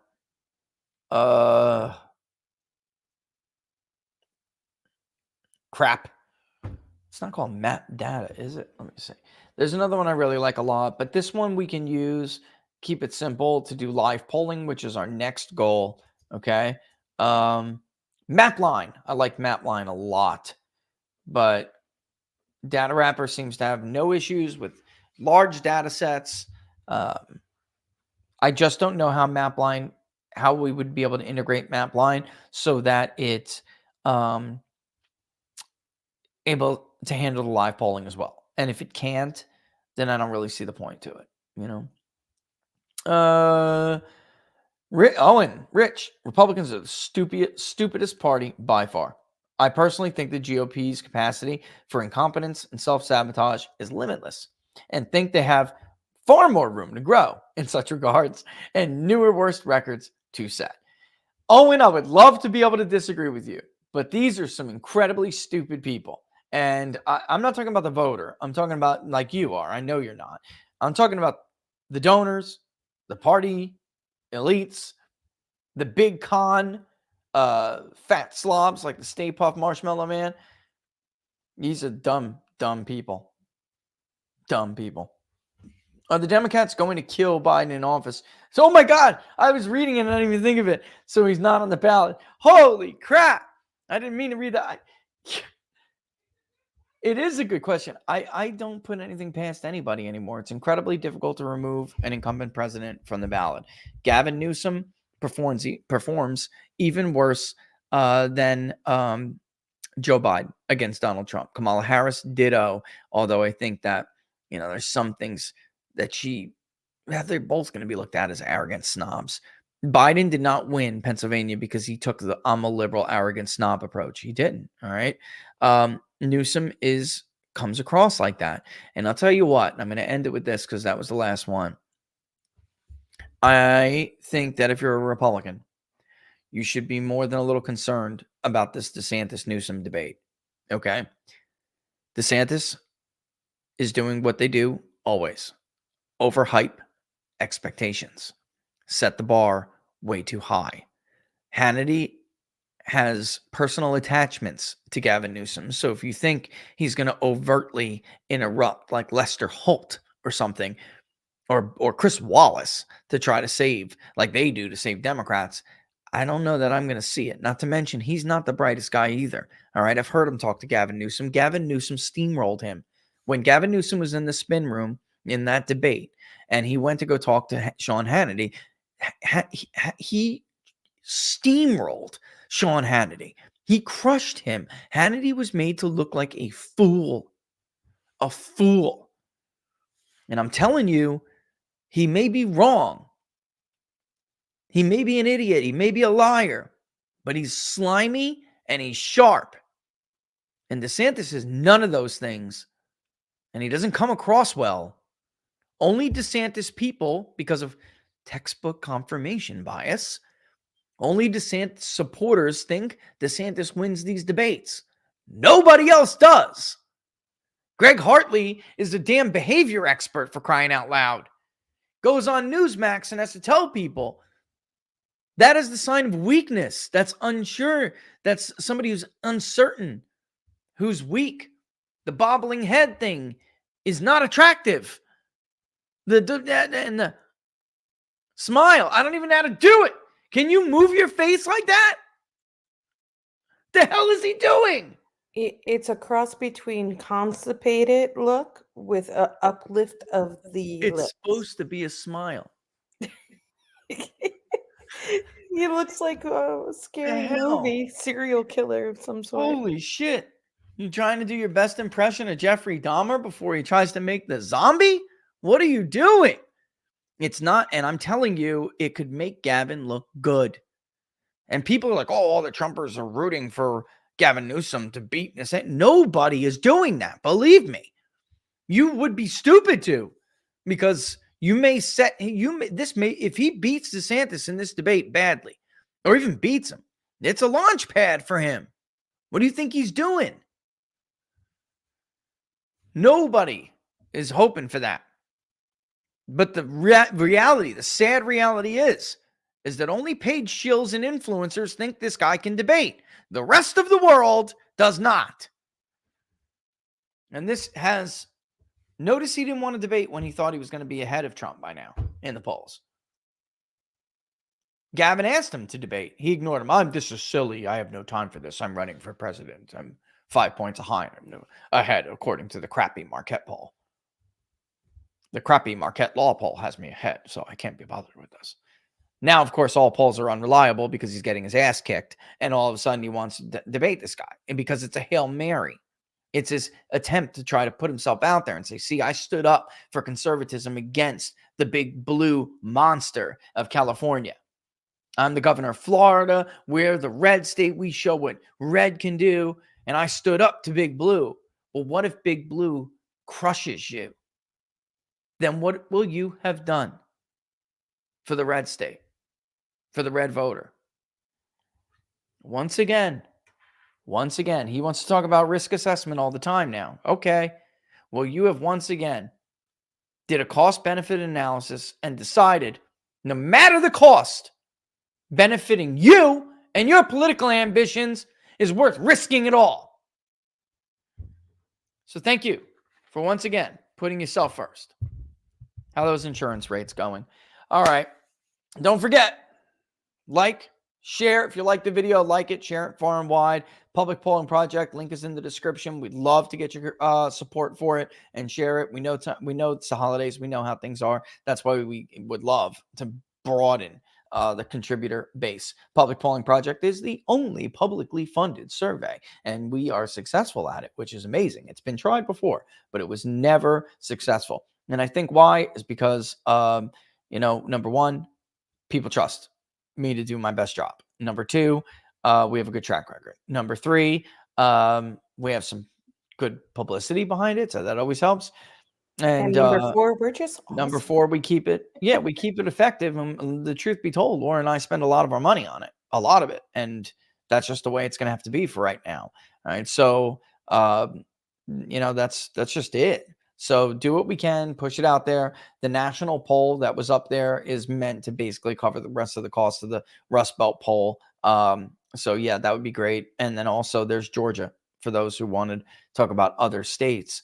Crap. It's not called Map Data, is it? Let me see. There's another one I really like a lot, but this one we can use. Keep it simple to do live polling, which is our next goal. Okay. Mapline. I like Mapline a lot, but Data Wrapper seems to have no issues with large data sets. I just don't know how we would be able to integrate Mapline so that it's able to handle the live polling as well. And if it can't, then I don't really see the point to it, Rich, Republicans are the stupidest party by far. I personally think the GOP's capacity for incompetence and self-sabotage is limitless and think they have far more room to grow in such regards and newer worst records to set. Owen, I would love to be able to disagree with you, but these are some incredibly stupid people. And I'm not talking about the voter. I'm talking about like you are. I know you're not. I'm talking about the donors, the party elites, the big con, fat slobs like the Stay Puft Marshmallow Man. These are dumb people. Dumb people. Are the Democrats going to kill Biden in office? So, oh my God, I was reading it and I didn't even think of it. So he's not on the ballot. Holy crap. I didn't mean to read that. It is a good question. I don't put anything past anybody anymore. It's incredibly difficult to remove an incumbent president from the ballot. Gavin Newsom performs even worse than Joe Biden against Donald Trump. Kamala Harris, ditto. Although I think that, there's some things that they're both going to be looked at as arrogant snobs. Biden did not win Pennsylvania because he took the I'm a liberal, arrogant snob approach. He didn't. All right. Newsom comes across like that. And I'll tell you what, I'm going to end it with this because that was the last one. I think that if you're a Republican, you should be more than a little concerned about this DeSantis-Newsom debate. Okay? DeSantis is doing what they do always. Overhype expectations. Set the bar way too high. Hannity has personal attachments to Gavin Newsom. So if you think he's going to overtly interrupt like Lester Holt or something, or Chris Wallace to try to save, like they do to save Democrats, I don't know that I'm going to see it. Not to mention, he's not the brightest guy either. All right, I've heard him talk to Gavin Newsom. Gavin Newsom steamrolled him. When Gavin Newsom was in the spin room in that debate, and he went to go talk to Sean Hannity, he steamrolled Sean Hannity. He crushed him. Hannity was made to look like a fool. A fool. And I'm telling you, he may be wrong. He may be an idiot. He may be a liar. But he's slimy and he's sharp. And DeSantis is none of those things. And he doesn't come across well. Only DeSantis people, because of textbook confirmation bias, only DeSantis supporters think DeSantis wins these debates. Nobody else does. Greg Hartley is the damn behavior expert, for crying out loud. Goes on Newsmax and has to tell people that is the sign of weakness. That's unsure. That's somebody who's uncertain, who's weak. The bobbling head thing is not attractive. The smile, I don't even know how to do it. Can you move your face like that? The hell is he doing? It's a cross between constipated look with an uplift of the It's lips. supposed to be a smile. He looks like a scary movie serial killer of some sort. Holy shit. You trying to do your best impression of Jeffrey Dahmer before he tries to make the zombie? What are you doing? It's not, and I'm telling you, it could make Gavin look good. And people are like, oh, all the Trumpers are rooting for Gavin Newsom to beat this. Nobody is doing that. Believe me. You would be stupid to, because you may set, if he beats DeSantis in this debate badly, or even beats him, it's a launch pad for him. What do you think he's doing? Nobody is hoping for that. But the reality, the sad reality is that only paid shills and influencers think this guy can debate. The rest of the world does not. And this has, notice he didn't want to debate when he thought he was going to be ahead of Trump by now in the polls. Gavin asked him to debate. He ignored him. This is silly. I have no time for this. I'm running for president. I'm 5 points ahead, according to the crappy Marquette poll. The crappy Marquette law poll has me ahead, so I can't be bothered with this. Now, of course, all polls are unreliable because he's getting his ass kicked, and all of a sudden he wants to debate this guy, and because it's a Hail Mary. It's his attempt to try to put himself out there and say, see, I stood up for conservatism against the big blue monster of California. I'm the governor of Florida. We're the red state. We show what red can do, and I stood up to Big Blue. Well, what if Big Blue crushes you? Then what will you have done for the red state, for the red voter? Once again, he wants to talk about risk assessment all the time now. Okay, well, you have once again did a cost-benefit analysis and decided, no matter the cost, benefiting you and your political ambitions is worth risking it all. So thank you for once again putting yourself first. How are those insurance rates going? All right. Don't forget, like, share. If you like the video, like it, share it far and wide. Public Polling Project, link is in the description. We'd love to get your support for it and share it. We know it's the holidays. We know how things are. That's why we would love to broaden the contributor base. Public Polling Project is the only publicly funded survey, and we are successful at it, which is amazing. It's been tried before, but it was never successful. And I think why is because, number one, people trust me to do my best job. Number two, we have a good track record. Number three, we have some good publicity behind it, so that always helps. And number four, we're just awesome. Number four, we keep it effective. And the truth be told, Laura and I spend a lot of our money on it, a lot of it, and that's just the way it's going to have to be for right now. All right, so that's just it. So do what we can, push it out there. The national poll that was up there is meant to basically cover the rest of the cost of the Rust Belt poll. So yeah, that would be great. And then also there's Georgia for those who wanted to talk about other states.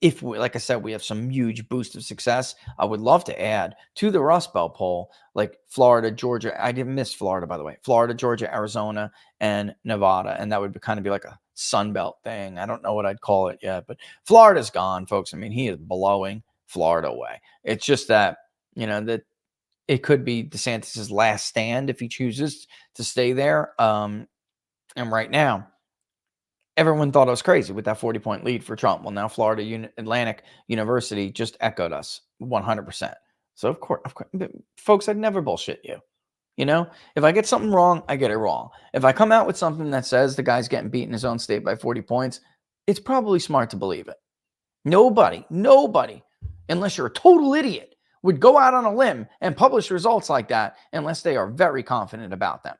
If we, like I said, we have some huge boost of success, I would love to add to the Rust Belt poll, like Florida, Georgia. I didn't miss Florida, by the way. Florida, Georgia, Arizona, and Nevada. And that would kind of be like a Sun Belt thing. I don't know what I'd call it yet, but Florida's gone, folks. I mean, he is blowing. Florida away. It's just that, that it could be DeSantis's last stand if he chooses to stay there. And right now, everyone thought I was crazy with that 40-point lead for Trump. Well, now Florida Atlantic University just echoed us 100%. So of course, folks, I'd never bullshit you. If I get something wrong, I get it wrong. If I come out with something that says the guy's getting beat in his own state by 40 points, it's probably smart to believe it. Nobody, unless you're a total idiot, would go out on a limb and publish results like that unless they are very confident about them.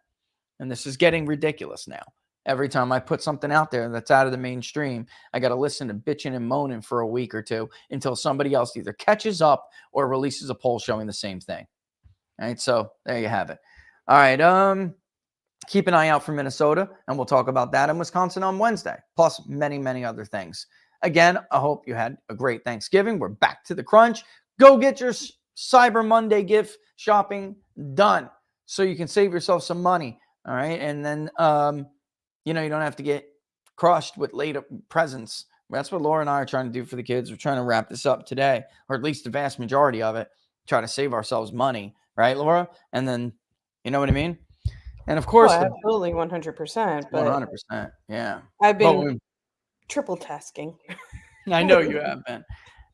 And this is getting ridiculous now. Every time I put something out there that's out of the mainstream, I got to listen to bitching and moaning for a week or two until somebody else either catches up or releases a poll showing the same thing. All right, so there you have it. All right, keep an eye out for Minnesota, and we'll talk about that in Wisconsin on Wednesday, plus many, many other things. Again, I hope you had a great Thanksgiving. We're back to the crunch. Go get your Cyber Monday gift shopping done so you can save yourself some money. All right, and then you don't have to get crushed with late presents. That's what Laura and I are trying to do for the kids. We're trying to wrap this up today, or at least the vast majority of it, try to save ourselves money, right, Laura? And then, you know what I mean? And of course, absolutely 100%. 100%, yeah. I've been triple tasking. I know you have been.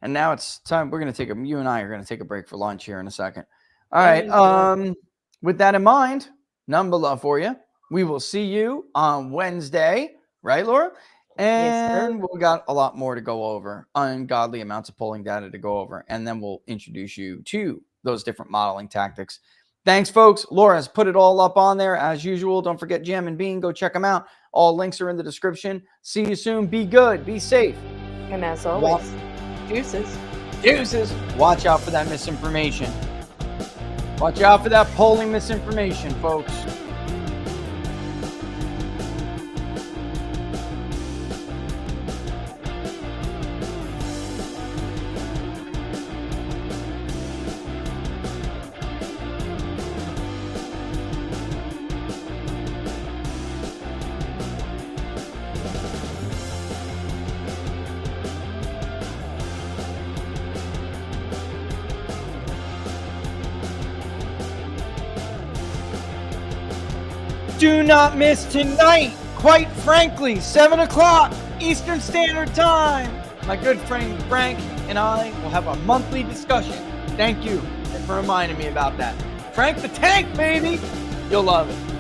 And now it's time. You and I are going to take a break for lunch here in a second. All right. With that in mind, none but love for you. We will see you on Wednesday, right, Laura? And yes, we've got a lot more to go over, ungodly amounts of polling data to go over, and then we'll introduce you to those different modeling tactics. Thanks, folks. Laura has put it all up on there as usual. Don't forget Jam and Bean. Go check them out. All links are in the description. See you soon. Be good. Be safe. And as always, deuces. Deuces. Watch out for that misinformation. Watch out for that polling misinformation, folks. Do not miss tonight, quite frankly, 7 o'clock Eastern Standard Time. My good friend Frank and I will have a monthly discussion. Thank you for reminding me about that. Frank the Tank, baby. You'll love it.